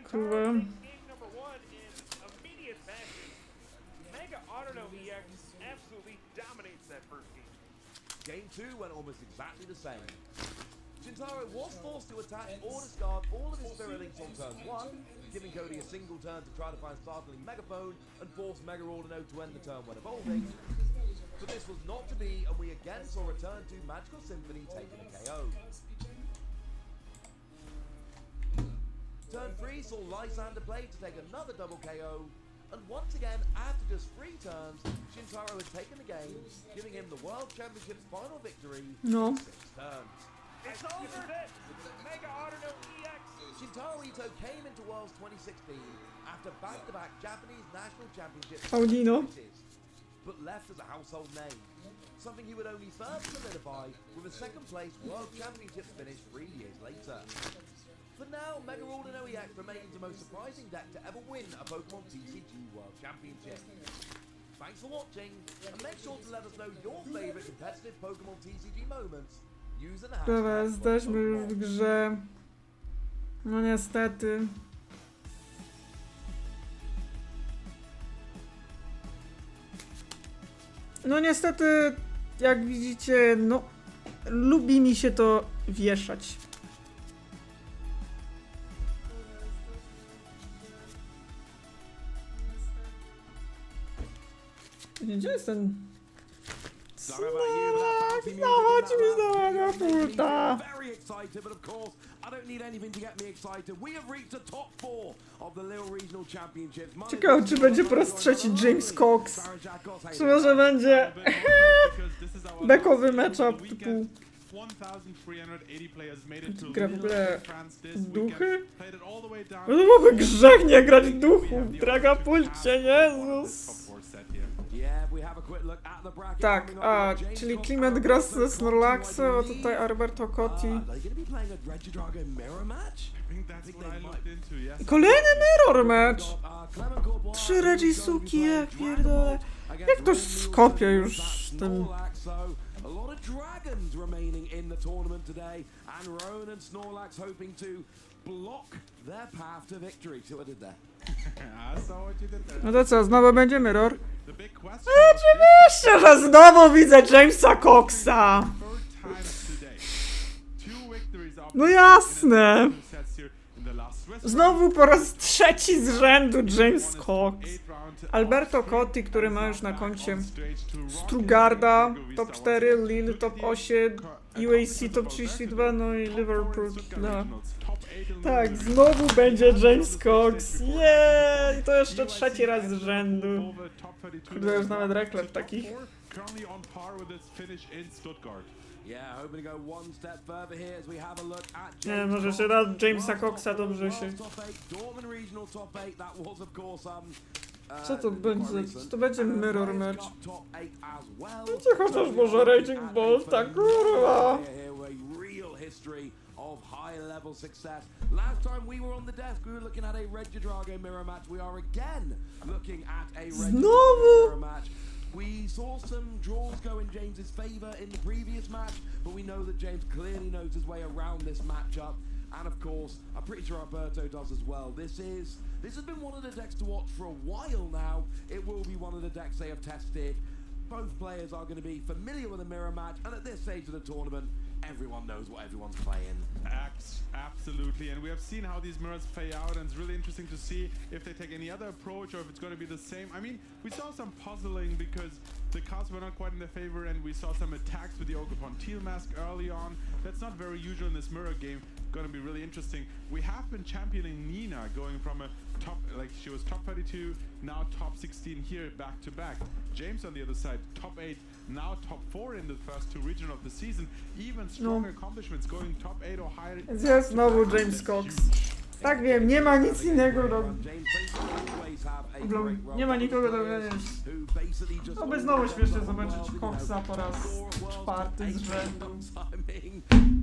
Kurwa. Game 2 went almost exactly the same. Shintaro was forced to attack or discard all of his Spirit Links on turn 1, giving Cody a single turn to try to find Startling Megaphone and force Mega Ordino to end the turn when evolving. But this was not to be, and we again saw a turn 2 Magical Symphony taking a KO. Turn 3 saw Lysander play to take another double KO, and once again, after just 3 turns, Shintaro has taken the game, giving him the World Championship's final victory in 6 turns. It's over! Mega Ordino EX! Shintaro Ito came into Worlds 2016 after back-to-back Japanese national championships, Audino. but left as a household name. Something he would only further solidify with a second-place World Championships finish 3 years later. For now, Mega Ordino EX remains the most surprising deck to ever win a Pokemon TCG World Championship. Thanks for watching, and make sure to let us know your favourite competitive Pokemon TCG moments using the Dobra, hashtag jesteśmy już w grze. No niestety. No niestety, jak widzicie, no lubi mi się to wieszać. Gdzie jest ten... Dawać mi znowego pulta! Very excited, but of course, I don't need anything to get me excited. We have reached the top 4 of the Lille Regional Championships. Ciekawe, czy będzie po raz trzeci James Cox. Czy może będzie bekowy matchup typu... Gra w ogóle duchy? No to byłby grzech nie grać duchów, draga pulcie, Jezus! Tak, a, czyli Klimet gra ze Snorlaxem, a tutaj Alberto Cotti. I kolejny mirror match! 3 Regisuki, jak pierdolę. Jak ktoś skopie już tym... A lot of dragons remaining in the tournament today, and Rowan and Snorlax hoping to block their path to victory. See what I did there? No to co, znowu będzie mirror? Oczywiście, że znowu widzę Jamesa Coxa! No jasne! Znowu po raz trzeci z rzędu James Cox. Alberto Cotti, który ma już na koncie Strugarda, top 4, Lille, top 8, UAC, top 32, no i Liverpool, no. Tak, znowu będzie James Cox, jej, to jeszcze trzeci raz z rzędu. Kurde, już nawet reklam takich. Nie, może się da Jamesa Coxa dobrze się... Co to będzie? Czy to będzie mirror match? Będzie chociaż może Raging Ball, tak kurwa! Of high level success. Last time we were on the desk, we were looking at a Regidrago mirror match. We are again looking at a Regidrago mirror match. We saw some draws go in James's favour in the previous match, but we know that James clearly knows his way around this matchup. And of course, I'm pretty sure Alberto does as well. This has been one of the decks to watch for a while now. It will be one of the decks they have tested. Both players are going to be familiar with a mirror match, and at this stage of the tournament, everyone knows what everyone's playing. Absolutely, and we have seen how these mirrors play out, and it's really interesting to see if they take any other approach or if it's going to be the same. I mean, we saw some puzzling because the cards were not quite in their favor, and we saw some attacks with the Oglądamy Teal Mask early on. That's not very usual in this mirror game. Going to be really interesting. We have been championing Nina, going from a top, like she was top 32, now top 16 here back to back. James on the other side, top 8, now top 4 in the first 2 regions of the season. Even stronger accomplishments, going top 8 or higher. Jest znowu James Cox. Tak wiem, nie ma nic innego do... Nie ma nikogo do wiedzieć. Oby znowu śmiesznie zobaczyć Coxa po raz 4 z rzędu.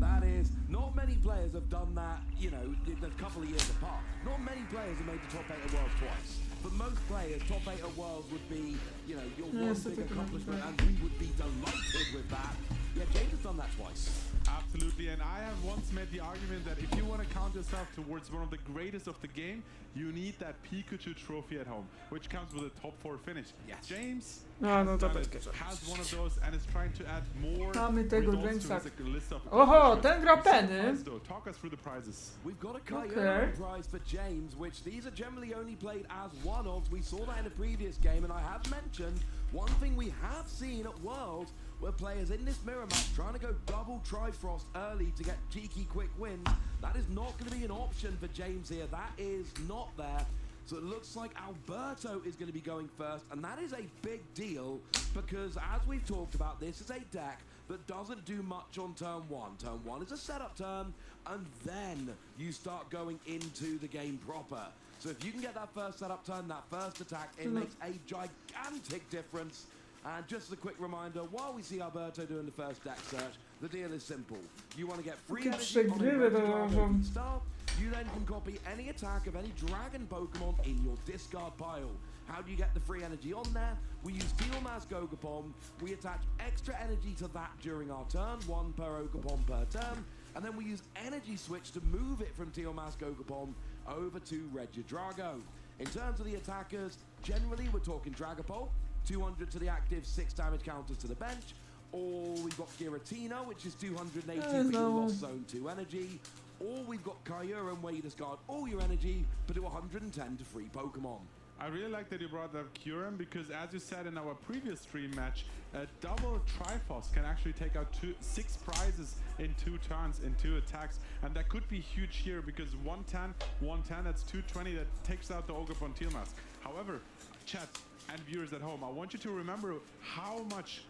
That is, not many players have done that, you know, a couple of years apart. Not many players have made the top 8 of Worlds twice. For most players, top 8 of Worlds would be, you know, your one big accomplishment, and we would be delighted with that. Yeah, James has done that twice. Absolutely, and I have once made the argument that if you want to count yourself towards one of the greatest of the game, you need that Pikachu trophy at home, which comes with a top 4 finish. Yes. James A, no to done będzie it, to. has one of those and is trying to add more Mamy tego results to Jamesa. his list of Oho, accomplishments. ten gra We see the penny. prize, though. Talk us through the prizes. We've got a Kyurem Okay. prize for James, which these are generally only played as one-offs. We saw that in a previous game, and I have mentioned one thing we have seen at Worlds, where players in this mirror match trying to go double Trifrost early to get cheeky quick wins. That is not going to be an option for James here. That is not there. So it looks like Alberto is going to be going first, and that is a big deal because, as we've talked about, this is a deck that doesn't do much on turn 1. Turn 1 is a setup turn, and then you start going into the game proper. So if you can get that first setup turn, that first attack, it makes a gigantic difference. And just as a quick reminder, while we see Alberto doing the first deck search, the deal is simple. You want to get free Takie energy on a przegrywy Reggie dołożą. Drago star. You then can copy any attack of any dragon Pokemon in your discard pile. How do you get the free energy on there? We use Steel Mask Ogapom. We attach extra energy to that during our turn, 1 per Ogapom per turn. And then we use Energy Switch to move it from Steel Mask Ogapom over to Regidrago. In terms of the attackers, generally we're talking Dragapult, 200 to the active, 6 damage counters to the bench. Or we've got Giratina, which is 280 for your lost zone 2 energy. Or we've got Kyurem, where you discard all your energy, but do 110 to free Pokemon. I really like that you brought up Kyurem because, as you said in our previous stream match, a double Triforce can actually take out 6 prizes in 2 turns, in 2 attacks, and that could be huge here because 110, 110, that's 220, that takes out the Ogapon Teal Mask. However, chat and viewers at home, I want you to remember how much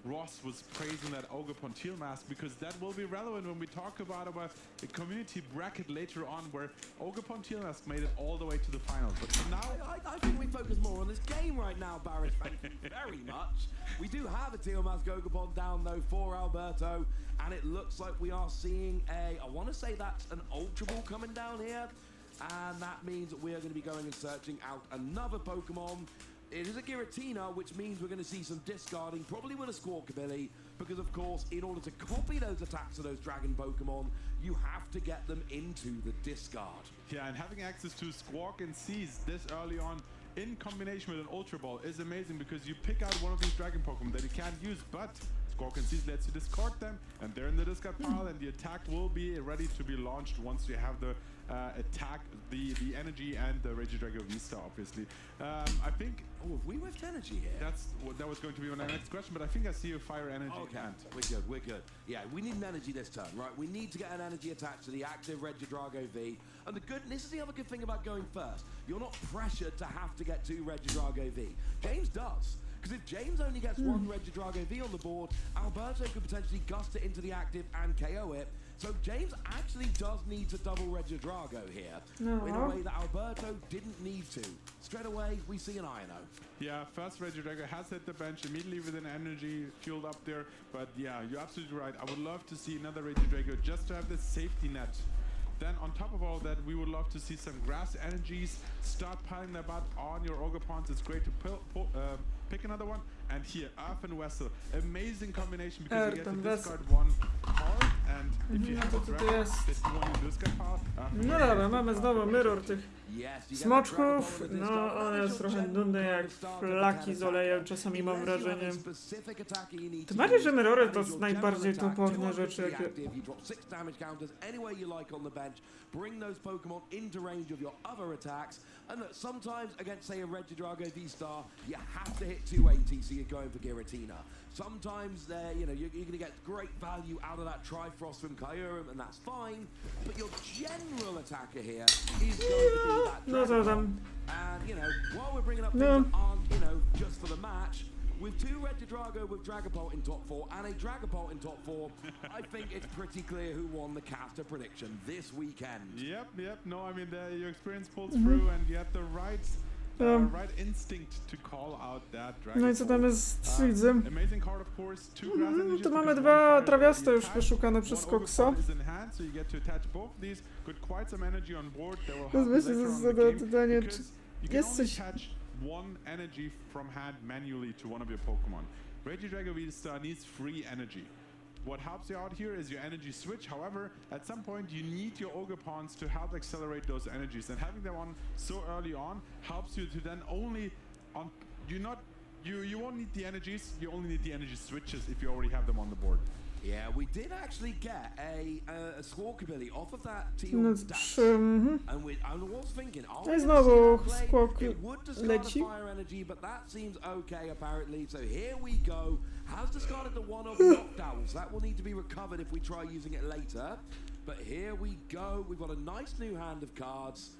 Ross was praising that Ogapon Teal Mask because that will be relevant when we talk about a community bracket later on where Ogapon Teal Mask made it all the way to the finals. But for now, I think we focus more on this game right now, Barrett. Thank you very much. We do have a Teal Mask Ogapon down though for Alberto, and it looks like we are seeing I want to say that's an Ultra Ball coming down here, and that means that we are going to be going and searching out another Pokemon. It is a Giratina, which means we're going to see some discarding, probably with a Squawkabilly, because of course, in order to copy those attacks of those Dragon Pokemon, you have to get them into the discard. yeah, and having access to Squawk and Seize this early on in combination with an Ultra Ball is amazing because you pick out one of these Dragon Pokemon that you can't use, but Squawk and Seize lets you discard them, and they're in the discard pile, and the attack will be ready to be launched once you have the attack, the energy, and the Regidrago V-Star, obviously. I think Oh, have we whiffed energy here? that was going to be my next question, but I think I see a fire energy Okay, hand. we're good. Yeah, we need an energy this turn, right? We need to get an energy attached to the active Regidrago V. And this is the other good thing about going first. You're not pressured to have to get 2 Regidrago V. James does. Because if James only gets 1 Regidrago V on the board, Alberto could potentially gust it into the active and KO it. So James actually does need to double Regidrago here in a way that Alberto didn't need to. Straight away, we see an Ino. Yeah, first Regidrago has hit the bench immediately with an energy fueled up there, but yeah, you're absolutely right. I would love to see another Regidrago just to have this safety net. Then on top of all that, we would love to see some grass energies start piling their butt on your Ogapons. It's great to pick another one. And here, Earth and Vessel. Amazing combination because you get to discard 1 card, and if you have a dragon that you want to discard pile, No dobra, mamy znowu mirror tych smoczków. No, on jest trochę nudny jak flaki z olejem, czasami mam wrażenie. Tym bardziej, że mirrory to są najbardziej toporne rzeczy, jakie... Bring those Pokemon into range of your other attacks, and look, sometimes against, say, a Regidrago V-Star, you have to hit 280, so you're going for Giratina. Sometimes you're going to get great value out of that Trifrost from Kyurem, and that's fine, but your general attacker here is going to be that Dragon. And, while we're bringing up things that aren't, just for the match, with 2 Regidrago with Dragapult in top 4 and a Dragapult in top 4, I think it's pretty clear who won the caster prediction this weekend. Yep. No, I mean, your experience pulls through, and you had the right instinct to call out that Dragon. No i co tam jest, widzę. Amazing card, of course. 2 grass energies. Tu mamy 2 trawiaste już wyszukane przez Koksa. So you get to attach both of these. Got quite some energy on board. That will To help jest later właśnie on in the zasada game, pytanie, because czy you can jest only coś... attach 1 energy from hand manually to one of your Pokemon. Regidrago V-Star needs free energy. What helps you out here is your energy switch. However, at some point you need your ogre pawns to help accelerate those energies, and having them on so early on helps you to then only you won't need the energies. You only need the energy switches if you already have them on the board. Yeah, we did actually get a squawk ability off of that teal No, stats. And I was thinking, No i znowu skok it would discard leci. a fire energy, but that seems okay apparently. So here we go. Has discarded the one of knockdowns. That will need to be recovered if we try using it later. But here we go. We've got a nice new hand of cards.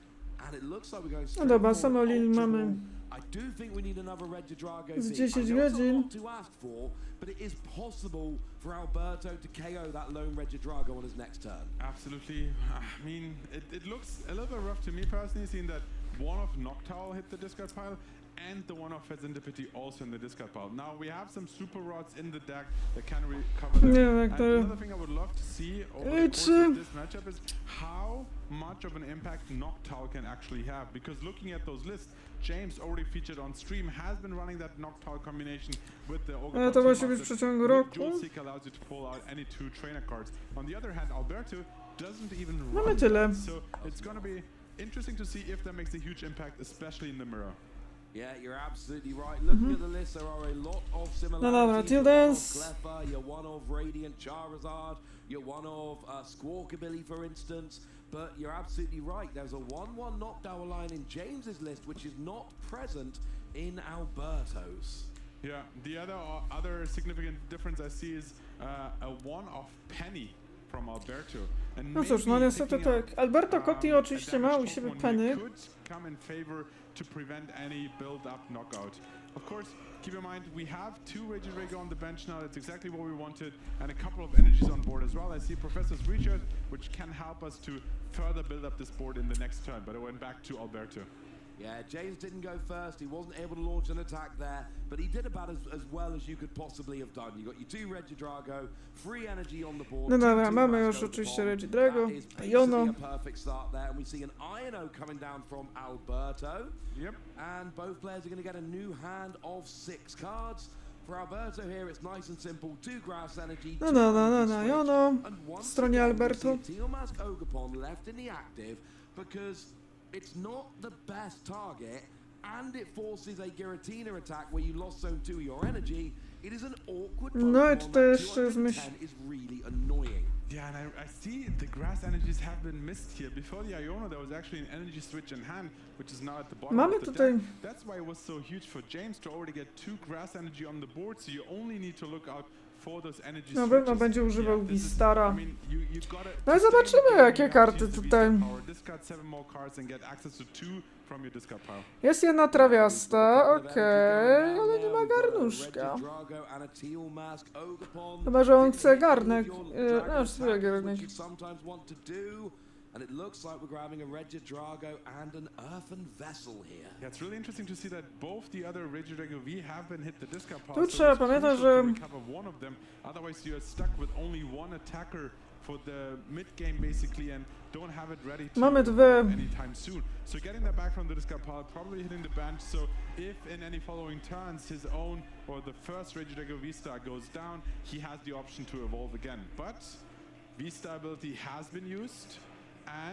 And it looks like we're going No dobra, straight same for Lille Ultra mamy Ball. I do think we need another Regio Drago z beat. 10 I know it's a godzin. lot to ask for, but it is possible for Alberto to KO that lone Regio Drago on his next turn. Absolutely. I mean, it looks a little bit rough to me personally, seeing that one of Noctowl hit the discard pile and the one of Fezendipity also in the discard pile. Now we have some super rods in the deck that can recover them. Nie wiem jak And to... another thing I would love to see over the course of this matchup is how much of an impact Noctowl can actually have. Because looking at those lists, James already featured on stream has been running that Noctowl combination with the Ogre. Ale to musi być w przeciągu roku. Dual Seek allows you to pull out any 2 trainer cards. On the other hand, Alberto doesn't even Mamy run tyle. that. So it's going to be interesting to see if that makes a huge impact, especially in the mirror. Yeah, you're absolutely right. Looking at the list, there are a lot of similarities. dobra, You're Till one Dance. of Cleffa, you're one of Radiant Charizard, you're one of Squawkabilly, for instance. But you're absolutely right. There's a 1/1 knockdown line in James's list, which is not present in Alberto's. Yeah, the other significant difference I see is a one of Penny from Alberto. And No cóż, no maybe niestety picking up, tak. Alberto Cotti oczywiście ma u siebie Pokémon Penny. could come in favor to prevent any build-up knockout. Of course, keep in mind we have 2 Regidrago on the bench now. That's exactly what we wanted, and a couple of energies on board as well. I see Professor's Research, which can help us to further build up this board in the next turn. But I went back to Alberto. Yeah, James didn't go first. He wasn't able to launch an attack there, but he did about as well as you could possibly have done. You got your 2 Regidrago, free energy on the board. No dobra, 2 mamy Masco już oczywiście Pokemon. Regidrago, That is basically Jono. a perfect start there, and we see an Iono coming down from Alberto. Yep. And both players are going to get a new hand of 6 cards. For Alberto here, it's nice and simple. 2 grass energy, No, 2 no, no, energy no, switch, Jono. and W once stronie again, we Alberto. see a Teal Mask Ogapon left in the active because it's not the best target, and it forces a Giratina attack where you lost zone 2 of your energy. It is an awkward No i Pokemon tutaj that jeszcze jest 210 is really annoying. Yeah, and I see the grass energies have been missed here. Before the Iono, there was actually an energy switch in hand, which is now at the bottom Mamy of the tutaj- deck. That's why it was so huge for James to already get 2 grass energy on the board, so you only need to look out for those energy Na switches. pewno będzie używał this is- Beastara. I mean, you gotta- No i to stay in the zobaczymy, game, jakie you have to karty use the tutaj. Beastar power, discard 7 more cards and get access to 2 from your discard pile. Jest jedna trawiasta, okej, ale nie ma garnuszka. Chyba, że on chce garnek. No, spróbuję garnek. And it looks like we're grabbing a Regidrago and an Earthen Vessel here. Yeah, it's really interesting to see that both the other Regidrago V have been hit the discard pile. Tu so trzeba it's pamiętać, crucial że- to recover one of them. Otherwise, you're stuck with only one attacker for the mid game basically, and don't have it ready to Mamy dwie. anytime soon. So getting that back from the discard pile, probably hitting the bench. So if in any following turns his own or the first Regidrago V-Star goes down, he has the option to evolve again. But V-Star ability has been used.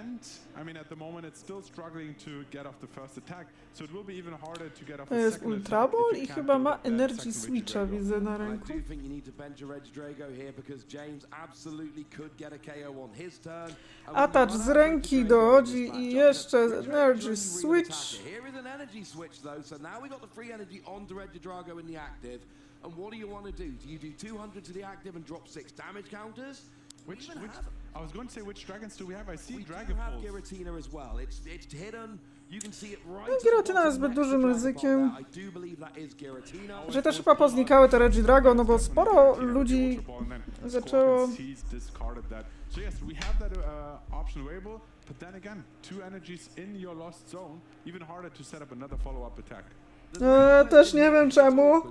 And I mean, at the moment, it's still struggling to get off the first attack, so it will be even harder to get off To the jest second Ultra attack Ball if you i can't chyba build ma up that Energy second Switcha, Regidrago. widzę na I ręku. do think you need to bench a Regidrago here because James absolutely could get a KO on his turn. Atacz z ręki dochodzi i jeszcze Energy Switch. Here is an energy switch though, so now we got the free energy onto Regidrago in the active. And what do you want to do? Do you do 200 to the active and drop 6 damage counters? I was going to say, which dragons do we have? I see We do Dragon have Balls. Giratina as well. It's hidden. You can see it right. No, at the Giratina bottom jest zbyt next to dużym Dragon Ball ryzykiem. there. I do believe that is Giratina. Że też chyba poznikały te Regidrago, no bo sporo ludzi zaczęło... So yes, we have that option available, but then again, 2 energies in your lost zone, even harder to set up another follow-up attack. Też nie wiem czemu,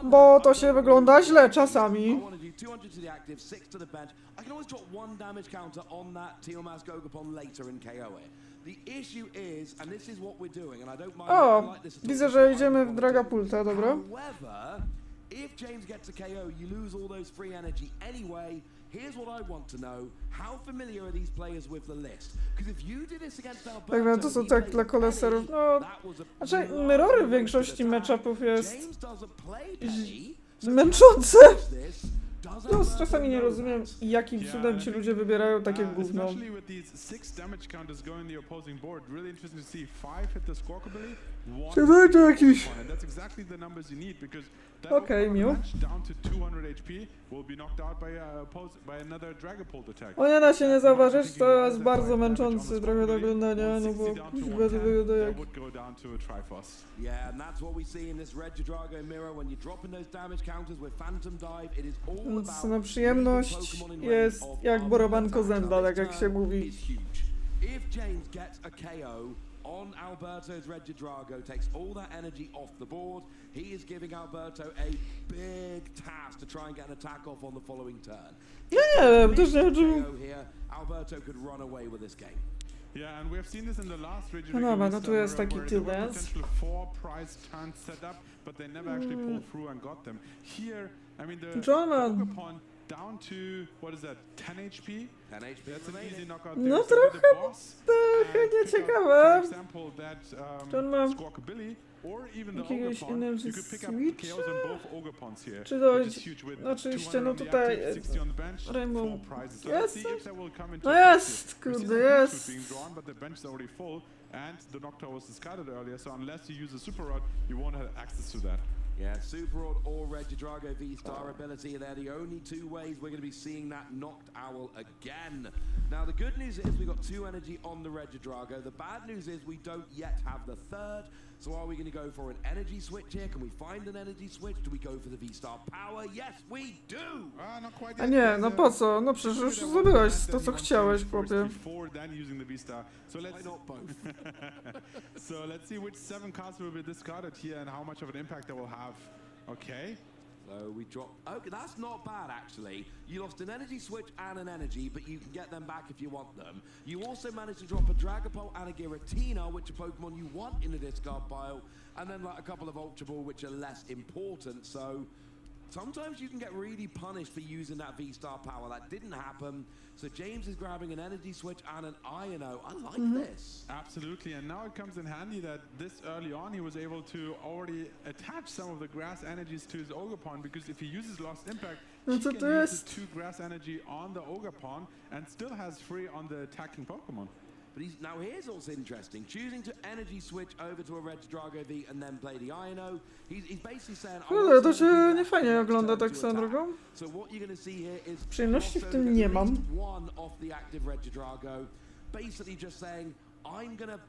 bo to się wygląda źle czasami. I want to do 200 to the active, 6 to the bench. I can always drop 1 damage counter on that Teal Mask Ogapon later and KO it. The issue is, and this is what we're doing, and I don't mind. O, I like this at all, widzę, this is że what I idziemy w wanna do. Dragapulta, dobra. However, If James gets a KO, you lose all those free energy anyway. Here's what I want to know. How familiar are these players with the list? Because if you did this against Alberto, Tak, no to są tak dla koleserów. No, znaczy mirrory w większości matchupów jest James doesn't play Penny. męczące. No, czasami nie rozumiem, jakim cudem ci ludzie wybierają takie gówno. Especially with these 6 damage counters going the opposing board, really interesting to see 5 hit the squawkabilly, 1 Czy będzie jakiś... and that's exactly the numbers you need because that Okej, miło. match down to 200 HP will be knocked out by another Dragapult attack. O nie da się nie zauważyć, to jest bardzo męczący trochę do oglądania, no bo wygląda jak... Yeah, and that's what we see in this Regio Drago mirror when you're dropping those damage counters with Phantom Dive. It is all Więc about no przyjemność jest jak borowanko zęba, tak jak się mówi. is huge. If James gets a KO on Alberto's Regio Drago, takes all that energy off the board, he is giving Alberto a big task to try and get an attack off on the following turn. Ja nie wiem, też nie wiem, czy... KO here, Alberto could run away with this game. Yeah, and we have seen this in the last Regio No Drago dobra, no list, tu jest where taki there were T-Dance. potential 4 prize turns set up, but they never actually pulled through and got them. Here, I mean, the John, Ogapon down to, what is that, 10 HP? 10 HP That's an remaining. easy knockout No there. So with the boss, trochę and pick up, nieciekawe. for example, that John ma Squawkabilly, or even the jakiegoś Ogapon, energy you could pick up switcha? KOs on both Ogapons here, Czy which dojść... is huge with No oczywiście, 200 no on the tutaj... active, 60 on the bench, Rainbow 4 prizes. So jest let's see if that will come into No effect jest, here. We see kurde, some good jest. shoot being drawn, but the bench is already full, and the Noctowl was discarded earlier, so unless you use a Super Rod, you won't have access to that. Yeah, Super Rod or Regio Drago V-Star ability. They're the only two ways we're going to be seeing that knocked owl again. Now, the good news is we've got 2 energy on the Regio Drago. The bad news is we don't yet have the third. So are we going to go for an energy switch here? Can we find an energy switch? Do we go for the V-Star power? Yes, we do! Not quite A yet, nie, because, no po co? No przecież już zdobyłeś to, co chciałeś, chłopie. Before then using the V-Star. So Why let's not both? so let's see which 7 cards will be discarded here and how much of an impact they will have. Okay. So we drop. Okay, that's not bad actually. You lost an energy switch and an energy, but you can get them back if you want them. You also managed to drop a Dragapult and a Giratina, which are Pokemon you want in the discard pile, and then like a couple of Ultra Ball, which are less important. So sometimes you can get really punished for using that V-Star power. That didn't happen. So James is grabbing an energy switch and an INO. I like this. Absolutely, and now it comes in handy that this early on he was able to already attach some of the grass energies to his Ogapon, because if he uses Lost Impact, No he co can to use jest? the 2 grass energy on the Ogapon and still has 3 on the attacking Pokemon. But now here's what's interesting. Choosing to energy switch over to a Regio Drago V and then play the INO. He's basically saying, Kurde, to się nie fajnie ogląda tak swoją drogą. So what you're going to see here is Przyjemności w tym crossover nie at mam. least one off the active Regio Drago, basically just saying, I'm gonna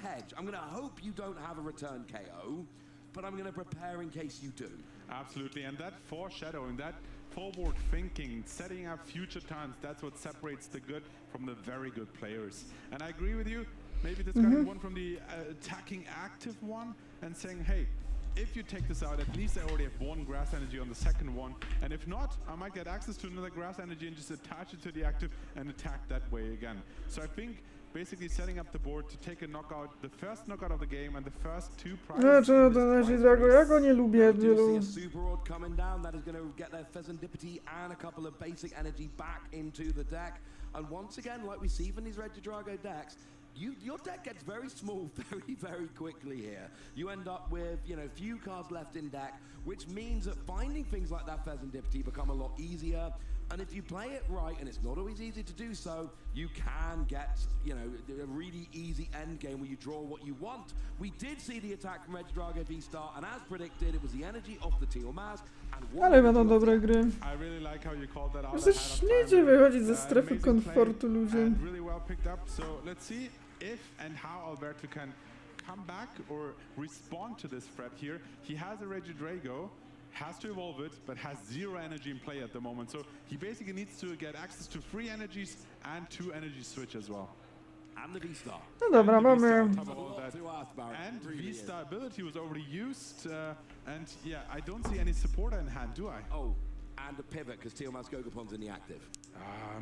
hedge. I'm gonna hope you don't have a return KO, but I'm gonna prepare in case you do. Absolutely, and that foreshadowing, that forward thinking, setting up future turns, that's what separates the good from the very good players. And I agree with you, maybe discarding one from the attacking active one and saying, hey, if you take this out, at least I already have 1 grass energy on the second one, and if not, I might get access to another grass energy and just attach it to the active and attack that way again. So I think basically setting up the board to take a knockout, the first knockout of the game and the first 2 prizes. No, czy to Energy Drago? Ja go nie lubię, We do see wielu... a Super Rod coming down. That is going to get their Pheasantipity and a couple of basic energy back into the deck. And once again, like we see from these Regio Drago decks, your deck gets very small very, very quickly here. You end up with, few cards left in deck, which means that finding things like that Pheasantipity become a lot easier. And if you play it right, and it's not always easy to do so, you can get, a really easy end game where you draw what you want. We did see the attack from Regio Drago V-Star, and as predicted, it was the energy of the Teal Mask. Ale będą dobre gry. I really like how you called that out. Już też nie idzie wychodzić ze strefy komfortu ludzie. And really well picked up. So let's see if and how Alberto can come back or respond to this threat here. He has a Regio Drago, has to evolve it, but has 0 energy in play at the moment. So he basically needs to get access to 3 energies and 2 energy switch as well. And the V-Star. No dobra, mamy... And V-Star ability was already used, and yeah, I don't see any supporter in hand, do I? Oh, and a pivot, because Teal Mask Ogapon's in the active.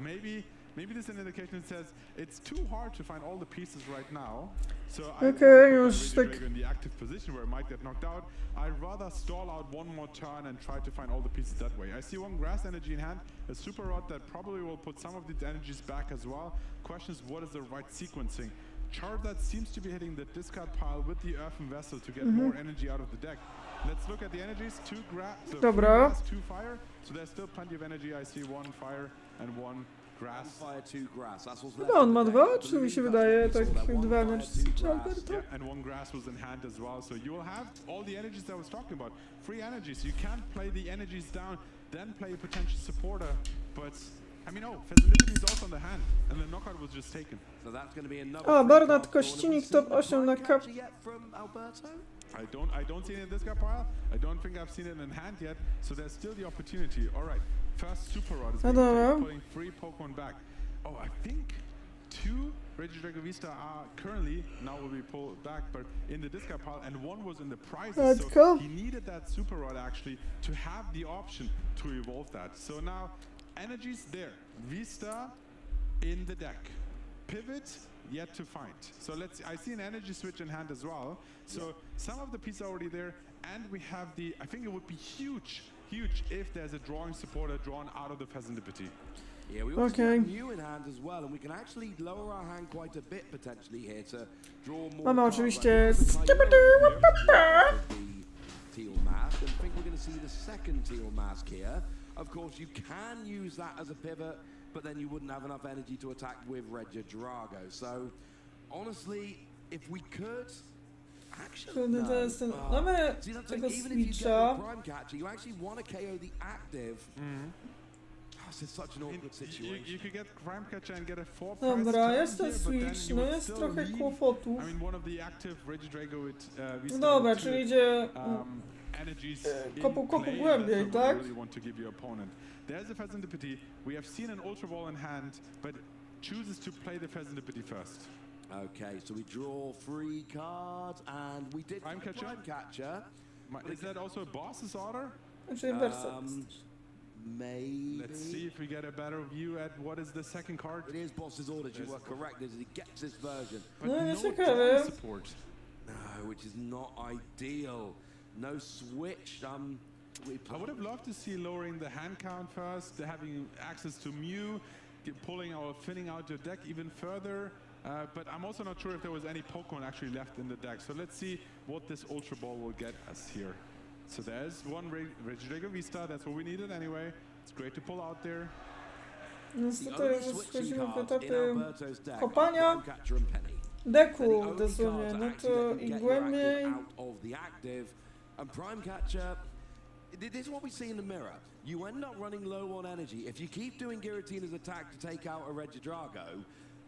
Maybe maybe this is an indication that says it's too hard to find all the pieces right now. So Okej, I już put tak. my Regio in the active position where it might get knocked out. I'd rather stall out one more turn and try to find all the pieces that way. I see one grass energy in hand, a super rod that probably will put some of the energies back as well. Question is, what is the right sequencing? Charizard seems to be hitting the discard pile with the earthen vessel to get more energy out of the deck. Let's look at the energies. Two grass, Dobra. two fire. So there's still plenty of energy. I see one fire and one grass. Fire, two grass. That's what's Chyba on ma left dwa, of the czy deck. mi się wydaje, tak One dwa fire, energy two czy grass. Alberto? Yeah, and one grass was in hand as well. So you will have all the energies that I was talking about. Free energies. You can't play the energies down, then play a potential supporter. But I mean, oh, Facility is also on the hand, and the knockout was just taken. So that's going to be another O, free Bernard card drawn. Kościnik, Have we top seen 8 na the kap. catcher yet from Alberto? I don't see it in this guy pile. I don't think I've seen it in hand yet. So there's still the opportunity. All right, first super rod is being dobra. played, putting 3 Pokemon back. Oh, I think 2 Regio Vista are currently now will be pulled back, but in the discard pile, and 1 was in the prizes. Let's So go. he needed that super rod actually to have the option to evolve that. So now energy's there. Vista in the deck. Pivot yet to find. So I see an energy switch in hand as well. So some of the pieces are already there, and we have the, I think it would be huge if there's a drawing supporter drawn out of the Facility. Yeah, we also Okay. have Mew in hand as well, and we can actually lower our hand quite a bit potentially here to draw more. Mamy cards. oczywiście I think we're skippity the teal mask, and I think we're going to see the second teal mask here. Of course, you can use that as a pivot, but then you wouldn't have enough energy to attack with Regio Drago. So, honestly, if we could. Actually, Trudny no. to jest ten. Oh. Mamy See, that's tego like, even if you get switcha. the Prime Catcher, you actually want to KO the active. This is such an awkward situation. You could get Crime Catcher and get a 4 price Dobra, turn jest ten here, but then switch, you no would jest still trochę leave. kłopotów. I mean, one of the active Regio Drago with Vista Dobra, two, czyli idzie energies in kopu play, głębiej, that's what we tak? really want to give your opponent. There's a Facility. We have seen an Ultra Ball in hand, but chooses to play the Facility first. Okay, so we draw 3 cards, and we did Prime play Catcher? Prime Catcher. Is that also a boss's order? Znaczy wersja. Maybe. Let's see if we get a better view at what is the second card. It is boss's orders. You were correct. As he gets this version. But No, no nie drawing ciekawe. support. No, which is not ideal. No switch. I would have loved to see lowering the hand count first, having access to Mew, pulling or thinning out your deck even further. But I'm also not sure if there was any Pokemon actually left in the deck. So let's see what this Ultra Ball will get us here. So there's one Regio Vista. That's what we needed anyway. It's great to pull out there. Niestety już schodzimy w etapy kopania, kopania deku dosłownie, no to i głębiej. And Prime Catcher, this is what we see in the mirror. You end up running low on energy. If you keep doing Giratina's attack to take out a Regio Drago,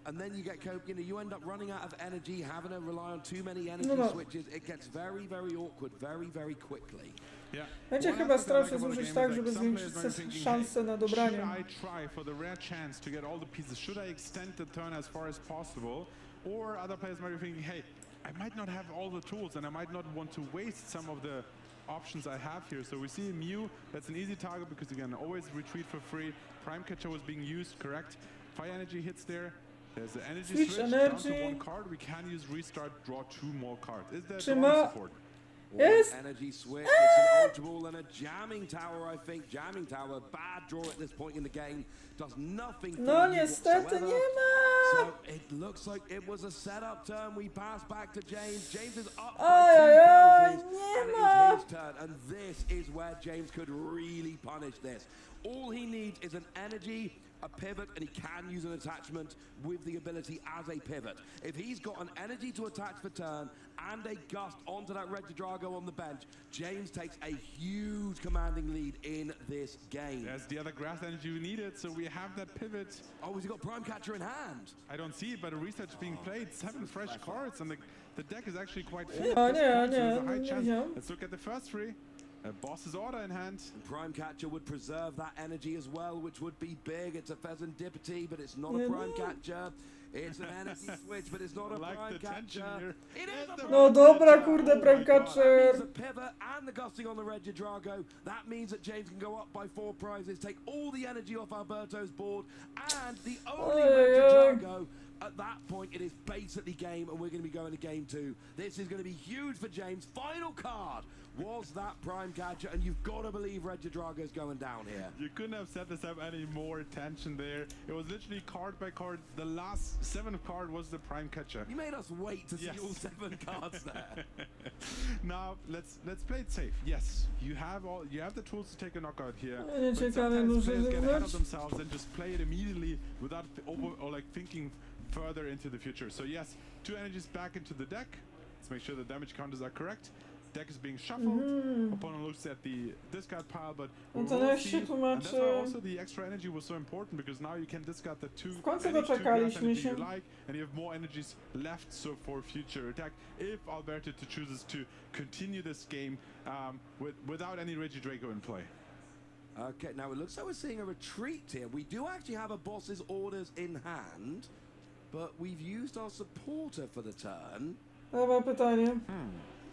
and then you get you end up running out of energy, having to rely on too many energy switches. It gets very, very awkward, very, very quickly. Yeah. Będzie chyba strasznie zużyć tak, żeby zwiększyć szanse na dobranie. Should I try for the rare chance to get all the pieces? Should I extend the turn as far as possible? Or other players might be thinking, hey, I might not have all the tools and I might not want to waste some of the options I have here. So we see Mew, that's an easy target because you can always retreat for free. Prime Catcher was being used, correct? Fire energy hits there. There's the energy Switch switch, energy. down to 1 card. We can use restart, draw 2 more cards. Is there Czy drawing ma- support? Jest! Energy switch, it's an ultra ball and a jamming tower, I think. Jamming tower, bad draw at this point in the game. Does nothing for No you niestety whatsoever. nie ma! So it looks like it was a setup turn. We pass back to James. James is up by Ojojoj, 2 poses, nie and ma! it is his turn. And this is where James could really punish this. All he needs is an energy, a pivot, and he can use an attachment with the ability as a pivot. If he's got an energy to attach for turn and a gust onto that Regio Drago on the bench, James takes a huge commanding lead in this game. There's the other grass energy we needed, so we have that pivot. Oh, has he got Prime Catcher in hand? I don't see it, but a research being played. 7 fresh cards, and the deck is actually quite full. O at this nie, point, so there's a nie, high nie chance. wziął. Let's look at the first 3. Boss's order in hand. And Prime Catcher would preserve that energy as well, which would be big. It's a Pheasantipity, but it's not Yeah, a Prime no. Catcher. It's an energy switch, but it's not a Like prime the tension catcher. here. It is a No prime dobra, catcher. kurde, prime catcher. The pivot and the gusting on the Reggie Drago. That means that James can go up by 4 prizes, take all the energy off Alberto's board, and the only Reggie Drago. At that point, it is basically game, and we're going to be going to game 2. This is going to be huge for James. Final card was that prime catcher, and you've got to believe Reggie Drago's going down here. You couldn't have set this up any more tension there. It was literally card by card. The last 7th card was the prime catcher. You made us wait to see Yes. all 7 cards there. Now let's play it safe. Yes, you have the tools to take a knockout here. Nie But ciekawe, sometimes muszę players get ahead of wygrać. themselves and just play it immediately without thinking further into the future. So yes, 2 energies back into the deck. Let's make sure the damage counters are correct. Deck is being shuffled. Opponent looks at the discard pile, but we No to will niech see. się And that's tłumaczy. why also the extra energy was so important, because now you can discard the 2 W końcu any 2 doczekaliśmy grass energy się. you like, and you have more energies left so for future attack if Alberto chooses to continue this game without any Reggie Drago in play. Okay, now it looks like we're seeing a retreat here. We do actually have a boss's orders in hand, but we've used our supporter for the turn. Dobra, pytanie.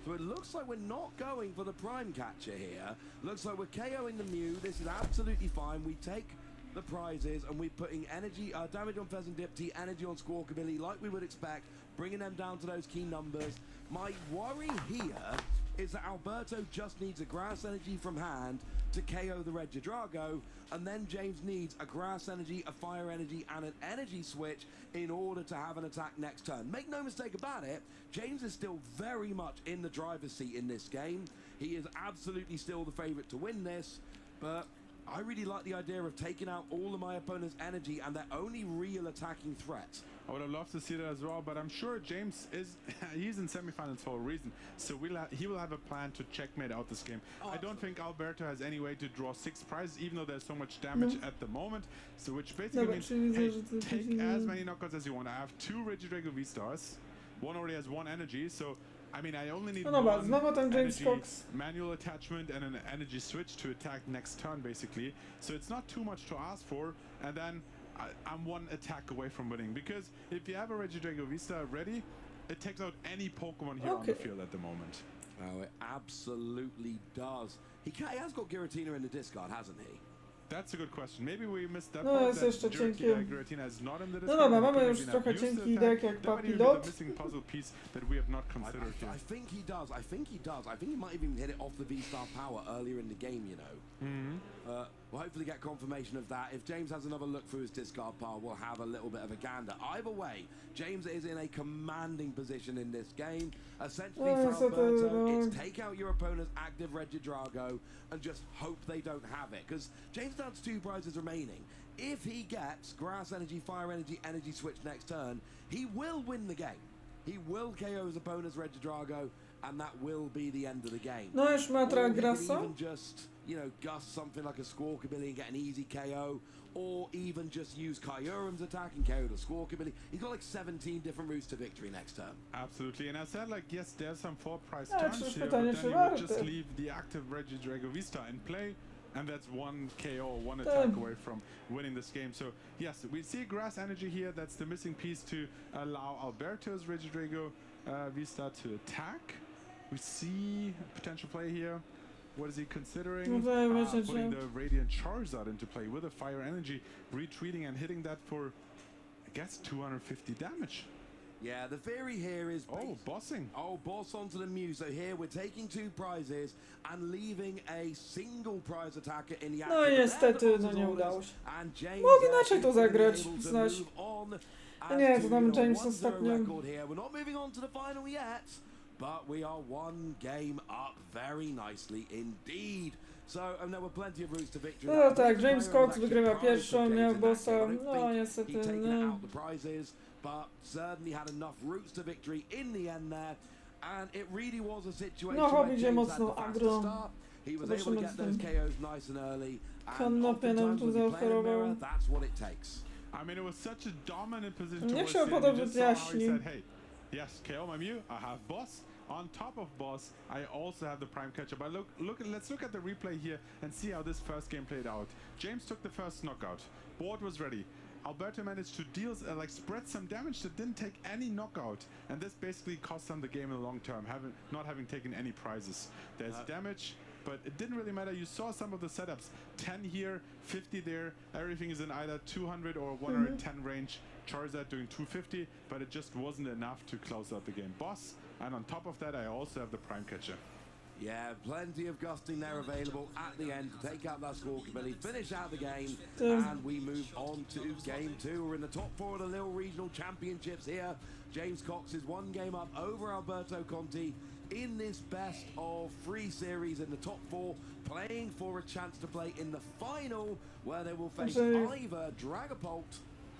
So it looks like we're not going for the prime catcher here. Looks like we're KOing the Mew. This is absolutely fine. We take the prizes and we're putting energy, damage on Pheasant Dipty, energy on Squawkabilly, like we would expect, bringing them down to those key numbers. My worry here is that Alberto just needs a grass energy from hand to KO the Reggie Drago, and then James needs a grass energy, a fire energy, and an energy switch in order to have an attack next turn. Make no mistake about it, James is still very much in the driver's seat in this game. He is absolutely still the favorite to win this, but I really like the idea of taking out all of my opponent's energy and their only real attacking threat. I would have loved to see that as well, but I'm sure James he's in semifinals for a reason, so he will have a plan to checkmate out this game. I don't think Alberto has any way to draw 6 prizes, even though there's so much damage at the moment, so which basically Dobra, means, czyli hey, widzę, że to take będzie- as many knockouts as you want. I have 2 Regidrago V-Stars, one already has 1 energy, so I mean I only need No dobra, 1 znowu ten James energy Cox. manual attachment and an energy switch to attack next turn basically, so it's not too much to ask for, and then I'm 1 attack away from winning, because if you have a Regidrago Vista ready, it takes out any Pokemon here on the Okay. field at the moment. Oh, it absolutely does. He has got Giratina in the discard, hasn't he? That's a good question. Maybe we missed that No, part, jest that jeszcze cienkie. Giratina is not in the No discard. dobra, and mamy could już maybe trochę not use the cienki attack. deck jak That might even Papilot. be the missing puzzle piece that we have not considered here. I think he does. I think he does. I think he might even hit it off the V-Star power earlier in the game, you know. We'll hopefully get confirmation of that. If James has another look through his discard pile, we'll have a little bit of a gander. Either way, James is in a commanding position in this game. Essentially, No, for niestety, Alberto, no. it's take out your opponent's active Regidrago and just hope they don't have it. Because James has 2 prizes remaining. If he gets Grass Energy, Fire Energy, Energy Switch next turn, he will win the game. He will KO his opponent's Regidrago, and that will be the end of the game. No już ma Or he could Grasa. even just, you know, gust something like a Squawkabilly and get an easy KO, or even just use Kyurem's attack and KO the Squawkabilly. He's got like 17 different routes to victory next turn. Absolutely, and I said like yes, there's some 4 prize Ale turns przecież here, pytanie, but czy then you would warte. just leave the active Regidrago Vista in play, and that's 1 KO, 1 attack away from winning this game. So yes, we see Grass Energy here. That's the missing piece to allow Alberto's Regidrago Vista to attack. We see potential play here. What is he considering? No to myślę, Putting że... the Radiant Charizard into play with a Fire Energy, retreating and hitting that for, I guess, 250 damage. Yeah, the theory here is... Oh, bossing. Oh, boss onto the Mew. So here we're taking 2 prizes and leaving a single prize attacker in the No i niestety, no nie udało się. And James Mógł inaczej to is gonna be zagrać, able to znaś. move on A nie, as to to, tam you know, James 1-0 ostatnio. record here. We're not moving on to the final yet, but we are 1 game up very nicely indeed. So, and there were plenty of routes to victory. No That tak, was James actually Cox a wygrywa prize for pierwszą, James miał in that bossa. game. I don't No think niestety, he'd taken no. out the prizes, but certainly had enough routes to victory in the end there. And it really was a situation No, where Hobby idzie James had mocno the fastest agro. start. He was able to Zobaczymy, get co those tam KOs nice and early. And Kanopie nam oftentimes tu when you play in a zaoferował. mirror, that's what it takes. I mean, it was such a dominant position Niech towards się the end. potem You just saw how he wyjaśni. said, hey, yes, KO my Mew, I have boss. On top of boss, I also have the prime catcher. But let's look at the replay here and see how this first game played out. James took the first knockout. Board was ready. Alberto managed to deal, like spread some damage that didn't take any knockout, and this basically cost them the game in the long term, not having taken any prizes. There's damage, but it didn't really matter. You saw some of the setups, 10 here, 50 there, everything is in either 200 or 110 range. Charizard doing 250, but it just wasn't enough to close out the game. Boss, and on top of that, I also have the Prime Catcher. Yeah, plenty of gusting there available at the end to take out that squawkabilly, finish out the game, Damn. and we move on to game 2. We're in the top 4 of the Lille Regional Championships here. James Cox is 1 game up over Alberto Conti in this best of 3 series in the top 4, playing for a chance to play in the final, where they will face either Dragapult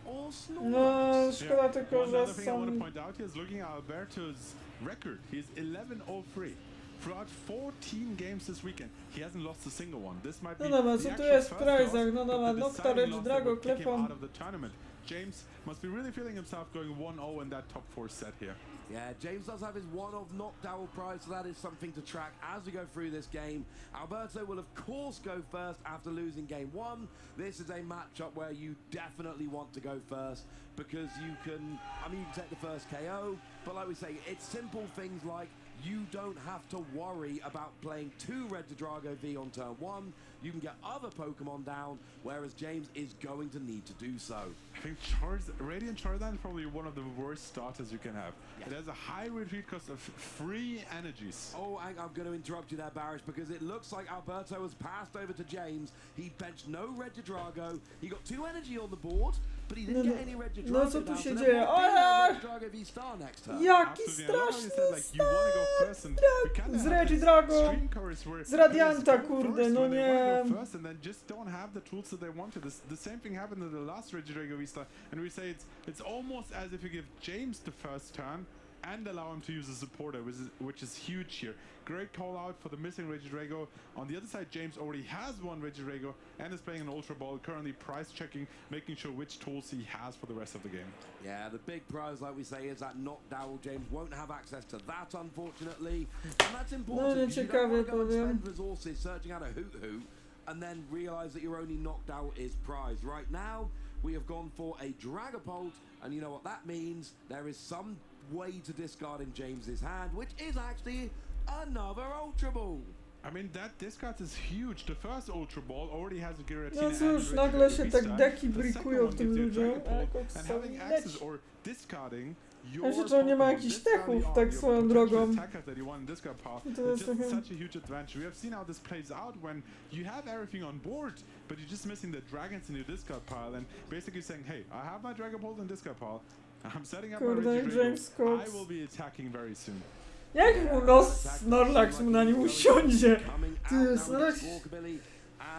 or Snort. No, szkoda tylko, One że other thing I want to są... point out here is looking at Alberto's record. He's 11-0-3. Throughout 14 games this weekend, he hasn't lost a single one. This might be No dobra, the co tu actual jest w first prizach? loss, No but dobra, the Nocta, deciding Rage, loss that Drago, would kick him Klefon. out of the tournament. James must be really feeling himself going 1-0 in that top 4 set here. Yeah, James does have his one-off knockdown prize, so that is something to track as we go through this game. Alberto will, of course, go first after losing game 1. This is a matchup where you definitely want to go first because you can, I mean, you can take the first KO, but like we say, it's simple things like you don't have to worry about playing 2 Regidrago V on turn 1. You can get other Pokemon down, whereas James is going to need to do so. I think Radiant Charizard is probably one of the worst starters you can have. It has a high retreat cost of 3 energies. Oh, I'm going to interrupt you there, Barish, because it looks like Alberto has passed over to James. He benched no Regidrago. He got 2 energy on the board, but he didn't get any Regidrago. No co tu down, się so there dzieje? won't be O, no Regidrago V Star next turn. jaki Absolutely. And I know you straszny said, like, you wanna go first and we kinda z have Regi this Drago. stream chorus where Z Radianta, players go kurde, first no when they wanna nie. go first and then just don't have the tools that they wanted. The same thing happened in the last Regidrago V-Star, and we say it's almost as if you give James the first turn and allow him to use a supporter, which is huge here. Great call out for the missing Regidrago. On the other side, James already has 1 Regidrago and is playing an Ultra Ball, currently price checking, making sure which tools he has for the rest of the game. Yeah, the big prize, like we say, is that knockdown. James won't have access to that, unfortunately. And that's important. No, because you don't want to go and ciekawie spend resources searching out a hoot and then realize that your only knockdown is prize. Right now, we have gone for a Dragapult, and you know what that means? There is some way to discard in James's hand, which is actually another Ultra Ball. I mean, that discard is huge. The first Ultra Ball already has a Giratina No cóż, nagle się tak deki brikują tym ludziom, a Cox and sobie having access leci. or discarding Ja your się czy on nie ma Pokemon, jakichś discarding techów, all tak your swoją potential drogą. attackers that you want in discard pile. I to It's jest just trochę... such a huge advantage. We have seen how this plays out when you have everything on board, but you're just missing the dragons in your discard pile and basically saying, hey, I have my Dragon Ball in discard pile. I'm setting up my Kurde, Regidrago. James Cox. I will be attacking very soon. Jak mu los Snorlax mu na nim usiądzie? Ty, Snorlax...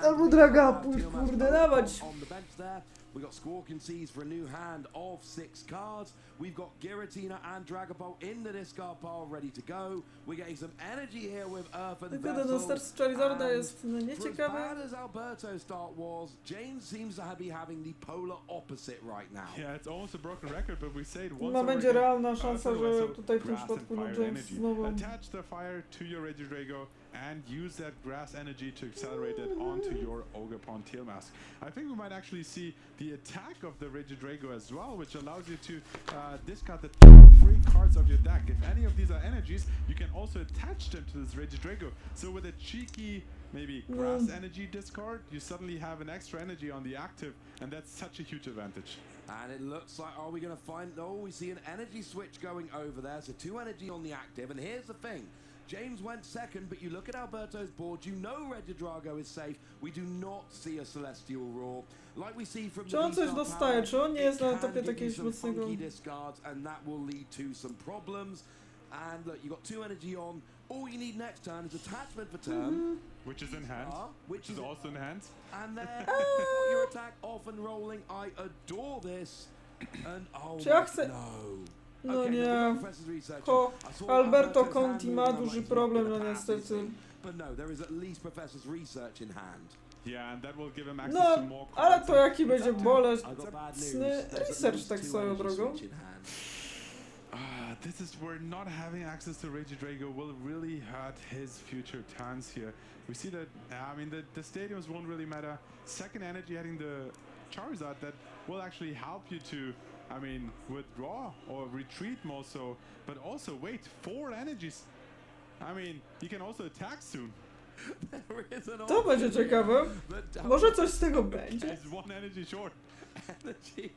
Albo Dragapult, kurde, dawać. On the bench there, we got Squawk and Seas for a new hand of 6 cards. We've got Giratina and Dragapult in the discard pile ready to go. We're getting some energy here with Earth and Tylko ten start z Charizarda jest no, For as nieciekawy. bad as Alberto's start was, James seems to be having the polar opposite right now. Yeah, it's almost a broken record, but we say it once No over będzie again. realna szansa, że So tutaj w tym grass przypadku and no fire James energy. znowu... Attach the fire to your Regidrago and use that grass energy to accelerate it onto your Ogerpon Tail Mask. I think we might actually see the attack of the Regidrago as well, which allows you to discard the top 3 cards of your deck. If any of these are energies, you can also attach them to this Regidrago. So with a cheeky maybe grass energy discard, you suddenly have an extra energy on the active, and that's such a huge advantage. And it looks like, are we going to find... Oh, we see an energy switch going over there. So 2 energy on the active. And here's the thing. James went second, but you look at Alberto's board, you know Regidrago is safe. We do not see a Celestial Roar. Like we see from Czy on coś dostaje? Czy on nie jest na etapie takiego jakiegoś mocnego... discards, and that will lead to some problems. And look, you got 2 energy on. All you need next turn is attachment for turn. Which is in hand. Which is also in hand. And then you've got your attack off and rolling. I adore this. And oh Czy ja chcę... no. No Okay, nie. no, Professor's research. Ko I saw Alberto Alberto's Conti hand ma moving, I'm duży like, he's problem, gonna no pass this niestety. thing. But no, there is at least Professor's research in hand. Yeah, and that will give him access No, to more ale cards. to jaki będzie boleć. I got bad news. Cny There's at research least tak 2 swoją energy drogą. switch in hand. This is where not having access to Regidrago will really hurt his future turns here. We see that, I mean, the stadiums won't really matter. Second energy heading the Charizard that will actually help you to, I mean, withdraw or retreat more so, but also wait, 4 energies. I mean, you can also attack soon. There is an To będzie option ciekawe. here that Może coś z tego będzie. It's 1 energy short. energy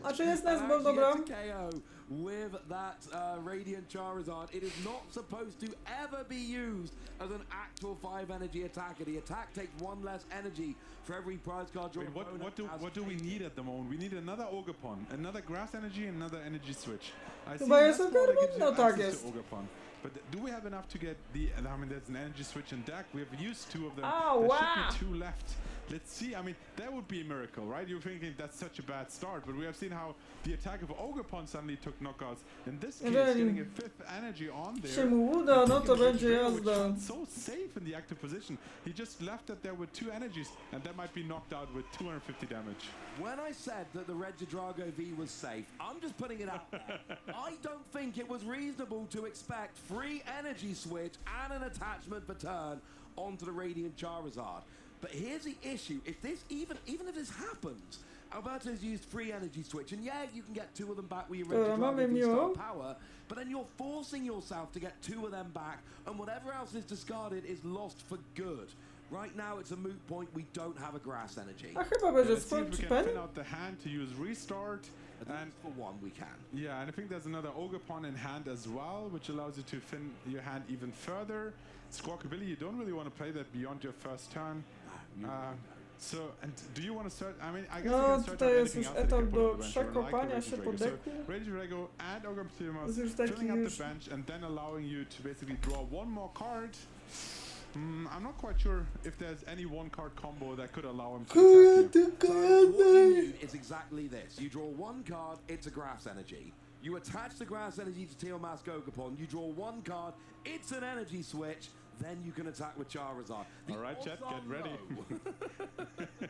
A czy jest Nesball, and dobra? actually gets a KO with that Radiant Charizard. It is not supposed to ever be used as an actual 5 energy attacker. The attack takes 1 less energy for every prize card your Wait, opponent has what do we taken. need at the moment? We need another Ogapon, another grass energy, another energy switch. I see Chyba jest Nesball that gives ogarnięte, you no tak access jest. to Ogapon. But do we have enough to get the, I mean, there's an energy switch in deck. We have used 2 of them. Oh, there wow. should be 2 left. Let's see. I mean, that would be a miracle, right? You're thinking that's such a bad start, but we have seen how the attack of Ogapon suddenly took knockouts. In this case, Jeżeli getting a 5th energy on there. się mu uda, no to będzie Which jazda. felt so safe in the active position. He just left it there with 2 energies, and that might be knocked out with 250 damage. When I said that the Regidrago V was safe, I'm just putting it out there. I don't think it was reasonable to expect free energy switch and an attachment per turn onto the Radiant Charizard. But here's the issue: if this even if this happens, Alberto's used free energy switch, and yeah, you can get 2 of them back with your Dobra, mamy Regidrago V miło. star power, but then you're forcing yourself to get 2 of them back, and whatever else is discarded is lost for good. Right now, it's a moot point. We don't have a grass energy. A chyba będzie Let's see if we skończy can pen. thin out the hand to use restart. At And least for 1, we can. yeah, and I think there's another Ogapon in hand as well, which allows you to thin your hand even further. Squawkabilly, you don't really want to play that beyond your first turn. So, and do you want to start? I mean, I guess you No, can start tutaj out jest anything już else that you etap can put do on the bench, or like the przekopania się po Regidrago. So, deku. Regidrago and To Ogaptimus jest już taki filling up już... the bench and then allowing you to basically draw 1 more card. I'm not quite sure if there's any 1 card combo that could allow him to attack you. Tylko So what you jednej. do is exactly this. You draw 1 card, it's a grass energy. You attach the grass energy to Teomas Gogapon, you draw 1 card, it's an energy switch, then you can attack with Charizard. The All right, chat, odds get are ready. low.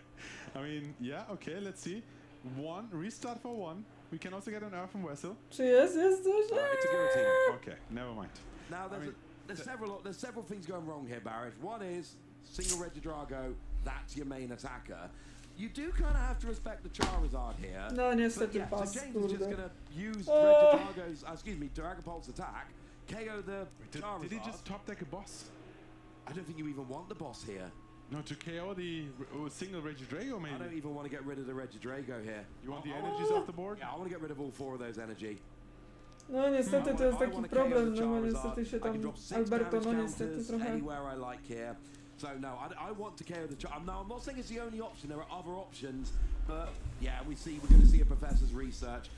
I mean, yeah, okay, let's see. 1, restart for 1. We can also get an Earthen Vessel. Czy jest coś? It's a Giratina. Okay, never mind. Now there's several things going wrong here, Barrett. One is single Regidrago, that's your main attacker. You do kind of have to respect the Charizard here. No But niestety yeah, so pas, James is just kurde. going to use Regidrago's, Dragapult's attack, KO the Charizard. Did he just top deck a boss? I don't think you even want the boss here. No, to KO the single Regidrago, I don't maybe. even want to get rid of the Regidrago here. You want the energies off the board? Yeah, I want to get rid of all 4 of those energy. No niestety to jest I taki wanna problem, KO the no bo Charizard. niestety się I can tam drop 6 Alberto, damage no niestety counters trochę... anywhere I like here. So no, I want to KO the Charizard. Now I'm not saying it's the only option. There are other options, but yeah, we're going to see a professor's research.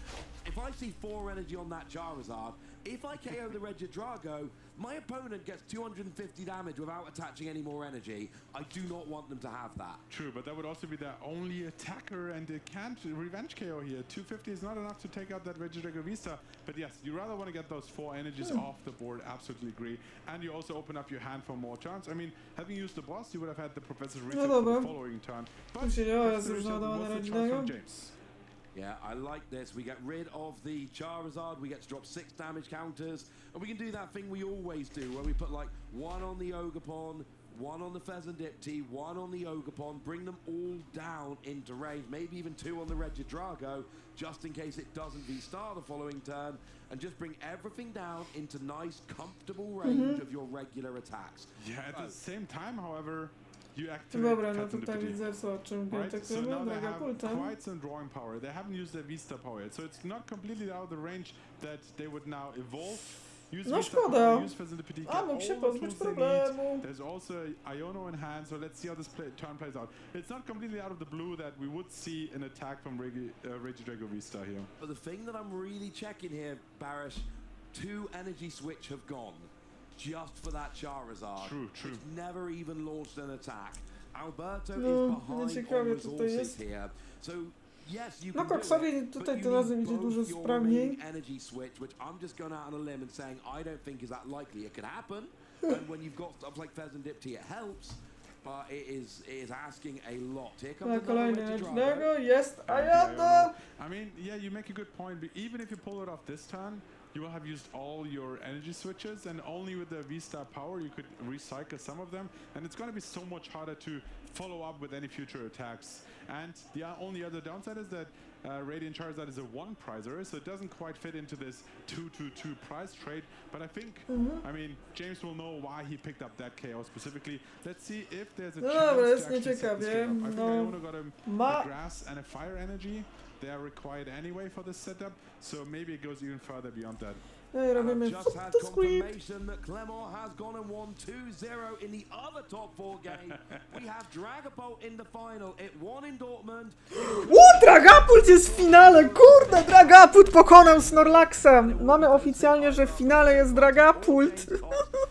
If I see 4 energy on that Charizard, if I KO the Regidrago, my opponent gets 250 damage without attaching any more energy. I do not want them to have that. True, but that would also be their only attacker, and they can't revenge KO here. 250 is not enough to take out that Regidrago Vista. But yes, you rather want to get those 4 energies off the board, absolutely agree. And you also open up your hand for more turns. I mean, having used the boss, you would have had the Professor's Research for dobra. the following turn. But Tu się działa, jest Professor's już Research nadawane was the choice Regidrago. from James. Yeah, I like this. We get rid of the Charizard, we get to drop 6 damage counters, and we can do that thing we always do, where we put like 1 on the Ogapon, 1 on the Pheasantipti, 1 on the Ogapon, bring them all down into range, maybe even 2 on the Regidrago, just in case it doesn't V-star the following turn, and just bring everything down into nice, comfortable range of your regular attacks. Yeah, at the same time, however, you activate Dobra, no tutaj Pheasantipity. widzę co, czym Right, so atakujemy, now they droga have kultem. quite some drawing power. They haven't used their Vista power yet, so it's not completely out of the range that they would now evolve. Use No Vista szkoda. power, use Pheasantipity, A, get mógł się all the pozbyć tools they need. problemu. There's also Iono in hand, so let's see how this turn plays out. It's not completely out of the blue that we would see an attack from Regidrago Vista here. But the thing that I'm really checking here, Barish, 2 energy switch have gone just for that Charizard. True, true. It's never even launched an attack. Alberto No, is behind nieciekawie on tutaj resources jest. here. So yes, you No can do Koksowi it, tutaj but tym you razem need idzie both dużo your sprawniej. remaining energy switch, which I'm just going out on a limb and saying I don't think is that likely. It could happen, and when you've got stuff like Pheasantipti, it helps. But it is asking a lot. Here comes Na another kolejny Regidrago. Regidrago jest, a And the jadę! I mean, yeah, you make a good point, but even if you pull it off this turn, you will have used all your energy switches, and only with the V-Star power you could recycle some of them, and it's going to be so much harder to follow up with any future attacks. And the only other downside is that Radiant Charizard is a one prizer, so it doesn't quite fit into this 2-2-2 prize trade. But I think, I mean, James will know why he picked up that KO specifically. Let's see if there's a chance Dobra, to jest actually set this nieciekawie. game up. I think No, Iono got him ma... the grass and a fire energy. They are required anyway for this setup, so maybe it goes even further beyond that. Ej, robimy I've just had foot squeak. confirmation that Clement has gone and won 2-0 in the other top 4 game. We have Dragapult in the final. It won in Dortmund. Dragapult jest w finale! Kurde, Dragapult pokonał Snorlaxa! Mamy oficjalnie, że w finale jest Dragapult.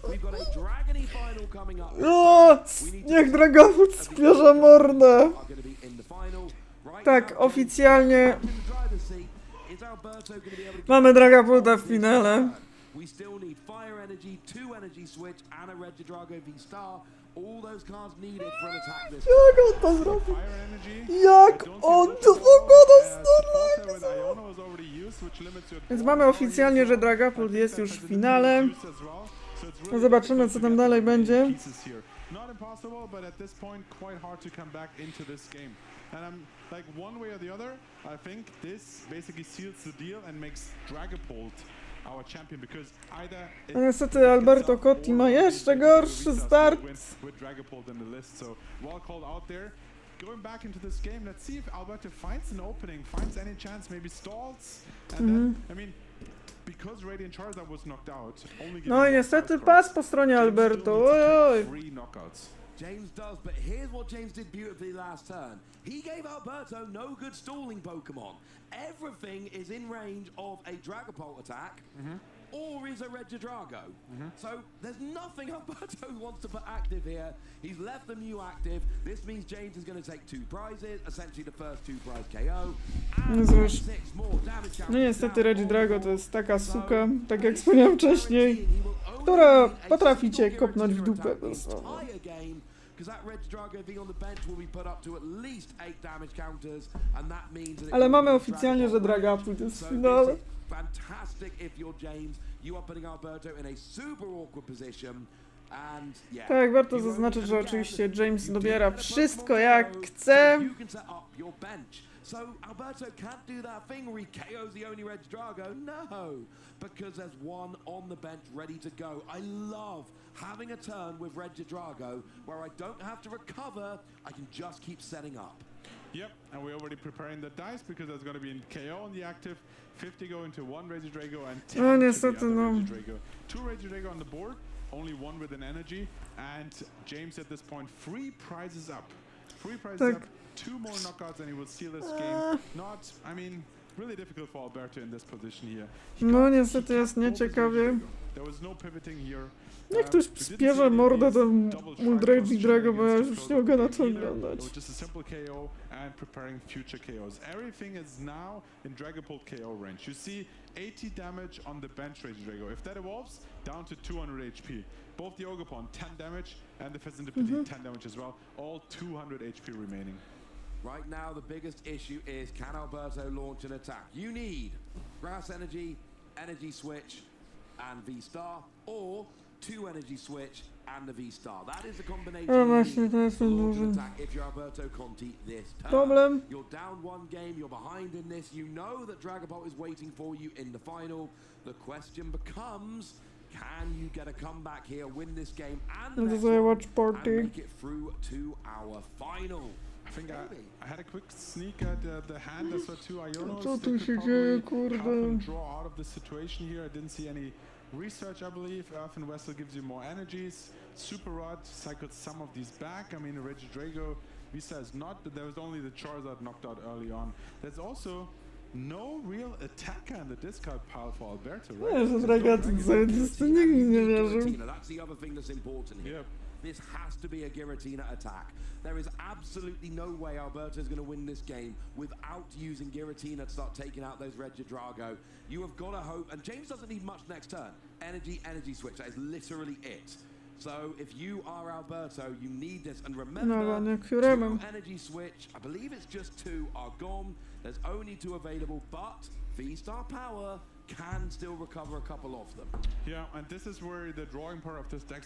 We've got a Dragony final coming up. O, niech Dragapult spierze mordę. Are gonna be in the final. Right Tak, now, oficjalnie in the driver's seat. Is Alberto gonna be able to mamy Dragapulta w finale. We still need Fire Energy, 2 Energy Switch, and a Regidrago V-Star. All those cards needed for an attack this Jak on to zrobił? Fire energy. Jak on to pokonał Snorlaxa? Więc mamy oficjalnie, że Dragapult jest już w finale. No zobaczymy, co tam dalej będzie. Not impossible, but at this point quite hard to come back into this game. And I'm like one way or the other, I think this basically seals the deal and makes Dragapult our champion, because either No niestety Alberto Cotti ma jeszcze gorszy start. with Dragapult in the list, so well called out there. Going back into this game, let's see if Alberto finds an opening, finds any chance, maybe stalls, and then, I mean, because Radiant Charizard was knocked out, only No i niestety pas po stronie Alberto. Ojoj. 3 knockouts. James does, but here's what James did beautifully last turn. He gave Alberto no good stalling Pokemon. Everything is in range of a Dragapult attack, or is a Regidrago. So there's nothing Alberto wants to put active here. He's left them new active. This means James is going to take 2 prizes, essentially the first 2 prize KO. No And cóż. 6 more damage. No niestety Regidrago to jest taka suka, tak jak wspomniałem wcześniej, która potrafi cię kopnąć w dupę dosłownie. Ale mamy oficjalnie, że Dragapult jest w finale. Tak, warto zaznaczyć, że oczywiście James dobiera wszystko jak chce. So Alberto can't do that thing where he KOs the only Regidrago. No, because there's one on the bench ready to go. I love having a turn with Regidrago where I don't have to recover. I can just keep setting up. Yep, and we're already preparing the dice because there's going to be a KO on the active, 50 go into 1 Regidrago and 10 No to the niestety other no. Regidrago. 2 Regidrago on the board, only 1 with an energy, and James at this point 3 prizes up. 3 prizes Tak. up, 2 more knockouts and he will seal this game. Not, I mean, really difficult for Alberto in this position here. No niestety jest nieciekawie. There was no pivoting here. Niech ktoś spierze mordę do Regidrago, bo ja już nie mogę na to oglądać. Just a simple KO and preparing future KOs. Everything is now in Dragapult KO range. You see 80 damage on the bench Regidrago. If that evolves, down to 200 HP. Both the Ogapon 10 damage and the Fezandipiti 10 damage as well. All 200 HP remaining. Right now, the biggest issue is, can Alberto launch an attack? You need Grass Energy, Energy Switch, and V-Star, or 2 Energy Switch and the V-Star. That is the combination No you właśnie, need to jest to ten launch an duży attack if you're Alberto Conti this turn. problem. You're down 1 game, you're behind in this, you know that Dragapult is waiting for you in the final. The question becomes, can you get a comeback here, win this game and the No to next sobie one, watch and party. make it through to our final? I think I had a quick sneak at the hand. I saw 2 Ionos. Co They tu could się probably dzieje, help kurde? him draw out of the situation here. I didn't see any research, I believe. Earthen Vessel gives you more energies. Super Rod cycled some of these back. I mean, Regidrago, Visa is not. There was only the Charizard knocked out early on. There's also no real attacker in the discard pile for Alberto, right? Nie, że Dragatic zajebisty, nikt mi nie wierzył. That's the other thing that's important here. Yep. This has to be a Giratina attack. There is absolutely no way Alberto is going to win this game without using Giratina to start taking out those Regidrago. You have got to hope, and James doesn't need much next turn. Energy, energy switch, that is literally it. So if you are Alberto, you need this, and remember, No, nie 2 któremu. energy switch, I believe it's just 2, are gone. There's only 2 available, but V-Star power can still recover a couple of them. Yeah, and this is where the drawing part of this deck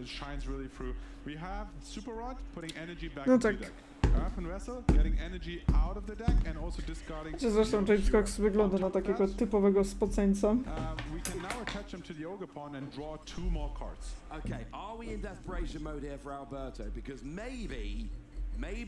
shines really through. We have Super Rod putting energy back No into tak. the deck. Earthen Vessel getting energy out of the deck and also discarding. Zresztą James Cox wygląda na takiego typowego spoceńca. We can now attach him to the Ogre Pawn and draw 2 more cards. Okay, are we in desperation mode here for Alberto? Because maybe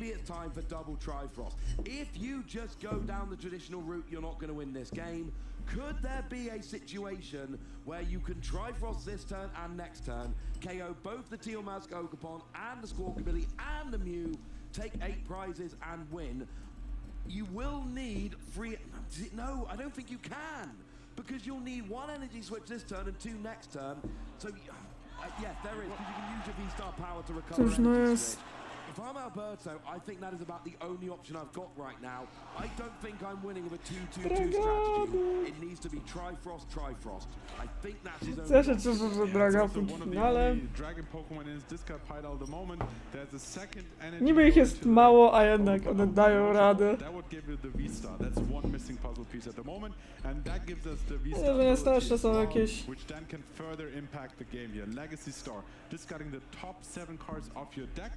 it's time for double Trifrost. If you just go down the traditional route, you're not going to win this game. Could there be a situation where you can Trifrost this turn and next turn, KO both the Teal Mask Ogre Pawn and the Squawkabilly and the Mew, take 8 prizes and win? You will need 3... No, I don't think you can. Because you'll need 1 energy switch this turn and 2 next turn. So, yes, there is, because you can use your V-Star power to recover Cóż, no energy jest... switch. If I'm Alberto, I think that is about the only option I've got right now. I don't think I'm winning with a 2-2-2 strategy. It needs to be Trifrost, Trifrost. I think that's his only Ja się option. cieszę, że It's Dragapult also w one of the finale. only Dragon Pokemon in his discard pile at the moment. There's a second energy. Niby ich going jest to the mało, a jednak Ogre one Pawn. dają radę. That would give you the V-Star. That's one missing puzzle piece at the moment, and that gives us the Nie, V-Star że nie ability starsze as są well, jakieś... which then can further impact the game here. Legacy Star, discarding the top 7 cards off your deck,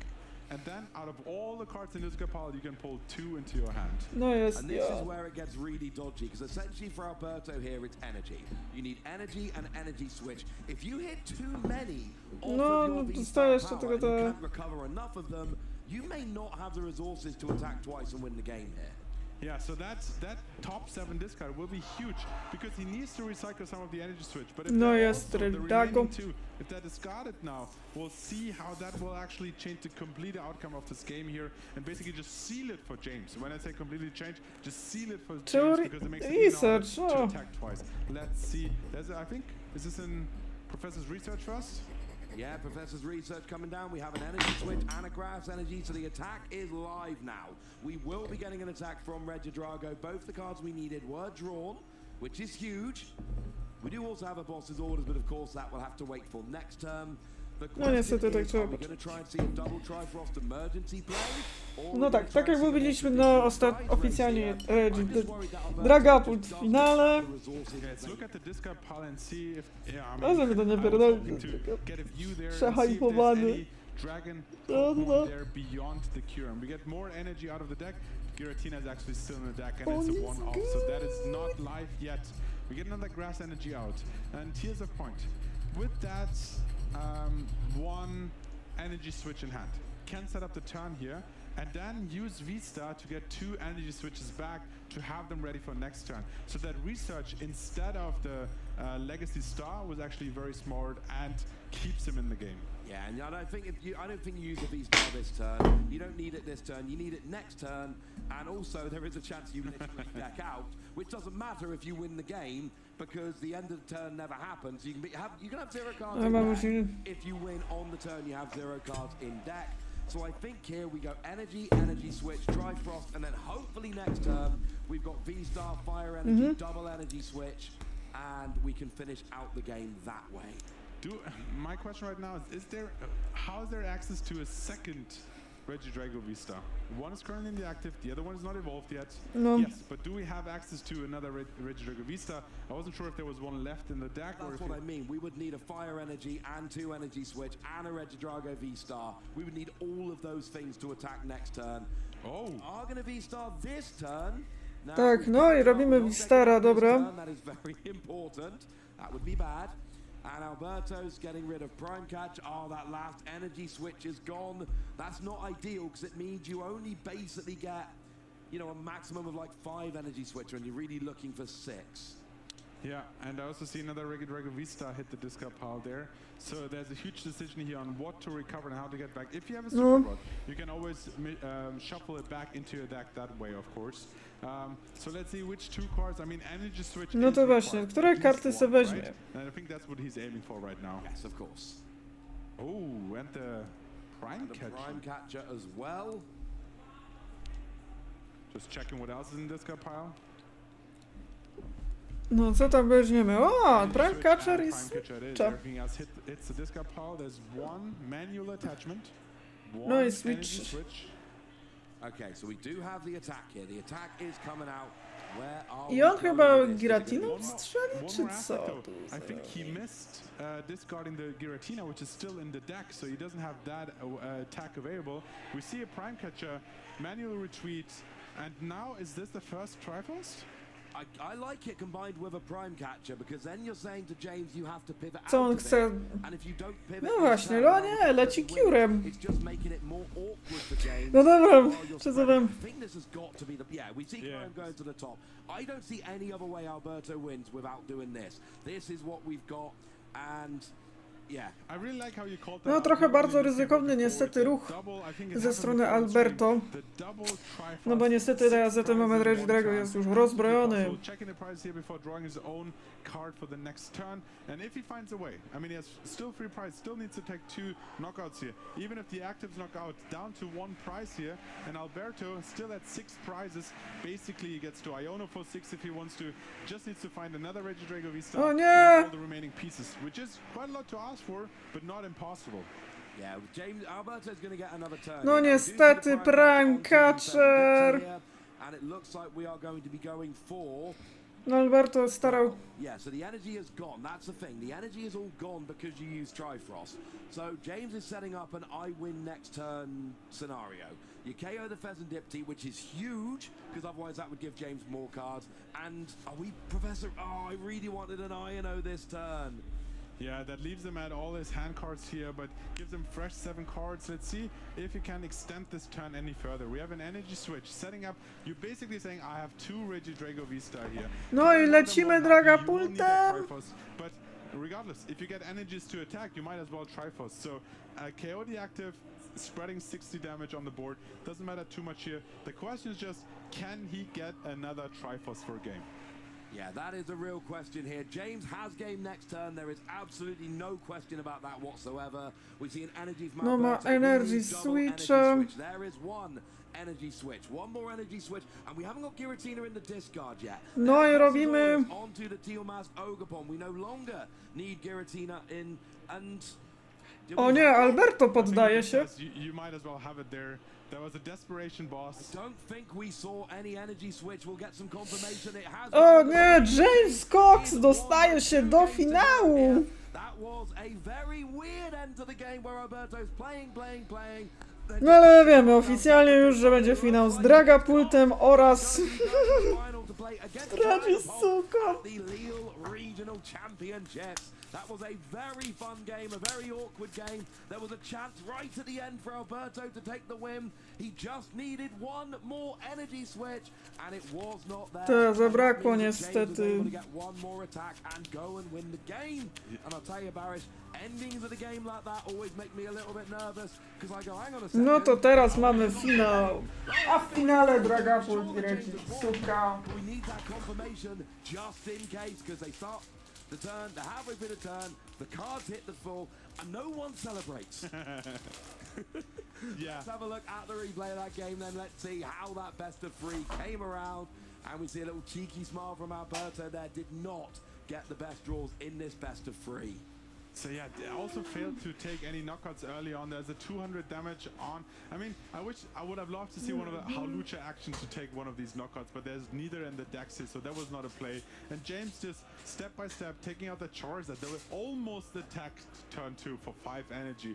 and then out of all the cards in this discard pile, you can pull 2 into your hand. No jest, And this is ja. where it gets really dodgy, because essentially for Alberto here, it's energy. You need energy and energy switch. If you hit too many off No, of no your to V-Star stajesz power tylko and you te... can't recover enough of them, you may not have the resources to attack twice and win the game here. Yeah, so that top 7 discard will be huge because he needs to recycle some of the energy switch. But if No they're jest also the Redago. remaining 2, if they're discarded now, we'll see how that will actually change the complete outcome of this game here and basically just seal it for James. When I say completely change, just seal it for James because it makes it research, easier to oh. attack twice. Let's see. I think, is this in Professor's research first? Yeah, Professor's research coming down. We have an energy switch and a grass energy, so the attack is live now. We will be getting an attack from Regidrago. Both the cards we needed were drawn, which is huge. We do also have a boss's orders, but of course that will have to wait for next turn. The question niestety tak is, trzeba are we going to try and see a double Trifrost emergency play? Or No are we tak, gonna tak try jak and see a mówiliśmy, more no traditional prize oficjalnie race here? I'm just Regi, worried that Alberto Dragapult just w doesn't finale. have the resources Okay, that let's they look at the discard pile and see if... Yeah, I A żeby to nie I was pierdolić. hoping to get a view there and see if there's Przehypowany. any Dragon No. Pokemon there beyond the cure. And we get more energy out of the deck. Giratina is actually still in the deck and it's a 1-off, so that is not live yet. We get another grass energy out. And here's a point. With that 1 energy switch in hand, can set up the turn here and then use V-Star to get 2 energy switches back to have them ready for next turn. So that research instead of the Legacy Star was actually very smart and keeps him in the game. Yeah, and I don't think you use the V-Star this turn. You don't need it this turn. You need it next turn. And also, there is a chance you literally deck out, which doesn't matter if you win the game because the end of the turn never happens. You can have 0 cards in deck. If you win on the turn, you have 0 cards in deck. So I think here we go energy, energy switch, Trifrost, and then hopefully next turn we've got V-Star, fire energy, double energy switch, and we can finish out the game that way. My question right now is there how is there access to a second Regidrago V-Star? One is currently in the active, the other one is not evolved yet. No. Yes, but do we have access to another Regidrago V-Star? I wasn't sure if there was one left in the deck or That's if what I mean. We would need a fire energy and 2 energy switch and a Regidrago V-Star. We would need all of those things to attack next turn. Oh. Are going to V-Star this turn. Now, Tak, no i robimy V-Stara, dobra. That is very important. That would be bad. And Alberto's getting rid of Prime Catch. Oh, that last energy switch is gone. That's not ideal because it means you only basically get, a maximum of like 5 energy switcher and you're really looking for 6. Yeah, and I also see another Regidrago V-Star hit the discard pile there. So there's a huge decision here on what to recover and how to get back. If you have a Super Rod, you can always shuffle it back into your deck that way, of course. So let's see which 2 cards. I mean, energy switch. No is to required. właśnie, które At least karty one, se weźmie? right? And I think that's what he's aiming for right now. Yes, of course. Oh, and the Prime And the Catcher. Prime Catcher as well. Just checking what else is in this discard pile. No co tam weźmiemy? O, Energy Prime switch Catcher and i Prime Catcher it is. Czap. Everything else hits the discard pile. There's 1 manual attachment. No i One switch. energy switch. Okay, so we do have the attack here. The attack is coming out. Where are I we on going chyba with this? Giratiną One strzeli, more czy aspect co? though. tu I think he zrobił? missed discarding the Giratina, which is still in the deck, so he doesn't have that attack available. We see a Prime Catcher, manual retreat, and now is this the first Triforce? I like it combined with a prime catcher because then you're saying to James you have to pivot Co out on of chce? it. And if you don't pivot No this właśnie, turn, no then nie, the leci win. Curem. It's just making it more awkward for James. No dobra, while you're przesadam. spreading. I think this has got to be the... Yeah, we see Yeah. Curem going to the top. I don't see any other way Alberto wins without doing this. This is what we've got and... Yeah. I really like how you called that No out. trochę We bardzo really looking ryzykowny forward niestety to ruch double. I think it ze happened strony before on stream. Alberto. The double Triforce, No bo niestety teraz za ten moment Regi Drago jest już rozbrojony. Checking the price here before drawing his own card for the next turn, and if he finds a way, I mean, he has still 3 prize, still needs to take 2 knockouts here. Even if the actives knock out, down to 1 prize here, and Alberto still at 6 prizes. Basically, he gets to Iono for 6 if he wants to. Just needs to find another Regidrago V-Star O and nie! all the remaining pieces, which is quite a lot to ask for, but not impossible. Yeah, James Alberto's going to get another turn. No here. Now, we do see the niestety, Prime on Catcher. here, and it looks like we are going to be going for... No Alberto starał. Yeah, so the energy is gone. That's the thing. The energy is all gone because you use Trifrost. So James is setting up an I win next turn scenario. You KO the Pheasant Dipty, which is huge, because otherwise that would give James more cards. And are we Professor... Oh, I really wanted an INO this turn. Yeah, that leaves him at all his hand cards here, but gives him fresh 7 cards. Let's see if he can extend this turn any further. We have an energy switch setting up. You're basically saying I have 2 Regidrago V-Star here. No i lecimy Dragapultem. But regardless, if you get energies to attack, you might as well Triforce. So KO the active, spreading 60 damage on the board. Doesn't matter too much here. The question is just, can he get another Triforce for a game? Yeah, that is a real question here. James has game next turn. There is absolutely no question about that whatsoever. We see an energy from No ma Alberto. energy We need double switch. energy switch. There is one energy switch. One more energy switch. And we haven't got Giratina in the discard yet. No i robimy. Onto the Teal Mask Ogre. We no longer need Giratina in and... O nie, Alberto poddaje się. You might as well have it there. There was a desperation boss. I don't think we saw any energy switch. We'll get some confirmation. It has... O nie, James Cox dostaje się do finału. That was a very weird end to the game where Alberto's playing. No ale wiemy oficjalnie już, że będzie finał z Dragapultem oraz Regisuką. The Lille Regional Championships. That was a very fun game, a very awkward game. There was a chance right at the end for Alberto to take the win. He just needed one more energy switch, and it was not there. To zabrakło And that means that James was niestety. able to get one more attack and go and win the game. And I'll tell you, Barish, endings of the game like that always make me a little bit nervous, because I go, hang on a second. No to teraz mamy finał. A w finale Dragapult i Regisuka. We need that confirmation just in case, because they start the turn, they're halfway through the turn, the cards hit the full, and no one celebrates. Yeah. Let's have a look at the replay of that game then. Let's see how that best of 3 came around. And we see a little cheeky smile from Alberto there. Did not get the best draws in this best of 3. So yeah, they also failed to take any knockouts early on. There's a 200 damage on. I mean, I would have loved to see one of the Halucha actions to take one of these knockouts, but there's neither in the decks here, so that was not a play. And James just step by step taking out the Charizard. They were almost attacked turn 2 for 5 energy.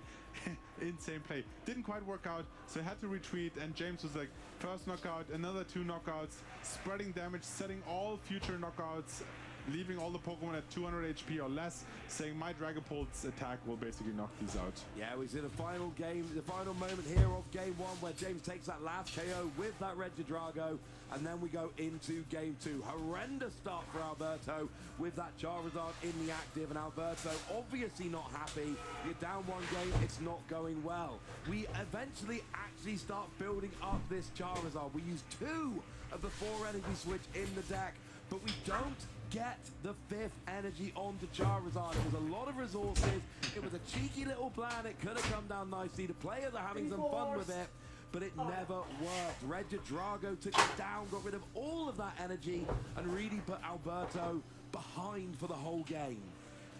Insane play. Didn't quite work out, so had to retreat, and James was like, first knockout, another 2 knockouts, spreading damage, setting all future knockouts, leaving all the Pokemon at 200 HP or less, saying my Dragapult's attack will basically knock these out. Yeah, we see the final game, the final moment here of game 1 where James takes that last KO with that Regidrago, and then we go into game 2. Horrendous start for Alberto with that Charizard in the active, and Alberto obviously not happy. You're down 1 game, it's not going well. We eventually actually start building up this Charizard. We use 2 of the 4 energy switch in the deck, but we don't get the 5th energy onto Charizard. It was a lot of resources. It was a cheeky little plan. It could have come down nicely. The players are having some fun with it, but it never worked. Regidrago took it down, got rid of all of that energy, and really put Alberto behind for the whole game.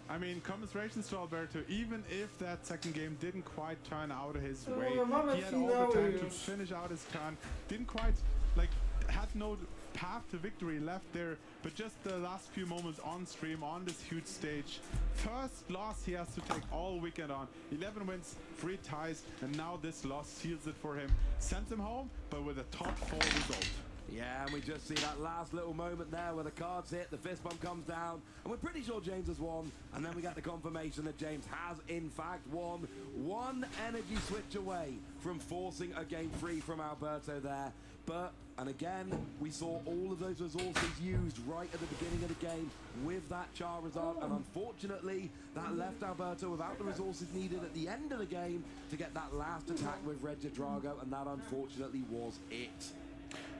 I mean, commiserations to Alberto, even if that second game didn't quite turn out his way, mamy he had all the finały time to już. finish out his turn, didn't quite, like, had no path to victory left there, but just the last few moments on stream on this huge stage. First loss he has to take all weekend on. 11 wins, 3 ties, and now this loss seals it for him. Sends him home, but with a top 4 result. Yeah, and we just see that last little moment there where the cards hit, the fist bump comes down, and we're pretty sure James has won. And then we get the confirmation that James has, in fact, won. One energy switch away from forcing a game free from Alberto there. But, and again, we saw all of those resources used right at the beginning of the game with that Charizard. And unfortunately, that left Alberto without the resources needed at the end of the game to get that last attack with Regio Drago, and that unfortunately was it.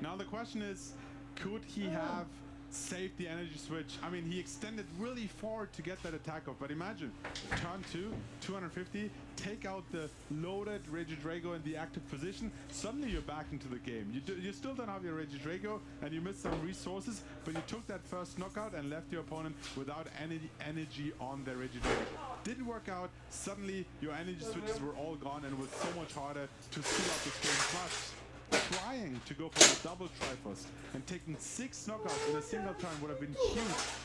Now the question is, could he have saved the energy switch? I mean, he extended really far to get that attack off, but imagine, turn 2, 250, take out the loaded Regio Drago in the active position, suddenly you're back into the game. You still don't have your Regio Drago, and you missed some resources, but you took that first knockout and left your opponent without any energy on their Regio Drago. Didn't work out, suddenly your energy switches were all gone, and it was so much harder to seal up this game. Plus, trying to go for the double Triforce and taking 6 knockouts in a single turn would have been huge.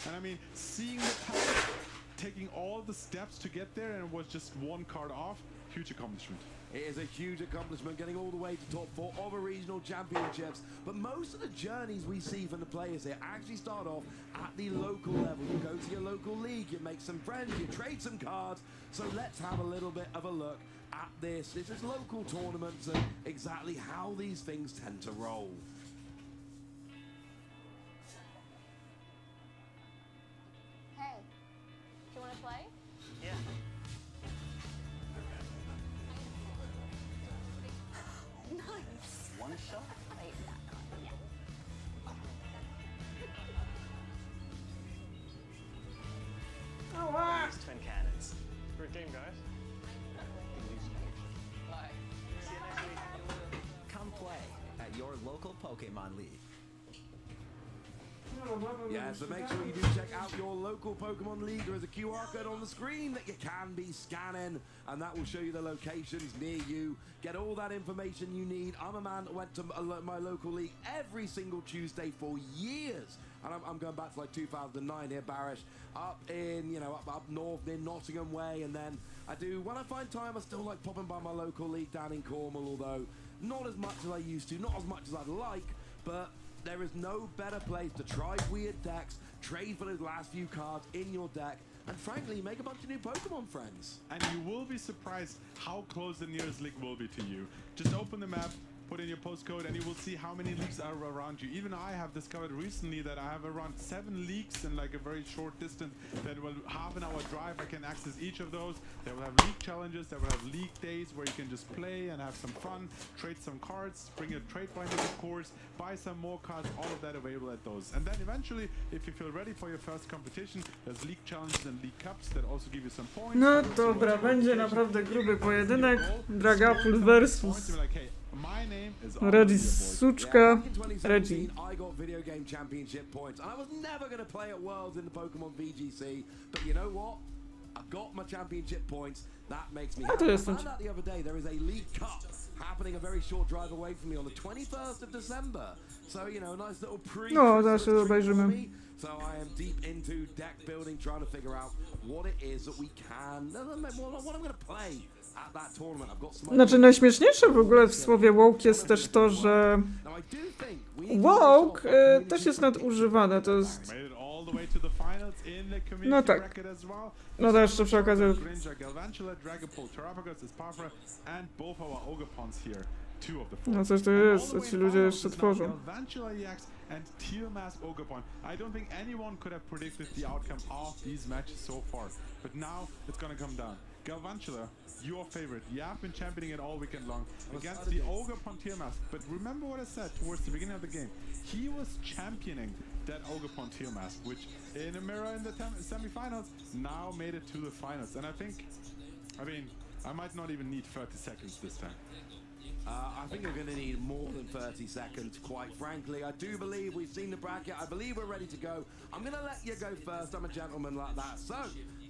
And I mean, seeing the path, taking all the steps to get there, and it was just 1 card off, huge accomplishment. It is a huge accomplishment, getting all the way to top 4 of a regional championships. But most of the journeys we see from the players here actually start off at the local level. You go to your local league, you make some friends, you trade some cards. So let's have a little bit of a look at this. This is local tournaments and exactly how these things tend to roll. Hey, do you want to play? Yeah. Nice. One shot? Wait, that card, yeah. Oh, wow. Use twin cannons. Great game, guys. Come play at your local Pokemon League. Yeah, so make sure you do check out your local Pokemon League. There is a QR code on the screen that you can be scanning, and that will show you the locations near you. Get all that information you need. I'm a man that went to my local league every single Tuesday for years. And I'm going back to like 2009 here, Barish, up in, up north near Nottingham Way. And then when I find time, I still like popping by my local league down in Cornwall, although not as much as I used to, not as much as I'd like, but there is no better place to try weird decks, trade for those last few cards in your deck, and frankly, make a bunch of new Pokemon friends. And you will be surprised how close the nearest league will be to you. Just open the map, put in your postcode, and you will see how many leagues are around you. Even I have discovered recently that I have around 7 leagues in like a very short distance that will half an hour drive. I can access each of those. They will have league challenges, they will have league days where you can just play and have some fun, trade some cards, bring your trade binders of course, buy some more cards, all of that available at those. And then eventually, if you feel ready for your first competition, there's league challenges and league cups that also give you some points. No dobra, będzie naprawdę gruby pojedynek. Dragapult versus My name is Reggie Suczka. Back in 2017, Reggie. I got video game championship points, and I was never going to play at Worlds in the Pokemon VGC, but you know what? I got my championship points. That makes me happy. I found out the other day there is a League Cup happening a very short drive away from me on the 21st of December. So, a nice little No, zaraz się obejrzymy. So I am deep into deck building, trying to figure out what it is that we can, what I'm going to play at that tournament. I've got some Znaczy najśmieszniejsze w ogóle w słowie woke jest też to, że woke też jest nadużywane, to jest... No tak. No to jeszcze przy okazji... No coś tu jest, co ci ludzie jeszcze tworzą. And Tealmass Ogerpon. I don't think anyone could have predicted the outcome of these matches so far, but now it's gonna come down. Galvantula, your favorite. You have been championing it all weekend long against the Ogerpon Tealmass. But remember what I said towards the beginning of the game. He was championing that Ogerpon Tealmass, which in a mirror in the semi-finals now made it to the finals. And I mean, I might not even need 30 seconds this time. I think we're going to need more than 30 seconds, quite frankly. I do believe we've seen the bracket. I believe we're ready to go. I'm going to let you go first. I'm a gentleman like that. So,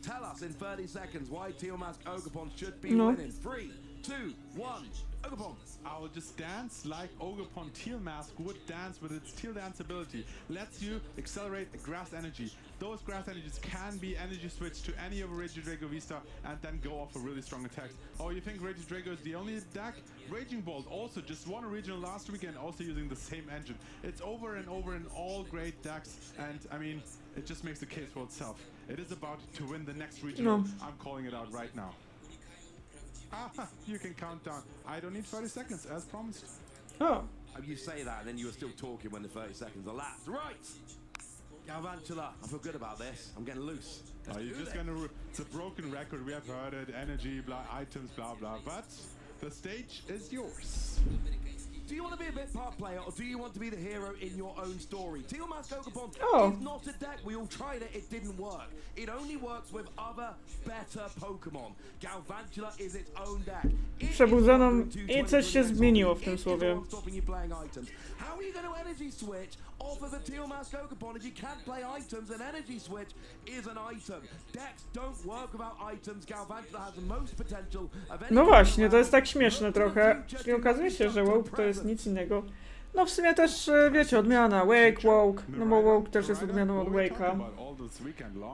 tell us in 30 seconds why Tealmass Ogerpon should be winning. 3, 2, 2, 1. Ogapon. I'll just dance like Ogapon Teal Mask would dance with its Teal Dance ability. Lets you accelerate grass energy. Those grass energies can be energy switched to any of Regio Drago Vista and then go off a really strong attacks. Oh, you think Regio Drago is the only deck? Raging Bolt also just won a regional last weekend, also using the same engine. It's over and over in all great decks, and I mean, it just makes the case for itself. It is about to win the next regional. No. I'm calling it out right now. You can count down. I don't need 30 seconds, as promised. O, You say that and then you were still talking when the 30 seconds elapsed. Right! Galvantula, I feel good about this. I'm getting loose. Are you just gonna... It's a broken record, we have heard it, energy, blah, items, blah, blah, but the stage is yours. Do you want to be a bit part player, or do you want to be the hero in your own story? Teal Mask Ogapon Oh. is not a deck. We all tried it didn't work. It only works with other, better Pokemon. Galvantula is its own deck. It is Przebudzoną welcome to i coś się 2020. zmieniło w It tym is słowie. all stopping you playing items. How are you going to energy switch off of a Teal Mask Ogapon if you can't play items? An energy switch is an item. Decks don't work without items. Galvantula has the most potential of any No właśnie, to jest tak Pokemon. śmieszne trochę. Czyli okazuje się, że Woke to jest nic innego. No w sumie też, wiecie, odmiana. Wake, Woke. No bo Woke też jest odmianą od Wake'a.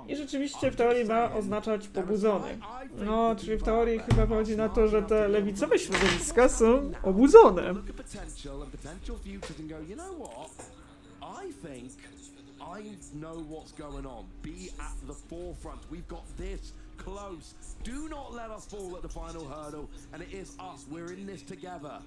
I rzeczywiście w teorii ma oznaczać pobudzony. No, czyli w teorii chyba chodzi na to, że te lewicowe środowiska są obudzone. Look at potential and potential futures and go, you know what? I think I know what's going on. Be at the forefront. We've got this close. Do not let us fall at the final hurdle. And it is us. We're in this together.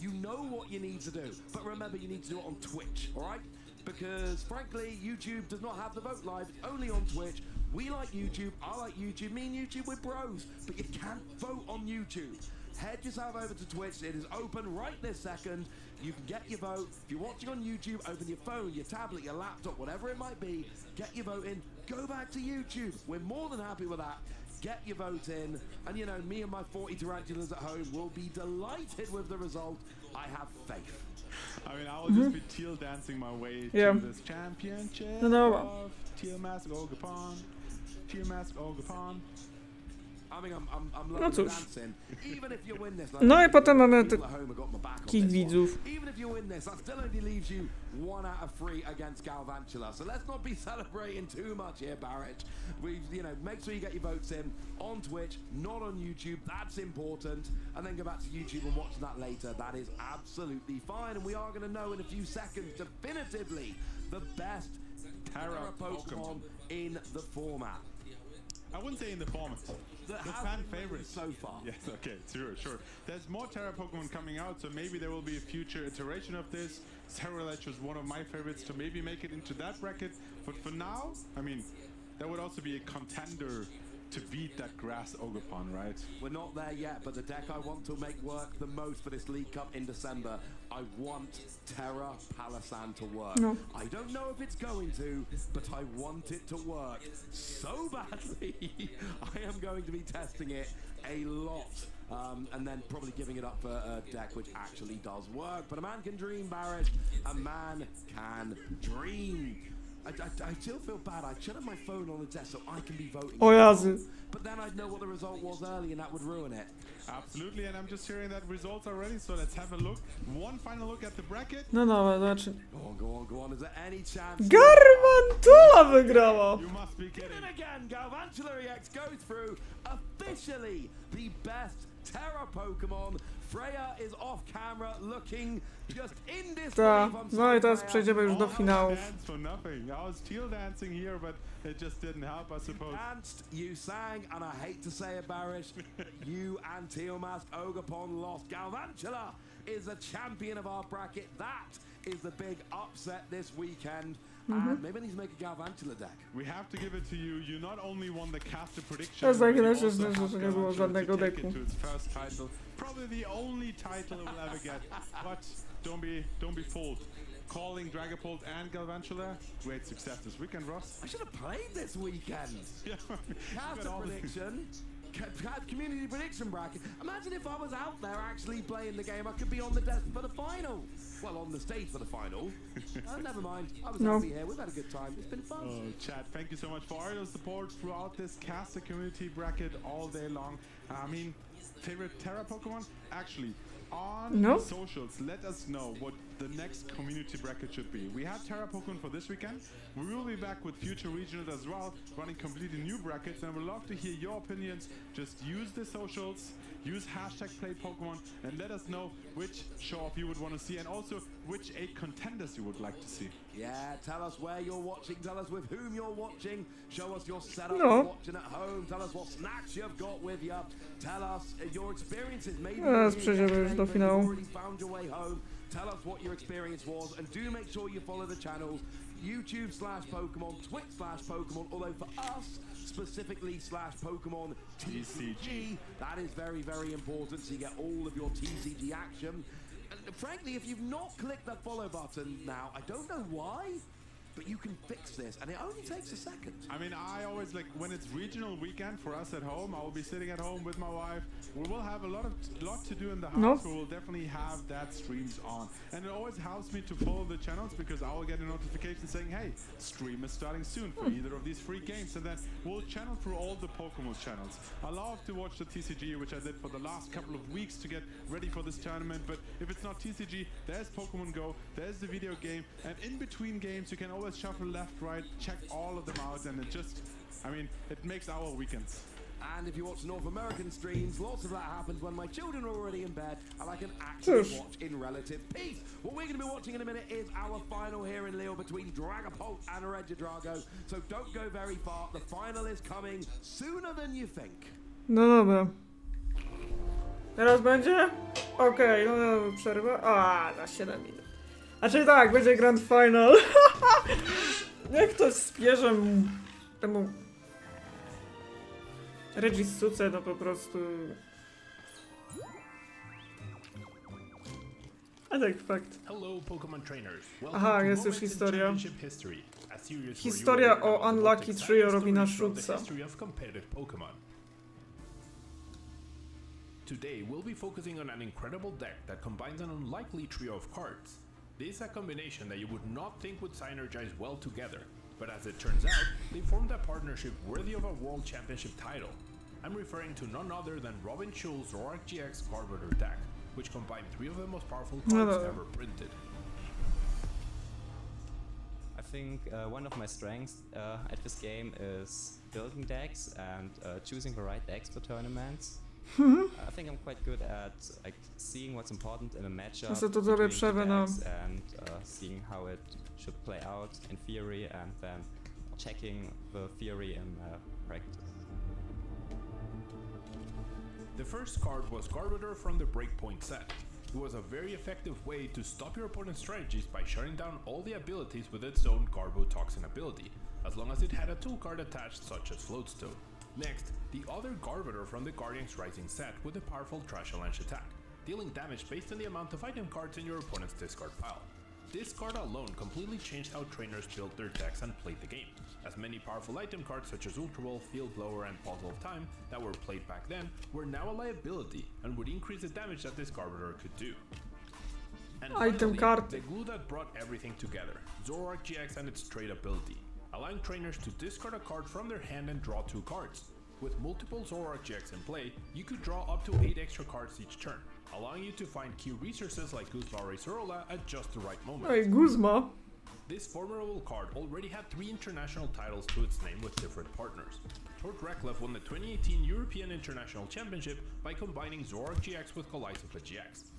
You know what you need to do. But remember, you need to do it on Twitch, all right? Because, frankly, YouTube does not have the vote live. It's only on Twitch. We like YouTube. I like YouTube. Me and YouTube, we're bros. But you can't vote on YouTube. Head yourself over to Twitch. It is open right this second. You can get your vote. If you're watching on YouTube, open your phone, your tablet, your laptop, whatever it might be. Get your vote in. Go back to YouTube. We're more than happy with that. Get your vote in. And, you know, me and my 40 tarantulas at home will be delighted with the result. I have faith. I mean, I will just be teal dancing my way Yeah. to this championship No. of Teal Mask Ogapon. Teal Mask Ogapon. I mean, I'm No loving cóż. dancing. Even if you win this, No i potem mamy people at home have got my back on takich this one. widzów. Even if you win this, that still only leaves you 1 out of 3 against Galvantula. So let's not be celebrating too much here, Barrett. Make sure you get your votes in on Twitch, not on YouTube. That's important. And then go back to YouTube and watch that later. That is absolutely fine. And we are going to know in a few seconds definitively the best Terra Pokemon in the format. I wouldn't say in the format. The fan favorite so far. Yes, okay, sure. There's more Terra Pokemon coming out, so maybe there will be a future iteration of this. Cerulege was one of my favorites to maybe make it into that bracket. But for now, I mean, that would also be a contender to beat that grass Ogapon, right? We're not there yet, but the deck I want to make work the most for this League Cup in December, I want Terra Palossand to work. No. I don't know if it's going to, but I want it to work so badly. I am going to be testing it a lot. And then probably giving it up for a deck which actually does work. But a man can dream, Barrett. A man can dream. I still feel bad. I should have my phone on the desk so I can be voting. O Jezu. But then I'd know what the result was early and that would ruin it. Absolutely, and I'm just hearing that results already, so let's have a look. One final look at the bracket. No, znaczy... Go on. Is there any chance? Garvantula wygrała! You must be And kidding. again, Galvantula EX goes through officially the best Terra Pokemon. Freya is off camera looking just in this Ta, no i teraz przejdziemy już do All finałów. dance for nothing. I was teal dancing here, but it just didn't help, I suppose. Danced, you sang, and I hate to say it, Barish, you and Teal Mask Ogapon lost. Galvantula is the champion of our bracket. That is the big upset this weekend. And maybe I need to make a Galvantula deck. We have to give it to you. You not only won the caster prediction, To jest takie but you najśmieszniejsze, also że have nie było Galvantula żadnego to take deku. it to its first title. Probably the only title it will ever get. But don't be fooled. Calling Dragapult and Galvantula, great success this weekend, Ross. I should have played this weekend. Yeah, Caster got all the- prediction, community prediction bracket. Imagine if I was out there actually playing the game. I could be on the desk for the final. Well, on the stage for the final. Never mind. I was happy here. We've had a good time. It's been fun. Oh, chat, thank you so much for all your support throughout this caster community bracket all day long. I mean, favorite Terra Pokemon? Actually, on the socials, let us know what the next community bracket should be. We had Terra Pokemon for this weekend. We will be back with future regionals as well, running completely new brackets, and we'd love to hear your opinions. Just use the socials, use #PlayPokemon, and let us know which show-off you would want to see, and also which 8 contenders you would like to see. Yeah, tell us where you're watching, tell us with whom you're watching, show us your setup for watching at home, tell us what snacks you've got with you, tell us your experiences, maybe you've already found your way home, tell us what your experience was, and do make sure you follow the channels, YouTube/Pokemon, Twitch/Pokemon, although for us, specifically /Pokemon TCG, that is very, very important, so you get all of your TCG action. And frankly, if you've not clicked that follow button now, I don't know why, but you can fix this, and it only takes a second. I mean, I always like when it's regional weekend for us at home. I will be sitting at home with my wife. We will have a lot to do in the house. We will definitely have that streams on, and it always helps me to follow the channels because I will get a notification saying, "Hey, stream is starting soon for either of these free games," and then we'll channel through all the Pokemon channels. I love to watch the TCG, which I did for the last couple of weeks to get ready for this tournament. But if it's not TCG, there's Pokemon Go, there's the video game, and in between games you can always shuffle left, right, check all of them out, and it just, I mean, it makes our weekends. And if you watch North American streams, lots of that happens when my children are already in bed and I can actually watch in relative peace. What we're going to be watching in a minute is our final here in Lille between Dragapult and Regidrago. So don't go very far. The final is coming sooner than you think. No dobra. Teraz będzie? Okej, no przerwa. Za 7 minut. Znaczy tak, będzie Grand Final. Niech ktoś spierze temu Regissuce, to po prostu... A tak, fakt. Hello, Pokemon trainers. Aha, jest już historia. Historia o Unlucky Trio Robina Schulza. Today we'll be focusing on an incredible deck that combines an unlikely trio of cards. This is a combination that you would not think would synergize well together, but as it turns out, they formed a partnership worthy of a World Championship title. I'm referring to none other than Robin Schulz's Zorak GX Carburetor deck, which combined 3 of the most powerful cards ever printed. I think one of my strengths at this game is building decks and choosing the right decks for tournaments. I think I'm quite good at like seeing what's important in a matchup and seeing how it should play out in theory and then checking the theory in practice. The first card was Carburetor from the Breakpoint set. It was a very effective way to stop your opponent's strategies by shutting down all the abilities with its own Carbotoxin ability, as long as it had a tool card attached such as Floatstone. Next, the other Carburetor from the Guardians Rising set with a powerful Trash Avalanche attack, dealing damage based on the amount of item cards in your opponent's discard pile. This card alone completely changed how trainers built their decks and played the game, as many powerful item cards such as Ultra Ball, Field Blower and Puzzle of Time that were played back then were now a liability and would increase the damage that this Carburetor could do. And finally, the glue that brought everything together, Zorak GX and its trade ability, allowing trainers to discard a card from their hand and draw 2 cards. With multiple Zorak GX in play, you could draw up to 8 extra cards each turn, allowing you to find key resources like Guzma or Acerola at just the right moment. Hey, Guzma! This formidable card already had 3 international titles to its name with different partners. Tord Reklev won the 2018 European International Championship by combining Zorak GX with Kolaisova GX,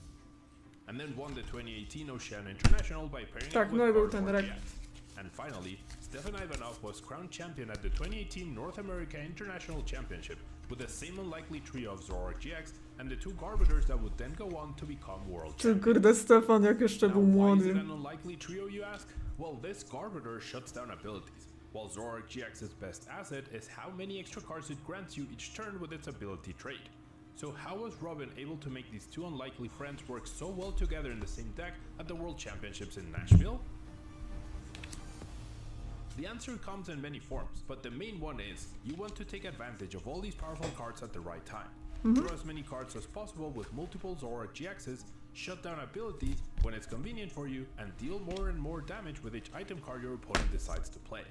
and then won the 2018 Oceania International by pairing it with Carnivore GX. And finally, Stefan Ivanov was crowned champion at the 2018 North America International Championship with the same unlikely trio of Zorak GX and the 2 Garbiters that would then go on to become world champions. Kurde, Stefan, jak jeszcze był młody. Why is it an unlikely trio, you ask? Well, this Garbiter shuts down abilities, while Zorak GX's best asset is how many extra cards it grants you each turn with its ability trait. So how was Robin able to make these 2 unlikely friends work so well together in the same deck at the World Championships in Nashville? The answer comes in many forms, but the main one is you want to take advantage of all these powerful cards at the right time. Draw as many cards as possible with multiple Zora GXs, shut down abilities when it's convenient for you, and deal more and more damage with each item card your opponent decides to play.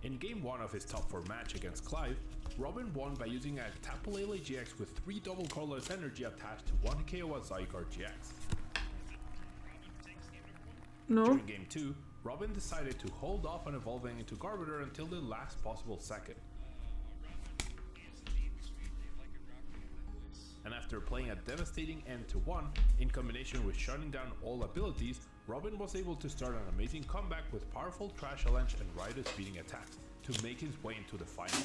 In game 1 of his top 4 match against Clive, Robin won by using a Tapu Lele GX with 3 double colorless energy attached to 1 KO Zygarde GX. No. During game 2, Robin decided to hold off on evolving into Garbodor until the last possible second. And after playing a devastating end to 1, in combination with shutting down all abilities, Robin was able to start an amazing comeback with powerful Trash Avalanche and Rider speeding attacks to make his way into the final.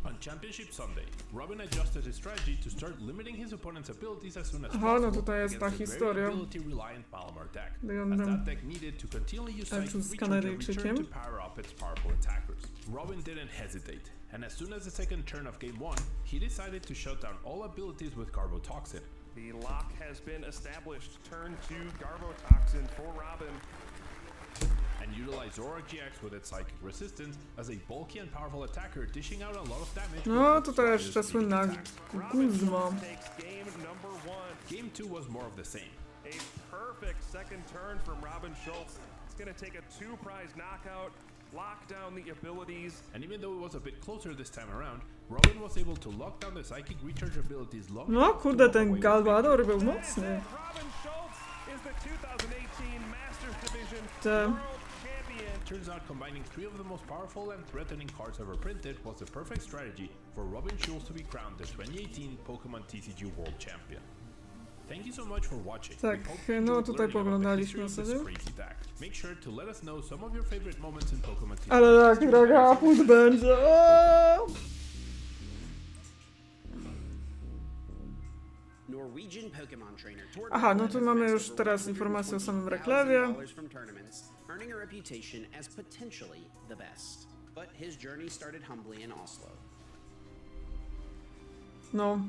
On Championship Sunday, Robin adjusted his strategy to start limiting his opponent's abilities as soon as Aha, possible no tutaj jest ta against a very historia. ability-reliant Malamar deck, as Legendem. that deck needed to continually use Walczył Psychic z Recharge and Kanadyjczykiem. return to power up its powerful attackers. Robin didn't hesitate, and as soon as the second turn of game 1, he decided to shut down all abilities with Garbotoxin. The lock has been established. Turn to Garbotoxin for Robin. And utilize Zora GX with its Psychic Resistance as a bulky and powerful attacker, dishing out a lot of damage. No, with its tutaj Rider jeszcze speeding słynna attack. Guzma. Takes game number 1. Game 2 was more of the same. A perfect second turn from Robin Schultz. It's going to take a 2-prize knockout, lock down the abilities. And even though it was a bit closer this time around, Robin was able to lock down the Psychic Recharge abilities long No enough to kurde, walk ten away with Galvador był mocny. Robin Schultz is the 2018 Masters Division Te- World Champion. Turns out combining 3 of the most powerful and threatening cards ever printed was the perfect strategy for Robin Schultz to be crowned the 2018 Pokemon TCG World Champion. Thank you so much for watching. Tak, We hope you no enjoyed tutaj learning about the poglądaliśmy history of sobie. this crazy deck. Make sure to let us know some of your favorite moments in Pokemon TCG. Ale jak dragapult będzie. O! Norwegian Pokemon trainer. Aha, no tu mamy już teraz informację o samym reklamie. From tournaments, earning a reputation as potentially the best. But his journey started humbly in Oslo. No,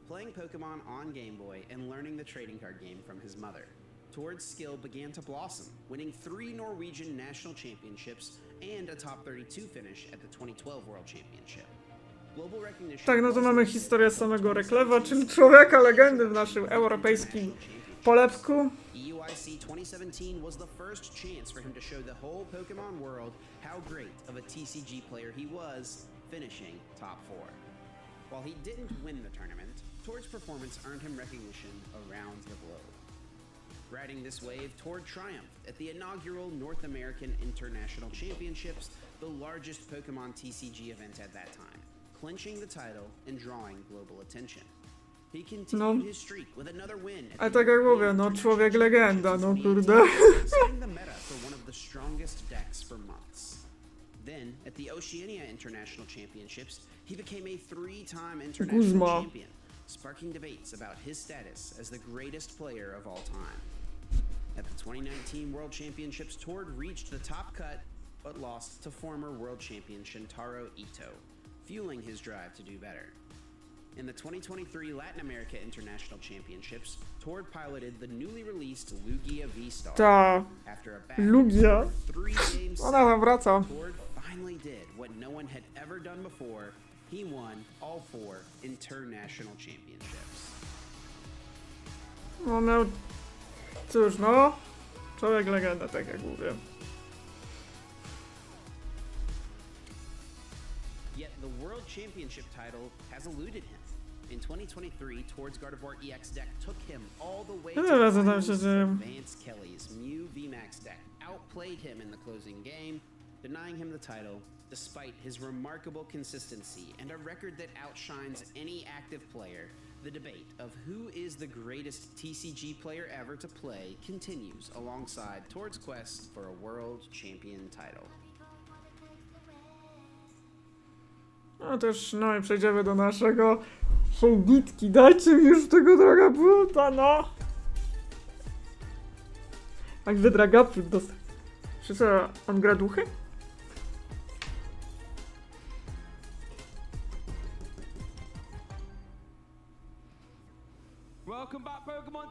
Playing Pokemon on Game Boy and learning the trading card game from his mother. Tord's skill began to blossom, winning 3 Norwegian national championships and a top 32 finish at the 2012 World Championship. Global recognition tak, no to was mamy limited historię to samego 27 Reklewa, czyli człowieka legendy w naszym europejskim polepku. EUIC 2017 was the first chance for him to show the whole Pokemon world how great of a TCG player he was, finishing top 4. While he didn't win the tournament, Tord's performance earned him recognition around the globe. Riding this wave, Tord triumphed at the inaugural North American International Championships, the largest Pokemon TCG event at that time, clinching the title and drawing global attention. He continued his streak with another win at Ale the tak jak European mówię, no International człowiek legenda, no Championships kurde. setting the meta for one of the strongest decks for months. Then, at the Oceania International Championships, he became a 3-time international Guzma. champion, sparking debates about his status as the greatest player of all time. At the 2019 World Championships, Tord reached the top cut, but lost to former world champion Shintaro Ito, fueling his drive to do better. In the 2023 Latin America International Championships, Tord piloted the newly released Lugia V-Star. Ta After a back Lugia. 3-game set, Ona wraca. Tord finally did what no one had ever done before. He won all 4 international championships. No miał... Cóż, no. Człowiek legenda, tak jak mówię. Yet the World Championship title has eluded him. In 2023, Tord's Gardevoir EX deck took him all the way to Zaraz the tam się finals. dzieje. Vance Kelly's Mew VMAX deck outplayed him in the closing game, denying him the title despite his remarkable consistency and a record that outshines any active player. The debate of who is the greatest TCG player ever to play continues alongside Tord's quest for a World Champion title. No też, no i przejdziemy do naszego bitki. Dajcie mi już tego dragapulta, no! A gdy dragapult dostał... Czy co, on gra duchy?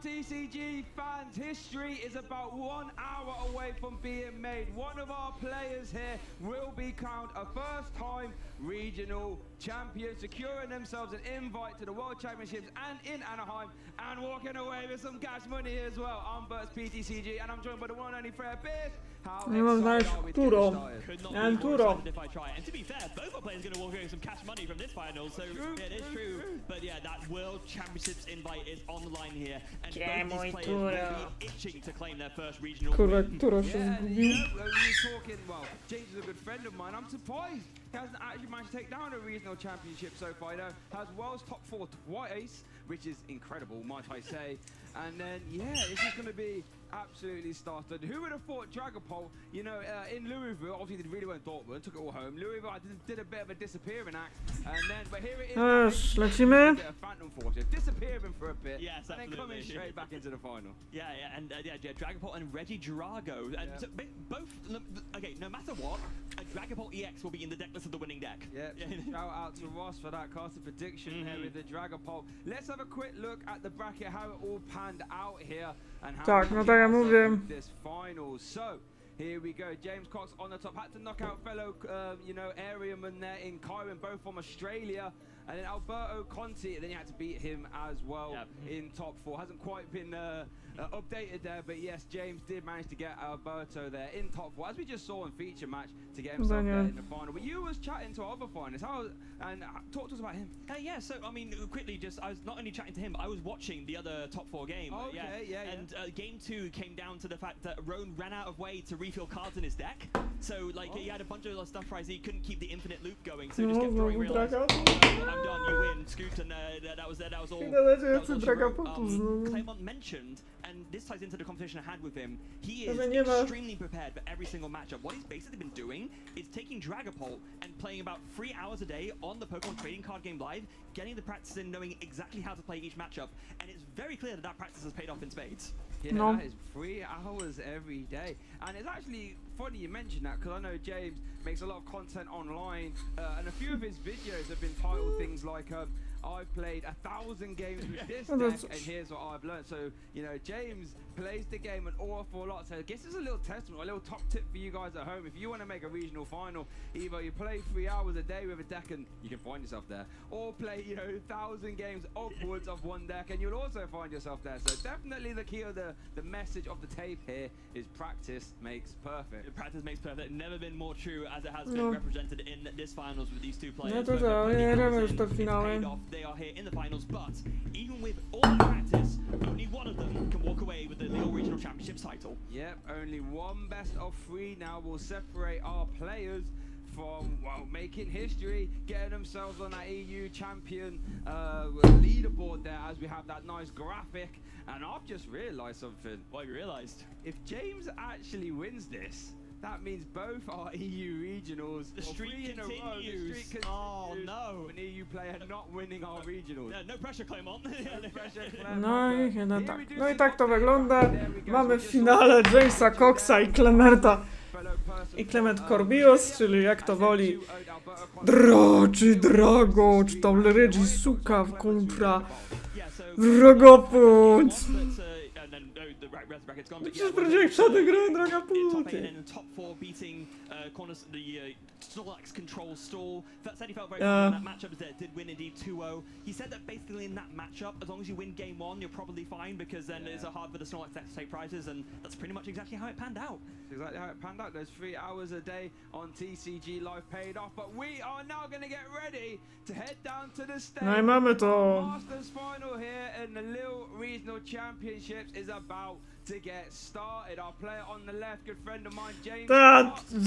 TCG fans, history is about 1 hour away from being made. One of our players here will be crowned a first-time regional champion, securing themselves an invite to the World Championships and in Anaheim, and walking away with some cash money as well. I'm Bert's PTCG, and I'm joined by the one and only Fred Pierce. How Nie mam znaleźć excited are we to get którą. started? Could not And be more Turo. excited if I try. And to be fair, both our players are going to walk away with some cash money from this final, so it is true. But yeah, that World Championships invite is on the line here, and both these players will be itching to claim their first regional Kurwa, win. Turo się Yeah, zgubił. you know, we were talking, well, James is a good friend of mine. I'm surprised he hasn't actually managed to take down a regional championship so far. You know, has world's top 4 twice, which is incredible, might I say. And then, yeah, it's just going to be absolutely started. Who would have thought Dragapult, you know, in Louisville, obviously did really well in Dortmund, took it all home. Louisville did a bit of a disappearing act, and then, but here it is. Już, lecimy. A bit of Phantom Force, disappearing for a bit, Yes, and then coming absolutely. straight back into the final. Yeah, and Dragapult and Reggie Drago, and Yeah. so both. Okay, no matter what, a Dragapult EX will be in the deck list of the winning deck. Yeah, shout out to Ross for that casting prediction here with the Dragapult. Let's have a quick look at the bracket, how it all panned out here, and how Tak, no tak jak mówię. this final. So here we go. James Cox on the top, had to knock out fellow, you know, areaman there in Kyron, both from Australia. And then Alberto Conti, then you had to beat him as well in top 4. Hasn't quite been updated there, but yes, James did manage to get Alberto there in top 4, as we just saw in feature match, to get himself there in the final. But you was chatting to other finalists, talk to us about him. Yeah, so I mean, quickly, I was not only chatting to him, but I was watching the other top 4 game. And game 2 came down to the fact that Roan ran out of way to refill cards in his deck. So like he had a bunch of stuff prize, he couldn't keep the infinite loop going, so he just kept drawing real life. I'm done, you win, scooped, and that was all. Claremont mentioned, and this ties into the conversation I had with him, he is extremely prepared for every single matchup. What he's basically been doing is taking Dragapult and playing about 3 hours a day on the Pokemon Trading Card Game Live, getting the practice in, knowing exactly how to play each matchup, and it's very clear that practice has paid off in spades. Yeah, that is 3 hours every day. And it's actually funny you mentioned that, because I know James makes a lot of content online, and a few of his videos have been titled things like, I've played 1,000 games with this deck, and here's what I've learned. So, you know, James plays the game an awful lot. So I guess it's a little testament, a little top tip for you guys at home. If you want to make a regional final, either you play 3 hours a day with a deck and you can find yourself there, or play, you know, 1,000 games upwards of one deck and you'll also find yourself there. So definitely the key of the message of the tape here is practice makes perfect. Practice makes perfect. Never been more true as it has been represented in this finals with these two players. No to nie gramy już te finały. They are here in the finals, but even with all that practice, only one of them can walk away with the Lille Regional Championships title. Yep, only one best of 3 now will separate our players from, well, making history, getting themselves on that EU champion leaderboard there, as we have that nice graphic. And I've just realised something. What have you realised? If James actually wins this, that means both our EU regionals, The streak continues. Oh no! An EU player not winning our regionals. No pressure, Claremont. No i chyba tak. No i tak to wygląda. Mamy w finale Jamesa Coxa i Clementa. I Clement Corbios, czyli jak to woli czy Drago, czy tam Reggie Suka kontra Dragapult. Przecież będzie przede grę Dragapulty. Top 4 beating corners the Snorlax control stall. Said he felt very confident in that matchup, did win indeed 2-0. He said that basically in that matchup, as long as you win game 1, you're probably fine, because then it's hard for the Snorlax to take prizes, and that's pretty much exactly how it panned out. Exactly how it panned out. Those 3 hours a day on TCG Live paid off, but we are now going to get ready to head down to the stage. No i mamy to. Masters final here in the Lille Regional Championships is about to get started. Our player on the left, good friend of mine, James.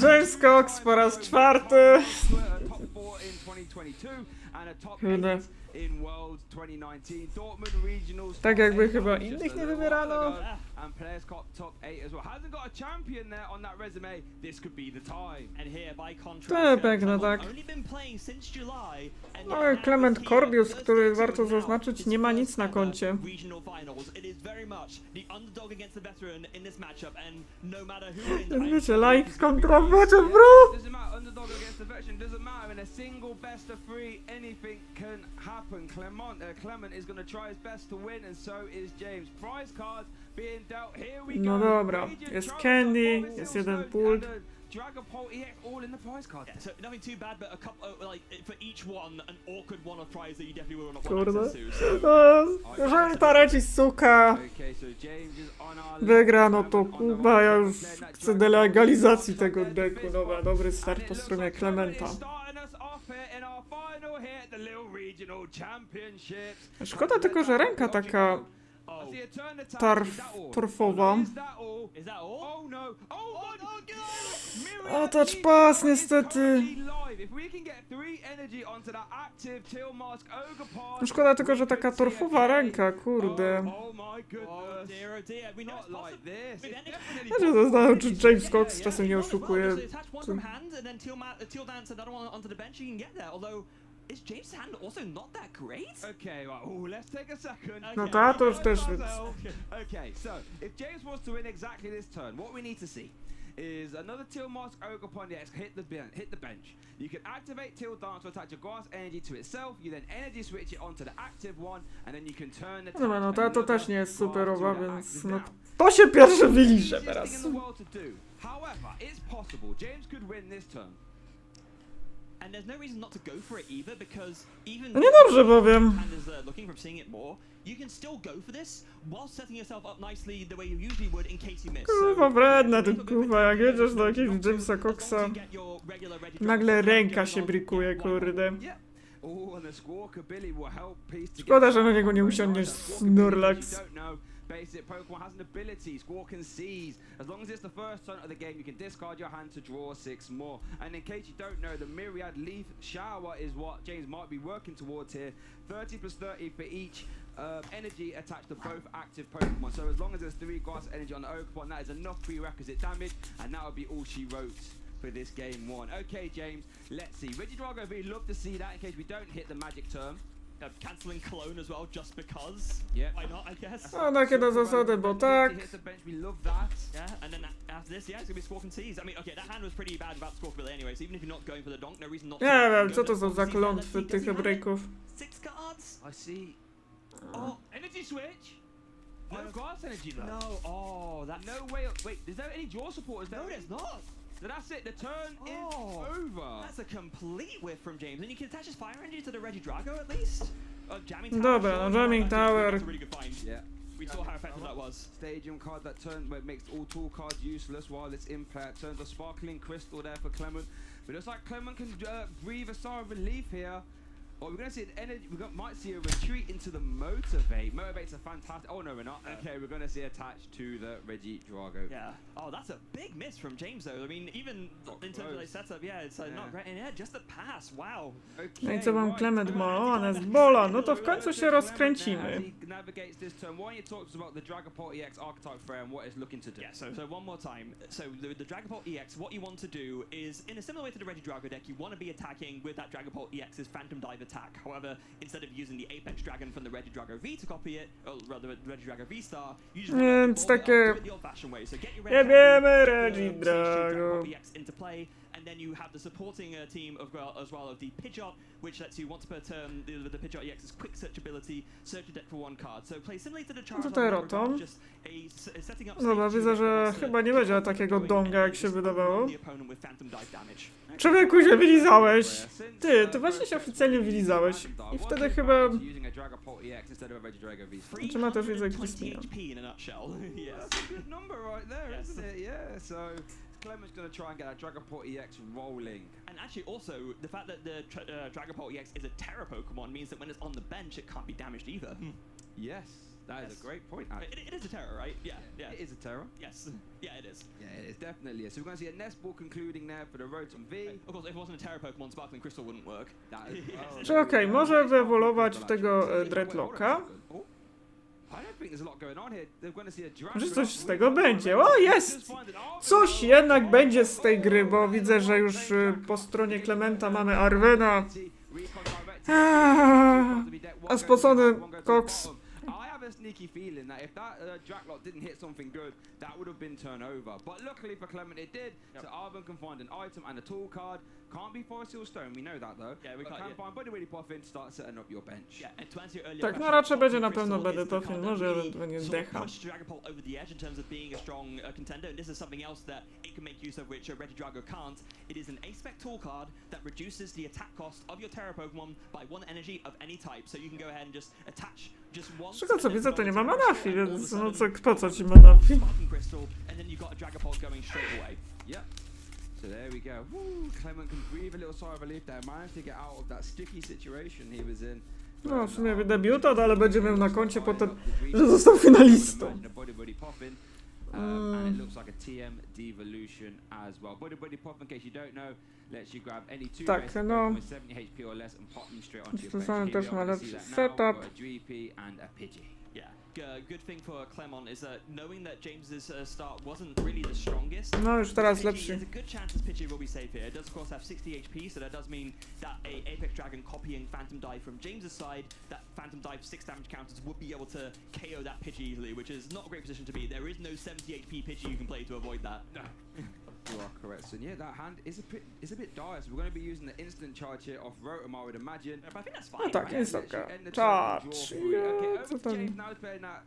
James Cox po raz 4. Top 4 in 2022 and a top 8 in World 2019. Dortmund Regionals. Tak jakby chyba innych nie wybierano. And players top 8 as well. Hasn't got a champion there on that resume. This could be the time. And here, by contrast, Piękne, tak. only been playing since July. No i Clement Corbius, który warto zaznaczyć, nie ma nic na koncie. Regional finals. It is very much the underdog against gets the better in this matchup, and no matter who wins, Wiecie, like kontra becie, bro! Doesn't matter, underdog against the veteran, doesn't matter. In a single best of 3, anything can happen. Clement is going to try his best to win, and so is James. Prize cards being dealt. Here we go. No dobra, jest Candy, jest jeden pult. Dragapult EX all in the prize card. Yeah, so nothing too bad, but a couple like for each one, an awkward one of prize that you definitely will not want Kurde. access to. So. Jeżeli ta Reggie suka Okay, so James is on our left. wygra, no to Kuba, ja już chcę delegalizacji tego decku. Dobra, dobry start po stronie Clementa. Szkoda tylko, że ręka taka torfowa. Is that all? A touch pass niestety. No szkoda tylko, że taka torfowa ręka, kurde. Znaczy to znaczy, czy James Cox czasem nie oszukuje. Is James' hand also not that great? Okay, right. Oh, let's take a second. No to już też. Okay, so if James wants to win exactly this turn, what we need to see is another Teal Mask Ogre upon the X hit the bench. You can activate Teal Dance to attach your grass energy to itself. You then energy switch it onto the active one, and then you can turn the. Dobra, no to też nie jest superowa, więc no to się pierwsze wyliże teraz. However, it's possible James could win this turn. And there's no reason not to go for it either, because even No niedobrze powiem. and is looking from seeing it more, you can still go for this while setting yourself up nicely the way you usually would in case you miss. Kurwa wredne ty kurwa, jak jedziesz do jakiegoś Jamesa Coxa, nagle ręka się brikuje, kurde. Szkoda, że na niego nie usiądziesz Snorlax. Basic Pokemon has an ability, Squawk can seize. As long as it's the first turn of the game, you can discard your hand to draw 6 more. And in case you don't know, the Myriad Leaf Shower is what James might be working towards here. 30 plus 30 for each energy attached to both active Pokemon. So as long as there's 3 grass energy on the Oakapon, that is enough prerequisite damage, and that would be all she wrote for this game 1. Okay, James, let's see. Regidrago V, love to see that in case we don't hit the magic term. Cancelling clone as well, just because. Yeah. Why not, I guess. No takie na zasady, bo tak. Yeah, and then after this, yeah, it's gonna be Squawk and Seize. I mean, okay, that hand was pretty bad without Squawk ability anyway, so even if you're not going for the donk, no reason not to. Nie wiem, co to są za klątwy tych Hebrajków. 6 cards? I see. Oh, energy switch? No grass energy though. No, oh, that's... No way, wait, is there any draw supporters there? No, there's not. So that's it, the turn is over. That's a complete whiff from James, and you can attach his fire energy to the Regidrago at least. Jamming Tower. Dobra, no Jamming Tower. That's a really good find. Yeah. We saw how effective that was. Stadium card that turns, where it makes all tool cards useless while it's in play. It turns a sparkling crystal there for Clement. But looks like Clement can breathe a sigh of relief here. Well, we're going to see an energy, might see a retreat into the Motivate. Motivate's a fantastic, oh no we're not. Okay, we're going to see attached to the Regidrago. Yeah. Oh, that's a big miss from James though. I mean, even in terms of the setup, yeah, it's not great. And yeah, just a pass, wow. No i co wam Clement ma? O, ona jest bola, no to w końcu się rozkręcimy. Navigates this turn. Why don't you talk to us about the Dragapult EX archetype frame and what it's looking to do? Yeah, so one more time. So the Dragapult EX, what you want to do is, in a similar way to the Regidrago deck, you want to be attacking with that Dragapult EX's Phantom Dive attack. However, instead of using the Apex Dragon from the Regidrago V to copy it, or rather the Regidrago V Star, you just want to do it the old-fashioned way. So get your Regidrago EX into play, and then you have the supporting team as well of the Pidgeot, which lets you once per turn the Pidgeot EX's quick search ability, search a deck for 1 card. So play similarly to the Charizard, just a setting up. Dobra, widzę, że chyba nie będzie takiego donga, jak się wydawało. Człowieku, się wylizałeś! Ty właśnie się oficjalnie wylizałeś. I wtedy chyba... Czy ma też wiedzę Christina? Clement's going to try and get that Dragapult EX rolling. And actually also, the fact that the Dragapult EX is a Terra Pokemon means that when it's on the bench, it can't be damaged either. Yes, that is a great point. It is a Terra, right? Yeah, yeah. It is a Terra. Yes, yeah, it is. Yeah, it is definitely. So we're going to see a Nest Ball concluding there for the Rotom V. Of course, if it wasn't a Terra Pokemon, Sparkling Crystal wouldn't work. That is, Czy okej, może wyewoluować w tego Dreadlocka? Może coś z tego będzie. O, jest! Coś jednak będzie z tej gry, bo widzę, że już po stronie Clementa mamy Arwena. A spocony Cox. sneaky feeling that if that Draklock didn't hit something good, that would have been turned over. But luckily for Clement, it did. So Arvin can find an item and a tool card. Can't be Fossil Stone, we know that though. Yeah, we but can't, can find Buddy Willy Puffin to start setting up your bench. Yeah, and to answer your earlier Tak, no question, raczej będzie na Crystal pewno is będę the to card film, that może really ewentualnie sort of zdecha. pushed Dragapult over the edge in terms of being a strong contender, and this is something else that it can make use of, which Regidrago can't. It is an A-spec tool card that reduces the attack cost of your Terra Pokemon by 1 energy of any type, so you can go ahead and just attach just once. Z tego co widzę, to nie ma Terra Manafi, Crystal, and all of a więc no sudden, co, po co ci Manafi? Sparking Crystal, and then you've got a Dragapult going straight away. Yep. So there we go. Woo, Clement can breathe a little sigh of relief there. Managed to get out of that sticky situation he was in. No, w sumie debiutant, ale będzie miał na koncie potem, że został finalistą. And it looks like a TM devolution as well. Buddy Pop, in case you don't know, lets you grab any two Tak, basic no. Pokemon with 70 HP or less and pop them straight onto your bench. Stosowany Here też we ma are, we see lepszy that now. setup. We've got a GP and a Pidgey. Yeah, good thing for Clement is that knowing that James's start wasn't really the strongest. No już teraz Pidgey, lepszy. there's a good chance his Pidgey will be safe here. It does of course have 60 HP, so that does mean that a Apex Dragon copying Phantom Dive from James's side, that Phantom Dive 6 damage counters would be able to KO that Pidgey easily, which is not a great position to be. There is no 70 HP Pidgey you can play to avoid that. No. You are correct. So yeah, that hand is a bit dire. So we're going to be using the instant charge here off Rotom, I would imagine. But I think that's No fine. tak, right? instalka. End the turn, Charge. draw three. Okay, Ja, over co to tam? James now is playing that.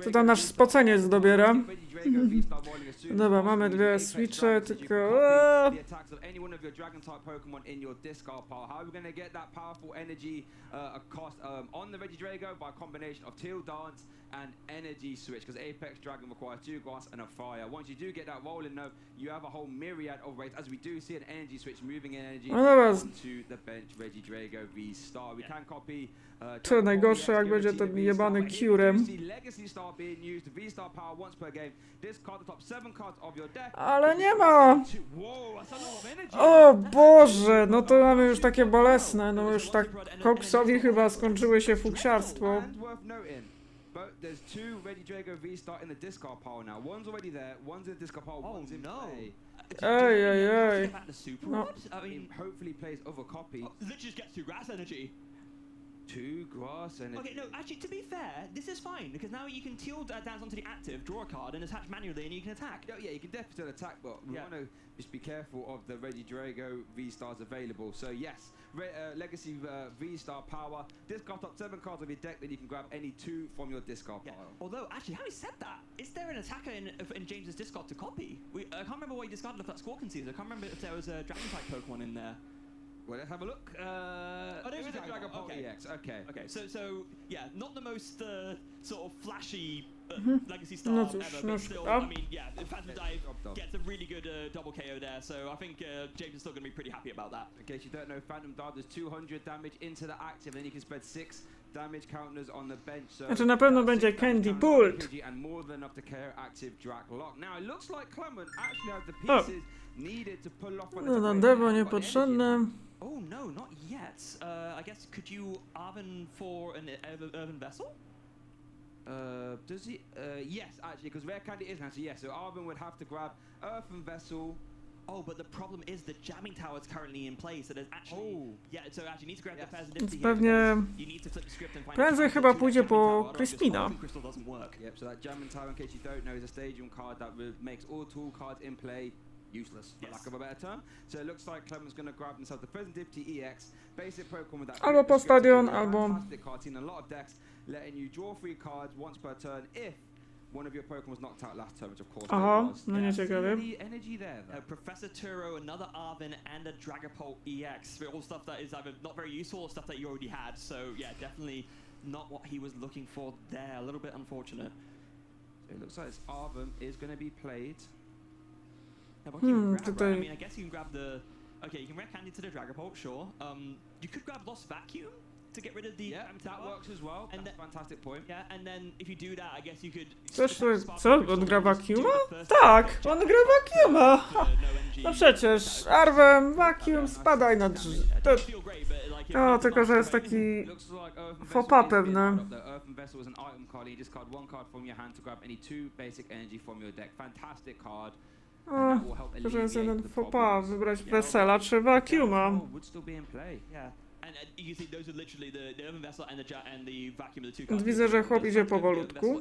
Co tam nasz spoceniec dobiera? Dobra, mamy dwie switche, tylko... The attacks of any one of your dragon type Pokemon in your discard pile. How are we going to get that powerful energy cost on the Regidrago? By a combination of Teal Dance and Energy Switch, because Apex Dragon requires 2 grass and a fire. Once you do get that rolling though, you have a whole myriad of ways, as we do see an Energy Switch moving in energy No dobra, onto the bench. Regidrago V-Star. We can copy Co najgorsze, jak będzie ten jebany Curem. Ale nie ma! O Boże, no to mamy już takie bolesne, no już tak Koksowi chyba skończyły się fuksiarstwo. There's 2 Regidrago V-Star in the discard pile now. One's already there, one's in the discard pile, one's in play. Ej. No. I mean, hopefully plays other copy. Literally just gets 2 grass energy. 2 grass energy. Okay, no, actually, to be fair, this is fine, because now you can Teal Dance onto the active, draw a card, and attach manually, and you can attack. Yeah, you can definitely still attack, but we want to just be careful of the Regidrago V-Stars available. So yes, Legacy V-Star power. Discard top 7 cards of your deck, then you can grab any 2 from your discard pile. Although, actually, having said that, is there an attacker in James's discard to copy? I can't remember what he discarded if that score concedes. I can't remember if there was a Dragon-type Pokemon in there. Well, let's have a look. There's a Dragapult EX. Okay. Okay. So yeah, not the most sort of flashy Legacy star No ever, cóż, but no still, szkoda. I mean, yeah, Phantom Dive gets a really good double KO there. So I think James is still going to be pretty happy about that. In case you don't know, Phantom Dive does 200 damage into the active, then you can spread 6 damage counters on the bench. So Znaczy na pewno będzie Candy Pult. and more than enough to KO active Draklock. Now it looks like Clement actually has the pieces needed to pull off. No na dewo niepotrzebne. Oh no, not yet. I guess could you Arvin for an Earthen Vessel? Does he? Yes, actually, because Rare Candy is now. So yes, so Arvin would have to grab Earthen Vessel. Oh, but the problem is the jamming tower is currently in place, so there's actually... Yeah, so actually you need to grab the Więc Fazadipty here. pewnie You need to flip the script and find prędzej chyba pójdzie po Crispina. Crystal doesn't work. Yep, so that jamming tower, in case you don't know, is a stadium card that makes all tool cards in play useless, for lack of a better term. So it looks like Clement's going to grab himself the Fazadipty EX, basic Pokemon with that... Albo po stadion, albo... Fantastic card seen in a lot of decks, letting you draw 3 cards once per turn if one of your Pokemon was knocked out last turn, which of course was. No nie ciekawie. Energy there, though. Professor Turo, another Arvin, and a Dragapult EX. All stuff that is either not very useful or stuff that you already had. So yeah, definitely not what he was looking for there. A little bit unfortunate. So it looks like this Arvin is going to be played. Yeah, what can you grab, right? I mean, I guess you can grab the... Okay, you can Rare Candy to the Dragapult, sure. You could grab Lost Vacuum to get rid of the... that works as well. That's a fantastic point. Yeah, and then if you do that, I guess you could... Co? On gra Vacuuma? Tak, on gra Vacuuma! No przecież, Arwem, Vacuum, spadaj na drzewo. O, tylko że jest taki faux pas pewne. Earthen Vessel is an item card. You discard 1 card from your hand to grab any 2 basic energy from your deck. Fantastic card. O, tylko że jest jeden faux pas, wybrać Wesela czy Vacuuma. Would still be in play. Yeah. And you see those are literally the Urban Vessel and the Vacuum are the two cards. Widzę, że chłop idzie powolutku.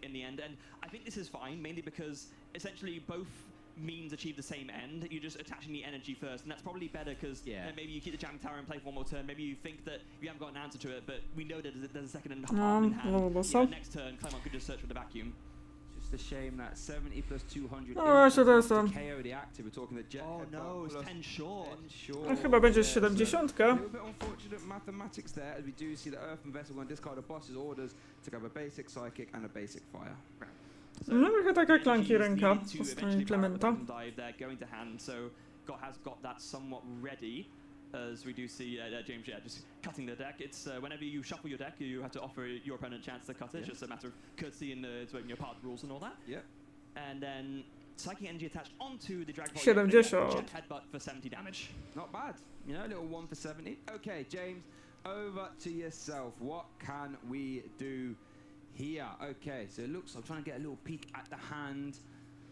In the end, and I think this is fine, mainly because essentially both means achieve the same end. You're just attaching the energy first, and that's probably better because maybe you keep the jamming tower and play for one more turn. Maybe you think that you haven't got an answer to it, but we know that there's a second and a half in hand. Next turn, Clement could just search for the vacuum. Just a shame that 70 plus 200 No właśnie, to jest to on. KO the active. We're talking the jet. Oh no, it's 10 short. 10 short. No, chyba będzie Yeah, 70. so a little bit unfortunate mathematics there, as we do see the Earthen Vessel going to discard a boss's orders to grab a basic psychic and a basic fire. No trochę taka klanki ręka po stronie Clementa. Going to hand, so has got that somewhat ready. As we do see James, just cutting the deck. It's whenever you shuffle your deck, you have to offer your opponent a chance to cut it. It's just a matter of courtesy and part of the rules and all that. Yeah. And then psychic energy attached onto the Dragon Ball. 70. Jet headbutt for 70 damage. Not bad. You know, a little 1 for 70. Okay, James, over to yourself. What can we do here? Okay, so it looks, I'm trying to get a little peek at the hand.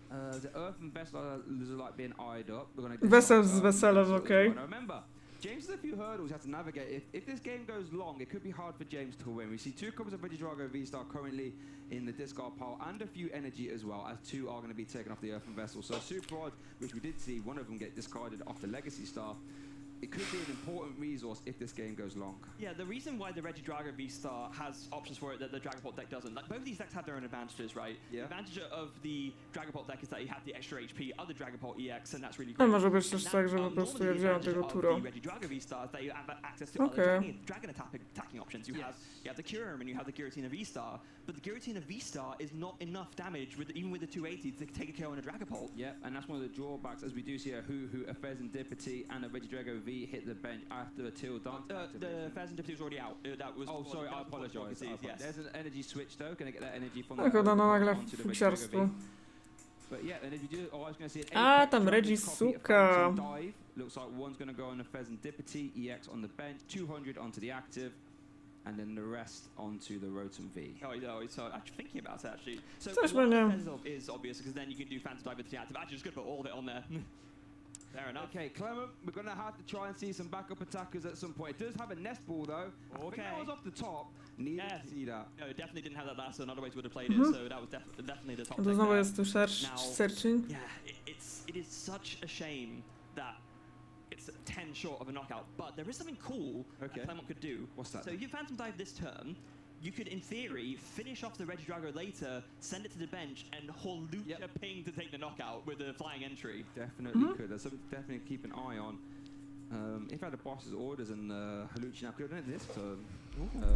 The Earthen Vessel is like being eyed up. We're gonna Wesel z weselem, okej. Now remember, James has a few hurdles he has to navigate. If this game goes long, it could be hard for James to win. We see 2 copies of Regidrago V-Star currently in the discard pile, and a few energy as well, as 2 are going to be taken off the Earthen Vessel. So Super Odd, which we did see one of them get discarded off the Legacy Star, it could be an important resource if this game goes long. Yeah, the reason why the Regidrago V-Star has options for it that the Dragapult deck doesn't, like both of these decks have their own advantages, right? Yeah. The advantage of the Dragapult deck is that you have the extra HP of the Dragapult EX, and that's really No great. może być też tak, że po prostu ja wziąłem tego Turo. Regidrago V-Star is that you have access to other dragon attacking options. You have the Cure and you have the Giratina V-Star, but the Giratina V-Star is not enough damage even with the 280 to take a KO on a Dragapult. Yeah, and that's one of the drawbacks, as we do see a Hoo-Hoo, a Fezandipity, and a Regidrago V hit the bench after a Till Dance. The Fezandipity was already out. That was. Oh, sorry, I apologise. Yes. There's an energy switch though. Gonna get that energy from Tak, no nagle fuksiarstwo. But yeah, and if you do, I was going to see A, tam Reggie suka. Dive. Looks like one's going to go on a Fezandipity, EX on the bench, 200 onto the active, and then the rest onto the Rotom V. Oh, so actually thinking about it actually. So Coś one będzie. is obvious because then you can do Phantom Dive with the active. Actually, just gonna put all of it on there. Fair enough. Okay, Clement, we're going to have to try and see some backup attackers at some point. It does have a nest ball though. I think that was off the top. Needed to see that. No, it definitely didn't have that last turn. Otherwise, would have played it. So that was definitely the top. To znowu jest tu searching. Yeah, it is such a shame that it's 10 short of a knockout. But there is something cool that Clement could do. What's that? So if you Phantom Dive this turn, you could, in theory, finish off the Regidrago later, send it to the bench, and Holucha ping to take the knockout with a flying entry. Definitely could. That's something to definitely keep an eye on. If I had the boss's orders and Holucha now could have done it this turn.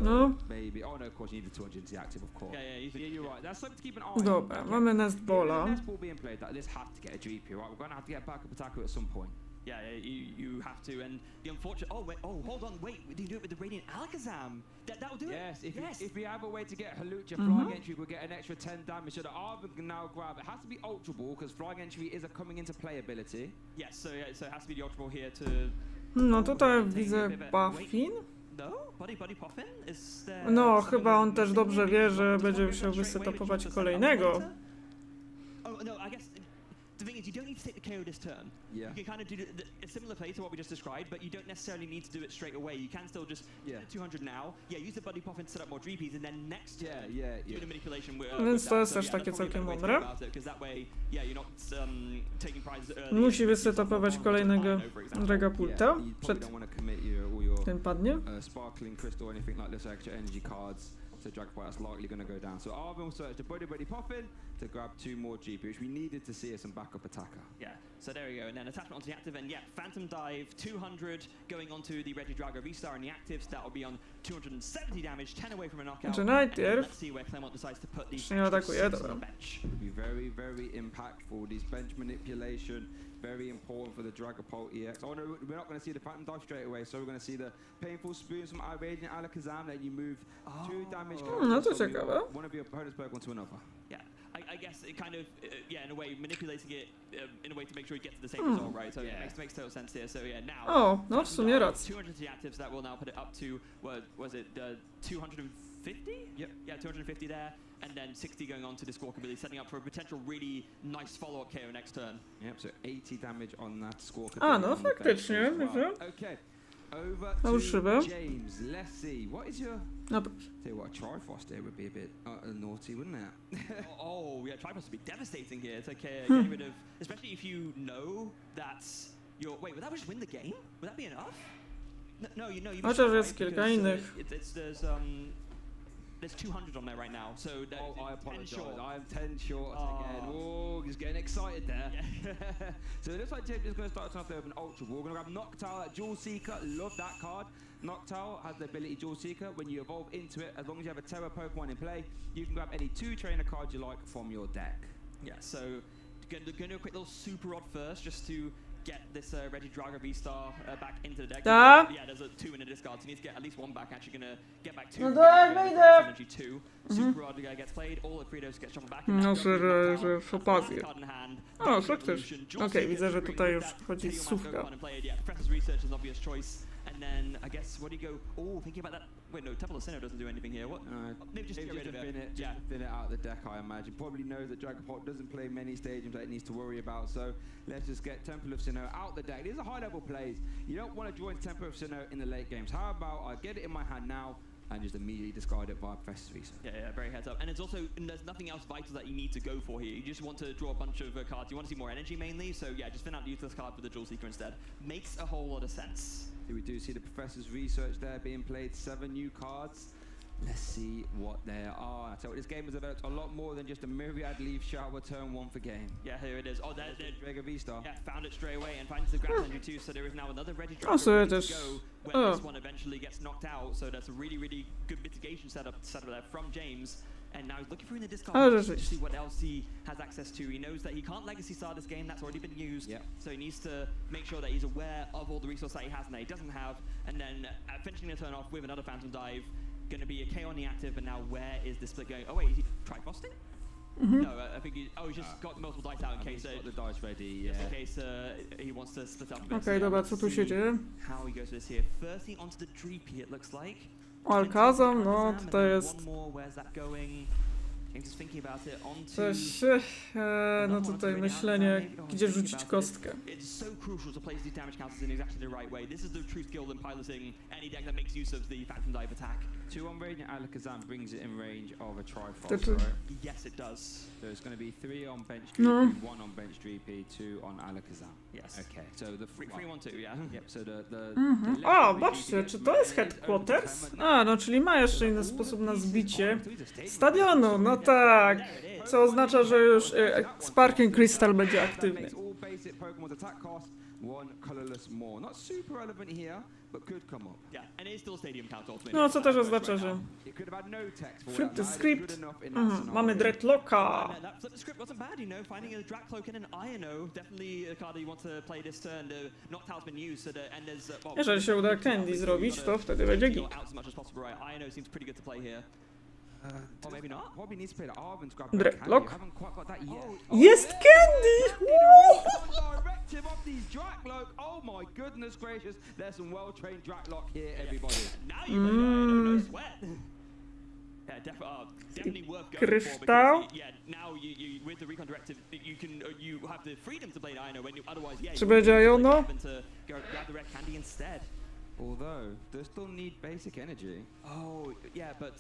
No. Maybe. Oh no, of course you need the 200 to the active, of course. Yeah, you're right. That's something to keep an eye on. Dobra, mamy Nest Balla. Nest ball being played, this has to get a GP, right? We're going to have to get a backup attacker at some point. Yeah, you have to, and the unfortunate. Oh wait, hold on, wait. Do you do it with the Radiant Alakazam? That'll do it. Yes, if we have a way to get Holucha flying entry, we'll get an extra 10 damage. So the Arvin can now grab. It has to be Ultra Ball because flying entry is a coming into play ability. Yes, so it has to be the Ultra Ball here to. No tutaj widzę Buffin. No, Buddy Poffin is there. No, chyba on też dobrze wie, że będzie musiał wysetopować kolejnego. Oh no, I guess. The thing is, you don't need to take the KO this turn. Yeah. You can kind of do a similar play to what we just described, but you don't necessarily need to do it straight away. You can still just 200 now. Yeah, use the Buddy Poffin to set up more GPs, and then next turn, do the manipulation with Więc to jest też takie całkiem mądre. Because that way, yeah, you're not taking prizes early. Musi wysetopować kolejnego Dragapulta przed tym padnie. Sparkling Crystal, anything like this, extra energy cards. So Dragapult is likely going to go down. So Arvin will search the Buddy Poffin to grab 2 more GP, which we needed to see as some backup attacker. Yeah, so there we go. And then attachment onto the active, and yeah, Phantom Dive, 200 going onto the Regidrago V-Star and the actives. That will be on 270 damage, 10 away from a knockout. Let's see where Clement decides to put these on the bench. Be very, very impactful. These bench manipulation, very important for the Dragapult EX. Oh no, we're not going to see the Phantom Dive straight away, so we're going to see the painful spoons from Radiant Alakazam. Then you move 2 damage from one of your opponent's Pokemon to another. Yeah, I guess it kind of, in a way, manipulating it in a way to make sure you get to the same result, right? So it makes total sense here. So yeah, now. Oh, no, w sumie racja. 200 to the actives, that will now put it up to, what was it, 250? Yep. Yeah, 250 there. And then 60 going on to the Squawkabilly, setting up for a potential really nice follow-up KO next turn. Yep, so 80 damage on that Squawkabilly. A, no faktycznie, well. Okay, over No, to szyby. James. Let's see. What is your... No proszę. Tell you what, a Triforce there would be a bit naughty, wouldn't it? Oh, yeah, Triforce would be devastating here. It's like getting rid of, especially if you know that you're. Wait, would that just win the game? Would that be enough? No, you know, you. Chociaż jest kilka innych. There's 200 on there right now, so I 10 apologise. short. I am 10 short Oh. again. Oh, he's getting excited there. Yeah. So it looks like James is going to start us off there with an Ultra War. We're going to grab Noctowl, Jewel Seeker. Love that card. Noctowl has the ability Jewel Seeker. When you evolve into it, as long as you have a Terra Pokemon in play, you can grab any 2 trainer cards you like from your deck. Yeah, so going to do a quick little super odd first, just to get this Regidrago V-Star back into the deck. Da? Yeah, there's a 2 in the discard, so you need to get at least 1 back. Actually going to get back 2. No tak, wejdę. Energy 2. Super odd gets played, all the Freedos get shuffled back. No, że fopazję. O, faktycznie. Okej, widzę, że tutaj już wchodzi słówka. Yeah, Professor's Research is an obvious choice. And then I guess where do you go? Oh, thinking about that. Wait, no, Temple of Sinnoh doesn't do anything here. What? Maybe just get rid of it. Yeah, thin it out of the deck, I imagine. Probably knows that Dragapult doesn't play many stadiums that it needs to worry about. So let's just get Temple of Sinnoh out the deck. These are high-level plays. You don't want to join Temple of Sinnoh in the late games. How about I get it in my hand now and just immediately discard it via Professor's Research? Yeah, very heads up. And it's also, there's nothing else vital that you need to go for here. You just want to draw a bunch of cards. You want to see more energy mainly. So yeah, just thin out the useless card with the Jewel Seeker instead. Makes a whole lot of sense. We do see the Professor's Research there being played. 7 new cards. Let's see what they are. I tell you, this game has developed a lot more than just a Myriad Leaf Shower turn 1 for game. Yeah, here it is. Oh, there's Drago V-Star. Yeah, found it straight away and finds the ground energy too. So there is now another Regidrago so ready też- to go when this one eventually gets knocked out. So that's a really, really good mitigation setup there from James. And now he's looking through in the discard Oh, box rzeczywiście. to see what else he has access to. He knows that he can't Legacy Star this game, that's already been used. Yep. So he needs to make sure that he's aware of all the resources that he has and that he doesn't have. And then finishing the turn off with another Phantom Dive. Going to be a K on the active, and now where is the split going? Oh wait, is he Trifrosting? No, I think he's just got multiple dice out in case He's got the dice ready, yeah. just in case he wants to split up a bit. Okej, dobra, co tu się dzieje? How he goes with this here. Firstly onto the Dreepy, it looks like. Alakazam, no tutaj And jest one more, where's that going? James is thinking about it. Onto coś, no tutaj myślenie, gdzie rzucić kostkę. It's so crucial to place these damage counters in exactly the right way. This is the true skill in piloting any deck that makes use of the Phantom Dive attack. 2 on Radiant Alakazam brings it in range of a Triforce, Znaczy- right? Yes, it does. So it's going to be 3 on bench No. Dreepy, 1 on bench Dreepy, 2 on Alakazam. Yes. Okay, so the 3-1-2, yeah. Yep, so the O, patrzcie, czy to jest headquarters? A, no czyli ma jeszcze inny sposób na zbicie stadionu, no tak. Co oznacza, że już Sparking Crystal będzie aktywny. all basic Pokemon's attack cost, 1 colorless more. Not super relevant here, but could come up. Yeah, and it is still a stadium count ultimately. No, co też oznacza, że It could have had no text for flip that the matter. It's script. good enough in that scenario. Mamy Dreadlocka. And that flip the script wasn't bad, you know, finding a Drac Cloak and an Iono, definitely a card that you want to play this turn. Noctowl's been used, so and there's well, Jeżeli się uda Candy zrobić, to wtedy będzie git. out as much as possible, right? Iono seems pretty good to play here. Or maybe not. Probably needs to play the Arven's grab. Dreadlock. You haven't quite got that yet. Jest Candy! Directive of these Dracloak. Oh my goodness gracious. There's some well-trained Dracloak here, everybody. Now you play Iono, no sweat. Yeah, definitely worth going Kryształ? for because, yeah, now you with the recon directive you can you have the freedom to play the Iono when you otherwise Czy będzie Iono? to grab the red candy instead. Although, they still need basic energy. Oh, yeah, but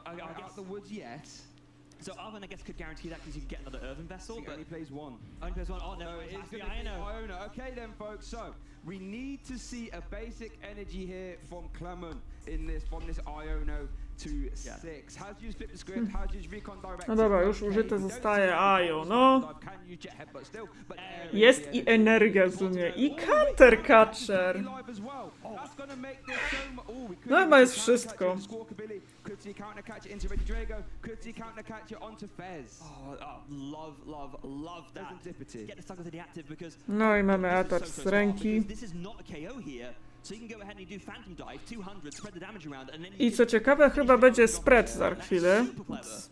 I Out guess the woods yet. so Arven, I guess, could guarantee that because you could get another Earthen Vessel, He but only plays 1. only plays one. Oh no, So it it's has to be going to be Iono. Iona. Okay then, folks. So we need to see a basic energy here from Clement in this from this Iono to 6. Has you split the script? Has you recon direct? No dobra, już użyte zostaje Iono. Can you jet head, but still, but Jest i energia w sumie, i Counter Catcher. No chyba jest wszystko. Could see counter catch it into Regidrago. Could see counter catch it onto Fez. Love that. Serendipity. Get the stuck with the active because No i mamy this is atak so z ręki. because this is not a KO here. So you can go ahead and do Phantom Dive, 200, spread the damage around, and then I co ciekawe, chyba będzie spread za chwilę. super clever.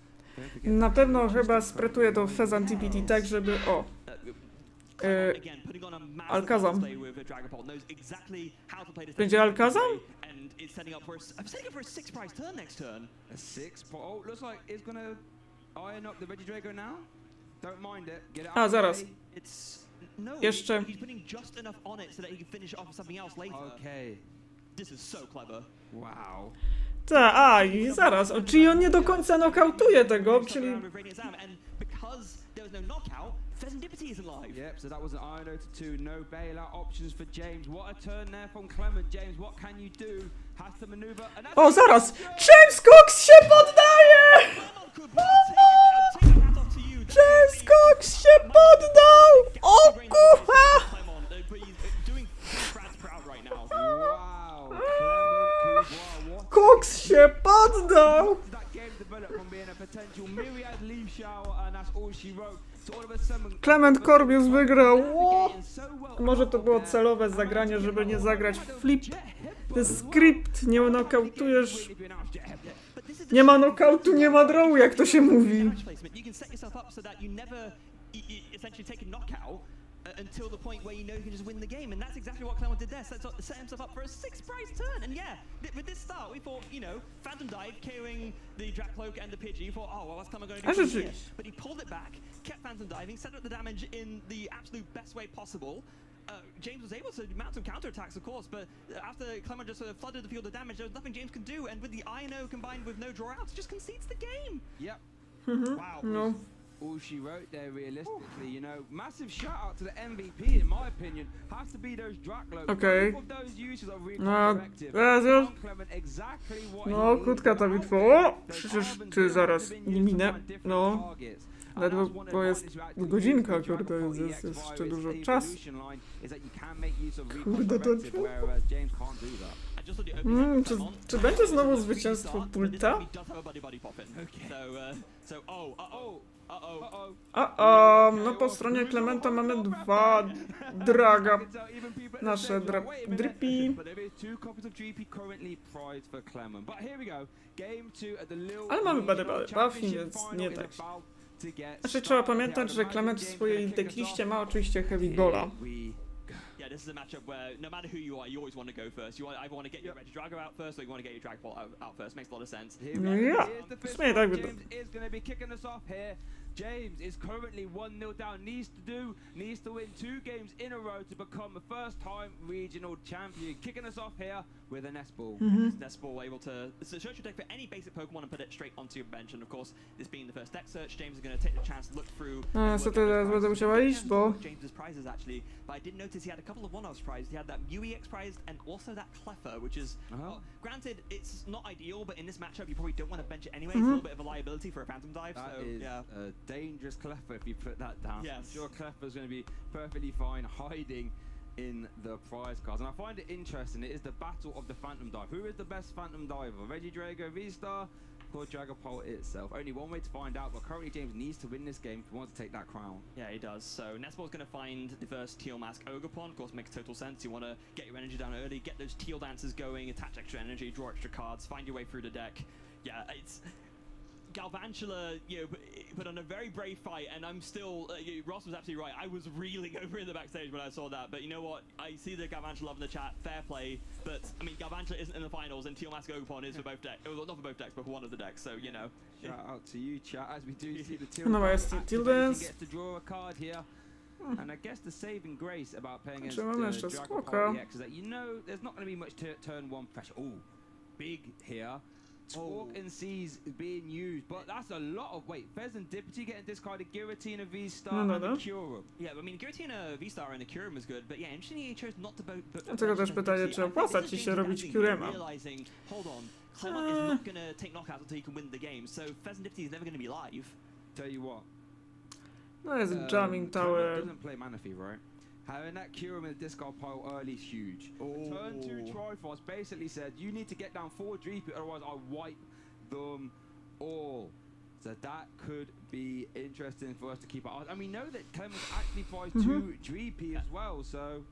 Na pewno chyba spretuje to Fezantipity tak, żeby... O, Again, putting on a massive Alakazam. display with Dragapult, knows exactly how to play this. Będzie Alakazam? And it's setting up for I'm setting up for a 6 prize turn next turn. A 6. Oh, looks like it's gonna iron up the Regidrago now. Don't mind it. Get it out A, of the zaraz. way. It's no. Jeszcze. He's putting just enough on it so that he can finish off something else later. Okay. This is so clever. Wow. Ta, i zaraz, czyli on nie do końca nokautuje tego, czyli... And because there was no knockout, Serendipity isn't live. Yep, so that was an iron to 2. No bailout options for James. What a turn there from Clement. James, what can you do? Has to maneuver. And that's O, zaraz! James Cox się poddaje! James Cox się poddał! O kurwa! wow. Clement Couloir, what Cox się poddał! that game developed from being a potential myriad leaf shower, and that's all she wrote. So all of a sudden, Clement Corbius wygrał. O! navigating so well Może to było celowe zagranie, żeby nie zagrać flip. To jest skrypt, nie nokautujesz. Nie ma nokautu, nie ma drawu, jak to się mówi. You can set yourself up so that you never essentially take a knockout until the point where you know you can just win the game, and that's exactly what Clement did there. Set himself up for a 6th prize turn, and yeah, with this start, we thought, you know, Phantom Dive, KOing the Drakloak and the Pidgey, you thought, oh, well, what's Clement going to do from here? But he pulled it back, kept Phantom Diving, set up the damage in the absolute best way possible. James was able to mount some counterattacks, of course, but after Clement just sort of flooded the field of damage, there was nothing James could do, and with the INO combined with no draw outs, just concedes the game. Yep. Wow. No. All she wrote there, realistically, you know, massive shout out to the MVP, in my opinion, has to be those Drakloaks. Okay. Both of those uses are really No, effective. teraz Clement exactly what No, he krótka ta needs. bitwa. O! Przecież ty zaraz nie minę. No. Ledwo, bo jest godzinka, kurde, jest jeszcze dużo czasu. Kurde, to... Czy będzie znowu zwycięstwo Pulta? No po stronie Clementa mamy 2 draga. Nasze drippy. Ale mamy bady buffy, więc nie tak. Znaczy trzeba pamiętać, że Clement w swojej deckliście ma oczywiście Heavy Gola. Yeah, this is a matchup where no matter who you are, you always want to go first. You either want to get your Reggie Drago out first, or you want to get your Dragpult out first. Makes a lot of sense. No ja, w sumie tak by to. James is currently 1-0 down, needs to win 2 games in a row to become the first time regional champion. Kicking us off here with a nest ball. Nest ball able to search your deck for any basic Pokemon and put it straight onto your bench. And of course, this being the first deck search, James is going to take the chance to look through. Co teraz będę musiała iść, bo... James's prizes actually, but I did notice he had a couple of one-offs prized. He had that UEX prize and also that Cleffer, which is, well, granted, it's not ideal, but in this matchup, you probably don't want to bench it anyway. It's a little bit of a liability for a Phantom Dive. That so is yeah. Dangerous Cleffer if you put that down. Yes. I'm sure Cleffer's going to be perfectly fine hiding in the prize cards. And I find it interesting, it is the battle of the Phantom Dive. Who is the best Phantom Diver? Reggie Drago, V-Star, or Dragapult itself? Only one way to find out, but currently James needs to win this game if he wants to take that crown. Yeah, he does. So Nestball's going to find the first Teal Mask Ogerpon. Of course, makes total sense. You want to get your energy down early, get those Teal Dancers going, attach extra energy, draw extra cards, find your way through the deck. Yeah, it's... Galvantula, you know, put on a very brave fight, and I'm still. Ross was absolutely right. I was reeling over in the backstage when I saw that. But you know what? I see the Galvantula love in the chat. Fair play. But I mean, Galvantula isn't in the finals, and Teal Mask Ogerpon is for both decks. Well, not for both decks, but for one of the decks. So you know. Shout out to you, chat. As we do see the Teal No, jest Teal Dance. gets to draw a card here. And I guess the saving grace about playing against mamy jeszcze skoka. EX is that you know there's not going to be much turn 1 pressure. Oh, big here. Talk and Seize being used, but that's a lot of weight. Serendipity getting discarded, Giratina, V-Star, and the Kyurem. Yeah, I mean, Giratina, V-Star, and the Kyurem was good, but yeah, interestingly, he chose not to both. Dlatego też pytanie, czy opłaca ci się robić Kyurema? Hold on, Clement is not going to take knockouts until he can win the game, so Serendipity is never going to be live. Tell you what. No jest Jamming Tower. Doesn't play Manaphy, right? Having that Kyurem in the discard pile early is huge. Turn 2 Triforce basically said, you need to get down 4 Dreepy, otherwise I'll wipe them all. So that could be interesting for us to keep our eyes. And we know that Clement actually prized 2 Dreepy as well, so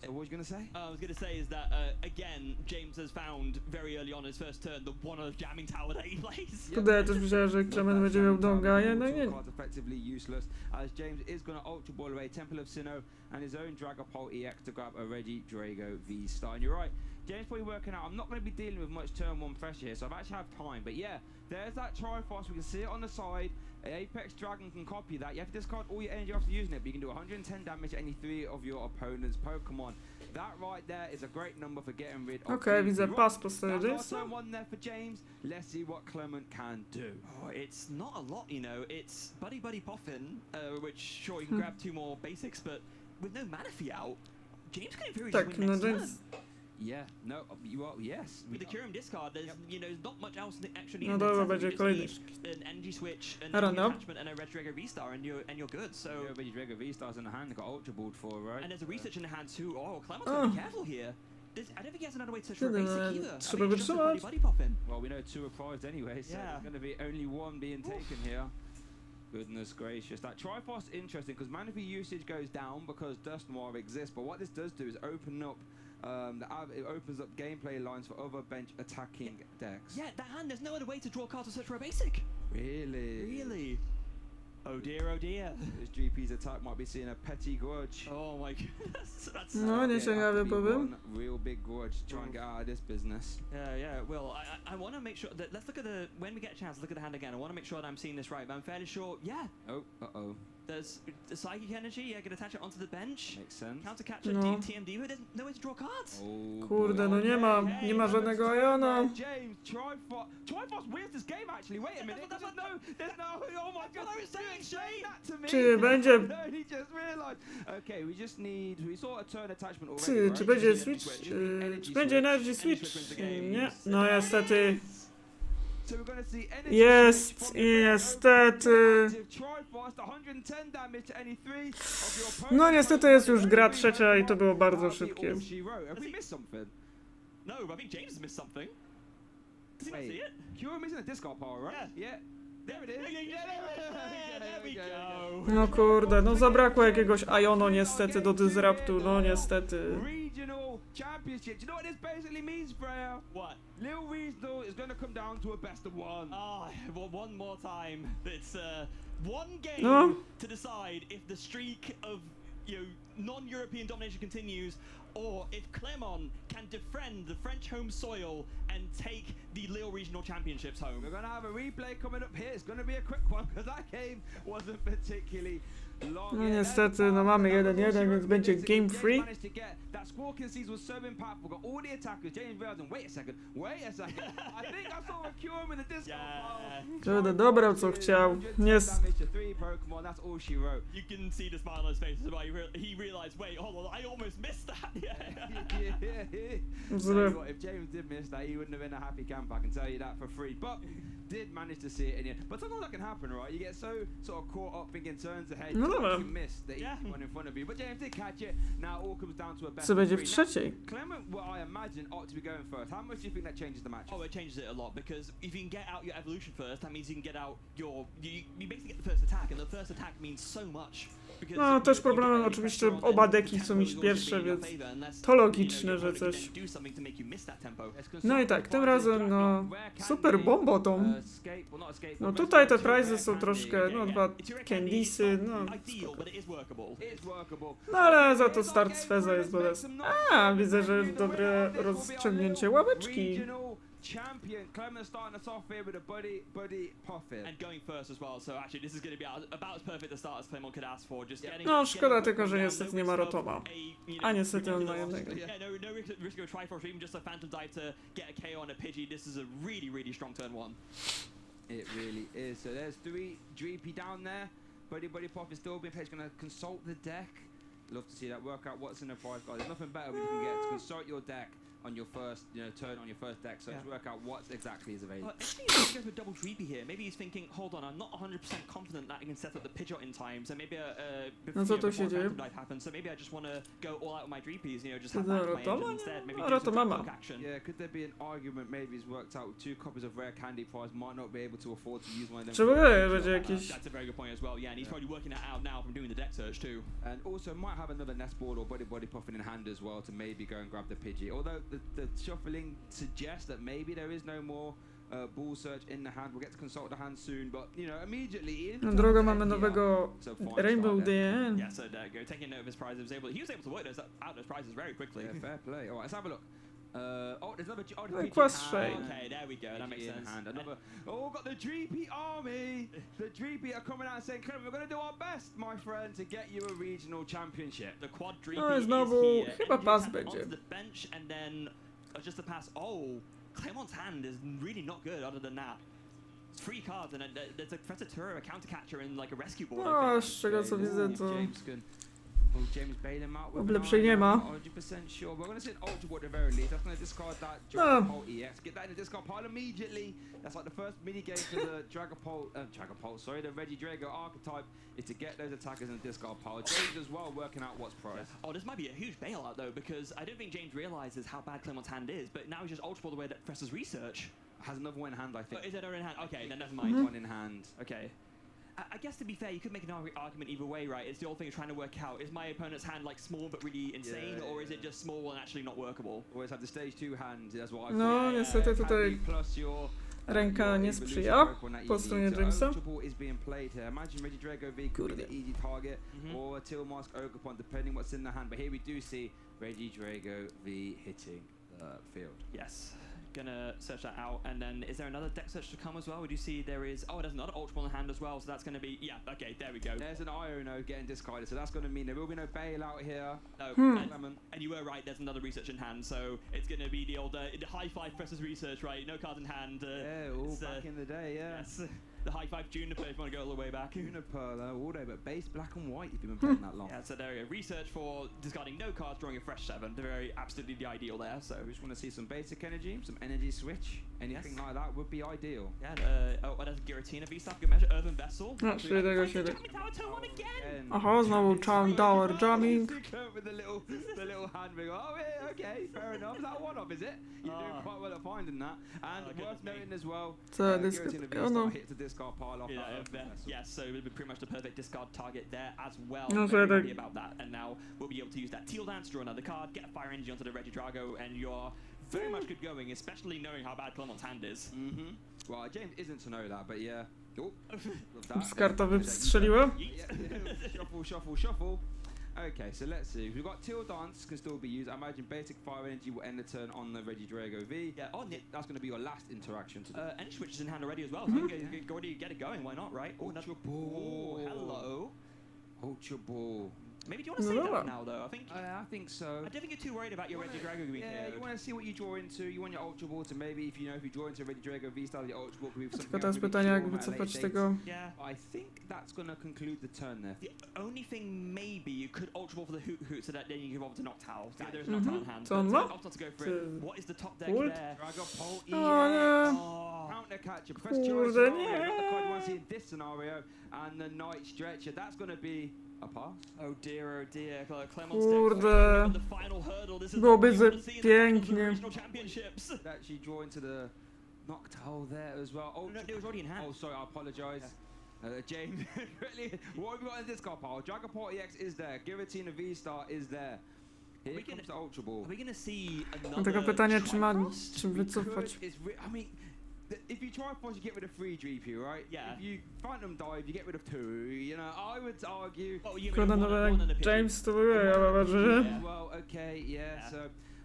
what was you going to say? I was going to say is that, again, James has found very early on his first turn the one of Jamming Tower that he plays. Kurde, ja też myślałem, że Clement będzie miał Donga, ja no nie. Effectively useless, as James is going to Ultra Ball away Temple of Sinnoh and his own Dragapult EX to grab a Reggie Drago V-Star. And you're right, James probably working out. I'm not going to be dealing with much turn 1 pressure here, so I've actually have time. But yeah, there's that Triforce. We can see it on the side. Apex Dragon can copy that. You have to discard all your energy after using it, but you can do 110 damage to any 3 of your opponent's Pokemon. That right there is a great number for getting rid of. Okej, widzę pas po stronie That's our Jamesa. turn 1 there for James. Let's see what Clement can do. Oh, it's not a lot, you know. It's Buddy Poffin, which sure you can grab 2 more basics, but with no mana fee out, James can infuriate Tak, win no next turn. James... Yeah, no, you are, yes. With the Kyurem discard, there's you know not much else actually. No in dobra, that set. będzie You just kolejny. need an energy switch, an I don't energy know. attachment, and a Regio V-Star, and you're good. So Everybody's regular V-Stars in the hand, got Ultra Balled for, right? and there's a research in the hand too. Oh, Clement's gotta be careful here. I don't think he has another way to search for a Tyle, basic either. trzeba I mean, it's just a wytrzymać. Buddy Poffin. Well, we know 2 are prized anyway, so Yeah. there's going to be only 1 being taken here. Goodness gracious. That Triforce is interesting because mana fee usage goes down because Dust Noir exists, but what this does do is open up it opens up gameplay lines for other bench attacking decks. Yeah, that hand. There's no other way to draw cards to search for a basic. Really? Really? Oh dear, oh dear. This GP's attack might be seeing a petty grudge. Oh my goodness. That's No, nie ciekawe powiem. One real big grudge to try and get out of this business. Yeah. Well, I want to make sure that let's look at when we get a chance, look at the hand again. I want to make sure that I'm seeing this right, but I'm fairly sure. Yeah. Oh, uh-oh. There's the psychic energy. Yeah, can attach it onto the bench. Makes sense. Counter capture, No. TMD, but there's no way to draw cards. Oh, Kurde, no nie ma żadnego Iona. James, Triforce wins this game actually. Wait a minute. There's no. Oh my god, I was saying, Shay. that to me. Czy będzie... No, he just realized. Okay, we saw a turn attachment already. Czy right? będzie switch? Czy będzie energy switch? Nie. No niestety. So we're gonna see energy Jest switch from i the niestety... Triforce, 110 damage to any 3 of your opponent's No niestety jest już gra trzecia i to było bardzo szybkie. Have we missed something? No, I think James has missed something. Did you not see it? Kyurem is in a discard pile, right? Yeah. There it is. There we go. No kurde, no zabrakło jakiegoś Iono niestety do Disruptu, no niestety. Regional championship. Do you know what this basically means, Freya? What? Lille Regional is going to come down to a best of 1. Oh, well, one more time. It's 1 game No. to decide if the streak of non-European domination continues, or if Clermont can defend the French home soil and take the Lille Regional Championships home. We're going to have a replay coming up here. It's going to be a quick one because that game wasn't particularly long. No niestety, no mamy 1-1, więc będzie game free. That score concede was so impactful. Got all the attackers. James Reardon. Wait a second. I think I saw a Kyurem in the discount pile. Kurde, dobrał co chciał. Nie... Damage to 3 Pokemon. That's all she wrote. You can see the smile on his face as well. He realized, wait, hold on, I almost missed that. So you know what, if James did miss that, he wouldn't have been a happy camper. I can tell you that for free. But did manage to see it in here. But sometimes that can happen, right? You get so sort of caught up thinking turns ahead, No you dobra. miss the easy one in front of you. But James did catch it. Now it all comes down to a best Co of będzie 3. w trzeciej? Clement, what I imagine, ought to be going first. How much do you think that changes the match? Oh, it changes it a lot because if you can get out your evolution first, that means you can get out your. You basically get the first attack, and the first attack means so much. No też problemem oczywiście oba deki są iść pierwsze, więc to logiczne, że coś... No i tak, tym razem no super bombotom. No tutaj te prizy są troszkę, no 2 candiesy, no spoko. No ale za to start z Feza jest bolesny. A, widzę, że dobre rozciągnięcie ławeczki. Champion Clement starting us off here with a buddy Poffin. And going first as well, so actually this is going to be about as perfect a start as Clement could ask for. Just getting, No szkoda tylko, że niestety nie ma Rotoma. A niestety on ma jednego. Yeah, no risk of a Triforce or even just a Phantom Dive to get a KO on a Pidgey. This is a really strong turn 1. It really is. So there's 3 GP down there. Buddy Poffin still being played. Going to consult the deck. Love to see that, work out what's in the prize card. There's nothing better when you can get to consult your deck on your first, turn on your first deck, so just work out what exactly is available. Actually, he's going to go for a double Dreepy here. Maybe he's thinking, hold on, I'm not 100% confident that I can set up the Pidgeot in time, so maybe No co tu się before dzieje? Phantom Dive happens, so maybe I just want to go all out with my Dreepies, just Co have to that in my Rotoma? engine instead. Maybe No, do some Rotoma ma. backhook action. Yeah, could there be an argument maybe it's worked out with 2 copies of rare candy prize, might not be able to afford to use one of them. Czy w ogóle będzie jakiś... That's a very good point as well, yeah, and he's probably working that out now from doing the deck search too. And also might have another nest board or Buddy Poffin in hand as well to maybe go and grab the Pidgey. Although the shuffling suggests that maybe there is no more ball search in the hand. We'll get to consult the hand soon, but immediately. Na drogę mamy nowego Rainbow DN. Yeah, so there you go. Taking note of his prizes, he was able to work out those prizes very quickly. Yeah, fair play. All right, let's have a look. There's another. Like Quest Shade. Okay, there we go. That makes sense. Another. Got the Dreepy army. The Dreepy are coming out and saying, "Clem, we're going to do our best, my friend, to get you a regional championship." The quad Dreepy No, is znowu here. chyba Energy pas tap będzie. onto the bench and then just a pass. Oh, Clemont's hand is really not good. Other than that, it's 3 cards and there's a Prestatura, a counter catcher, and like a rescue board. No, z czego co widzę, to James bail him out with lepszej nie ma. 100% sure. We're going to see an Ultra Board at the very least. That's going to discard that No. Dragapult EX. Get that in the discard pile immediately. That's like the first mini game for the the Reggie Drago archetype is to get those attackers in the discard pile. James as well working out what's price. Oh, this might be a huge bailout though, because I don't think James realizes how bad Clemont's hand is, but now he's just Ultra Ball the way that Presser's research. Has another one in hand, I think. Oh, is it in hand? Okay, then never mind. One in hand. Okay. I guess to be fair, you could make an argument either way, right? It's the old thing of trying to work out, is my opponent's hand like small but really insane, or is it just small and actually not workable? Always have the stage 2 hand, that's what I No, niestety tutaj plus your ręka nie sprzyja po stronie Jamesa. is being played here. Imagine Reggie Drago V could be the easy target, or a Teal Mask Ogerpon, depending what's in the hand. But here we do see Reggie Drago V hitting the field. Yes. Gonna search that out, and then is there another deck search to come as well? We do see there is. Oh, there's another Ultra Ball in hand as well, so that's gonna be. Yeah, okay, there we go. There's an Iono getting discarded, so that's gonna mean there will be no bailout here. No, and you were right. There's another research in hand, so it's gonna be the old the high five Presser's research, right? No cards in hand. Back in the day, yeah. Yes. The high five Juniper if you want to go all the way back. Juniper, all day, but base black and white if you've been playing that long. Yeah, so there we go. Research for discarding no cards, drawing a fresh 7. They're very absolutely the ideal there. So we just want to see some basic energy, some energy switch. Anything like that would be ideal. Yeah, there's Giratina V-Stuff, good measure. Earthen Vessel. No, tego się again. Aha, znowu Charm Tower Jamming. With the little hand ring. Oh, yeah, okay, fair enough. Is that one off, is it? You're doing quite well at finding that. And worth noting as well, Giratina V-Stuff hit the discard pile off. Yes, so it would be pretty much the perfect discard target there as well. No, Very happy about that. And now we'll be able to use that Teal Dance, draw another card, get a Fire Energy onto the Reggie Drago, and you're very much good going, especially knowing how bad Clemont's hand is. Well, James isn't to know that, but yeah. Oh, Z karta wystrzeliłem. Shuffle. Okay, so let's see. We've got Teal Dance can still be used. I imagine basic Fire Energy will end the turn on the Reggie Drago V. Yeah, that's going to be your last interaction today. Energy Switch is in hand already as well, so you can already get it going. Why not, right? Ultra Ball. Hello. Ultra Ball. Maybe do you want to save that now, though? I think so. I don't think you're too worried about your Reggie Drago being Yeah, you want to see what you draw into. You want your Ultra Ball to maybe, if you draw into Reggie Drago V style, your Ultra Ball could be something. Tylko teraz pytanie, jak wycofać tego. Yeah. I think that's going to conclude the turn there. The only thing, maybe, you could Ultra Ball for the Hoot so that then you can evolve to Noctowl. So there's Noctowl in hand. Co on ma? To go for it. What is the top deck there? Dragapult EX. Counter catcher. Professor Jones. Not the card you want to see in this scenario. And the Night Stretcher. That's going to be a pass. Oh dear, Clemont's Kurde. the final hurdle. This is Byłoby pięknie. Championships. Actually draw into the Noctowl there as well. Oh, no, it was already in hand. Oh, sorry, I apologise. James, what have we got in this card pile? Dragapult EX is there. Giratina V-Star is there. Here comes the Ultra Ball. Are we going to see Mam another tylko pytanie, czy wycofać. I mean, if you try force, you get rid of 3 GP, right? Yeah. If you Phantom Dive, you get rid of 2. You know, I would argue. Kurde, no jak James to ja mam wrażenie. Well, okay, yeah. So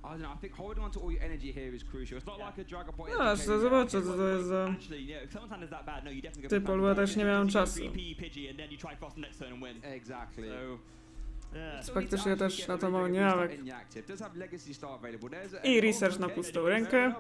I don't know. I think holding on to all your energy here is crucial. It's not like a Dragapult. No, zobaczę, co to jest za typ, ale też nie miałem czasu. Exactly. Faktycznie też na to mało nie mam. I research na pustą rękę.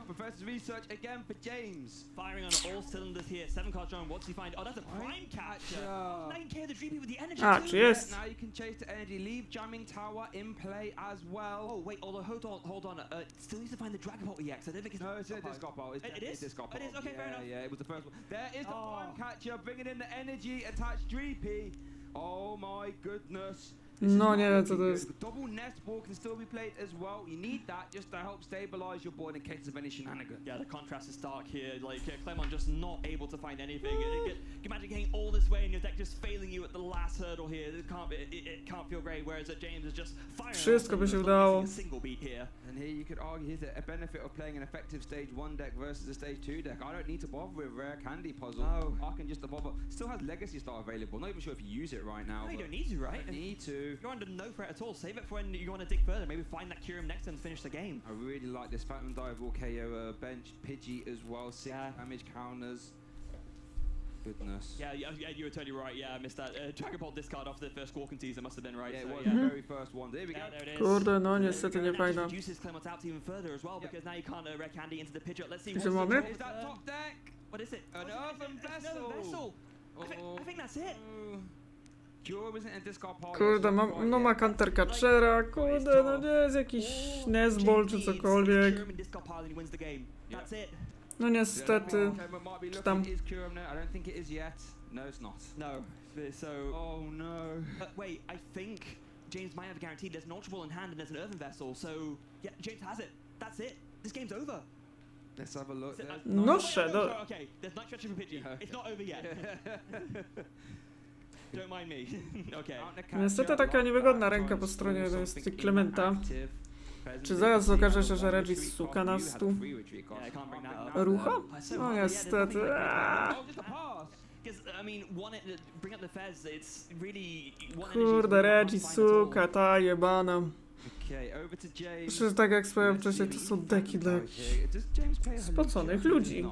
A, czy jest? Now you can chase the energy, leave jamming tower in play as well. Oh wait, hold on. Still needs to find the Dragapult EX. I don't think it's. No, it's a discard pile. It is. It is. Okay, fair enough. Yeah, it was the first one. There is the Prime Catcher bringing in the energy attached Dreepy. Oh my goodness. No nie wiem co to jest. Double nest ball can still be played as well. You need that just to help stabilize your board in case of any shenanigans. Yeah, the contrast is stark here. Like Clemont just not able to find anything. Imagine getting all this way and your deck just failing you at the last hurdle here. It can't feel great. Whereas James is just firing. Wszystko by się udało. A single beat here. And here you could argue here's a benefit of playing an effective stage 1 deck versus a stage 2 deck. I don't need to bother with rare candy puzzle. No. I can just evolve. Still has Legacy Star available. Not even sure if you use it right now. No, you don't need to, right? Don't need to. You're under no threat at all. Save it for when you want to dig further. Maybe find that Kyurem next and finish the game. I really like this Phantom Dive will KO bench Pidgey as well. 6 damage counters. Goodness. Yeah, you were totally right. Yeah, I missed that. Dragon Ball discard off the first Squawking teaser must have been right. Yeah, so, it was yeah. the very first one. There we go. There it is. Kurde, no niestety nie fajna. Reduces Clement out even further as well because now you can't wreck Candy into the Pidgeot. Let's see Gdzie what's mamy? the Is that top deck? What is it? An earthen vessel. vessel. I think that's it. Cure isn't in discard pile. Kurde, no ma counter catchera, kurde, no nie jest jakiś Nesball czy cokolwiek. That's it. No niestety, czy tam... Is Cure there? I don't think it is yet. No, it's not. No. So. Oh no. Wait, I think James might have guaranteed there's an Ultra Ball in hand and there's an Earthen Vessel. So yeah, James has it. That's it. This game's over. Let's have a look. No szedł. Okay, there's Night Stretcher for Pidgey. It's not over yet. Don't mind me. Okay. Niestety taka niewygodna ręka po stronie Clementa. Czy zaraz okaże się, że Regis suka nas tu? Rucha? No niestety. Kurde, Regis suka, ta jebana. Przecież tak jak wspomniałem wcześniej, to są deki dla spoconych ludzi.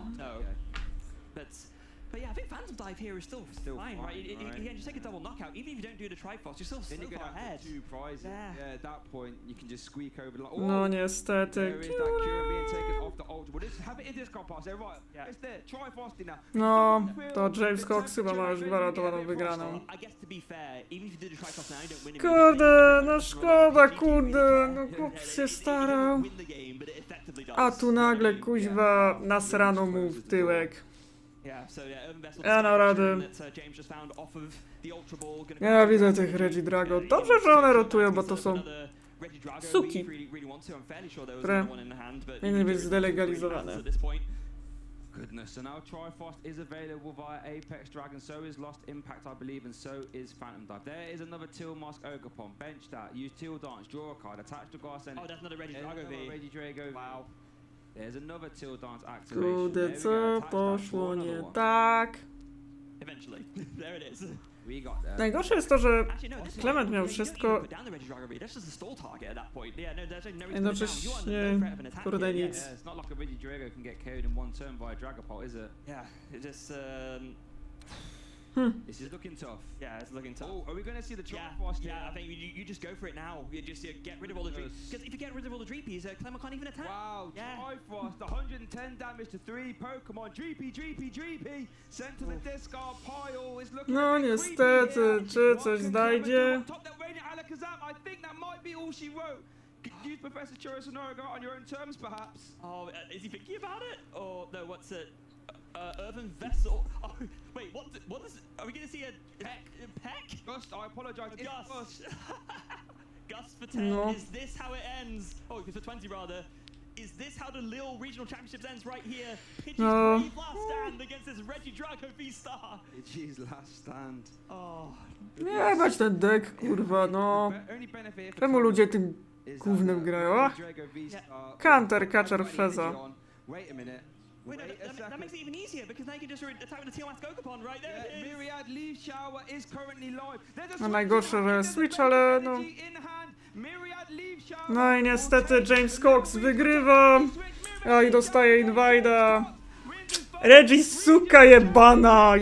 But yeah, I think Phantom Dive here is still fine, right? You can just take a double knockout. Even if you don't do the Triforce, you're still so far ahead. Two prizes. Yeah, at that point you can just squeak over. Like, no niestety. There is that Cure being taken off the Ultra. Well, have it in this card pass there, right? Yeah. It's there. Triforce now. No, to James Cox chyba ma już gwarantowaną wygraną. Kurde, no szkoda, kurde, no chłop się starał. A tu nagle kuźwa nasrano mu w tyłek. Ja na radę. Ja widzę tych Regi Drago. Dobrze, że one rotują, bo to są suki, które powinny być zdelegalizowane. Goodness, so now Triforce is available via Apex Dragon, so is Lost Impact, I believe, and so is Phantom Dive. There is another Teal Mask Ogapon. Bench that, use Teal Dance, draw a card, attach to Grass and... Oh, that's another Regi Drago V. Regi Drago V. Wow. There's another Teal Dance activation. Kurde, co poszło nie tak? Eventually. There it is. We got there. Najgorsze jest to, że Clement miał wszystko, jednocześnie, kurde, nic. It's not like a Regi Drago can get KO'd in one turn via Dragapult, is it? Yeah, it just This is looking tough. Yeah, it's looking tough. Oh, are we going to see the Triforce? Yeah, I think you just go for it now. You just get rid of all the Dreepies. Because if you get rid of all the Dreepies, Clement can't even attack. Wow, Triforce, 110 damage to 3 Pokemon. Dreepy. Sent to the discard pile. Is looking No niestety, czy coś znajdzie? I think that might be all she wrote. Use Professor Churrasanoga on your own terms, perhaps. Oh, is he thinking about it? Or no, what's it? Earthen Vessel. Oh, wait, what is? Are we going to see a peck? Gust, I apologize. Gust. Gust for 10. No. Is this how it ends? Oh, for 20 rather. Is this how the Lille Regional Championships ends right here? Pidgey's brave last stand against this Regi Drago V-Star. Pidgey's last stand. Oh. Nie bać ten deck, kurwa, no. Czemu ludzie tym gównem grają? Counter Catcher Feza. Wait a minute. Wait, that makes it even easier because now you can just attack with the Teal Mask Ogapon right there. Yeah, Myriad Leaf Shower is currently live. No najgorsze, że Switch, ale no... No i niestety James Cox wygrywa. A i dostaje Invida. Regis suka jebana.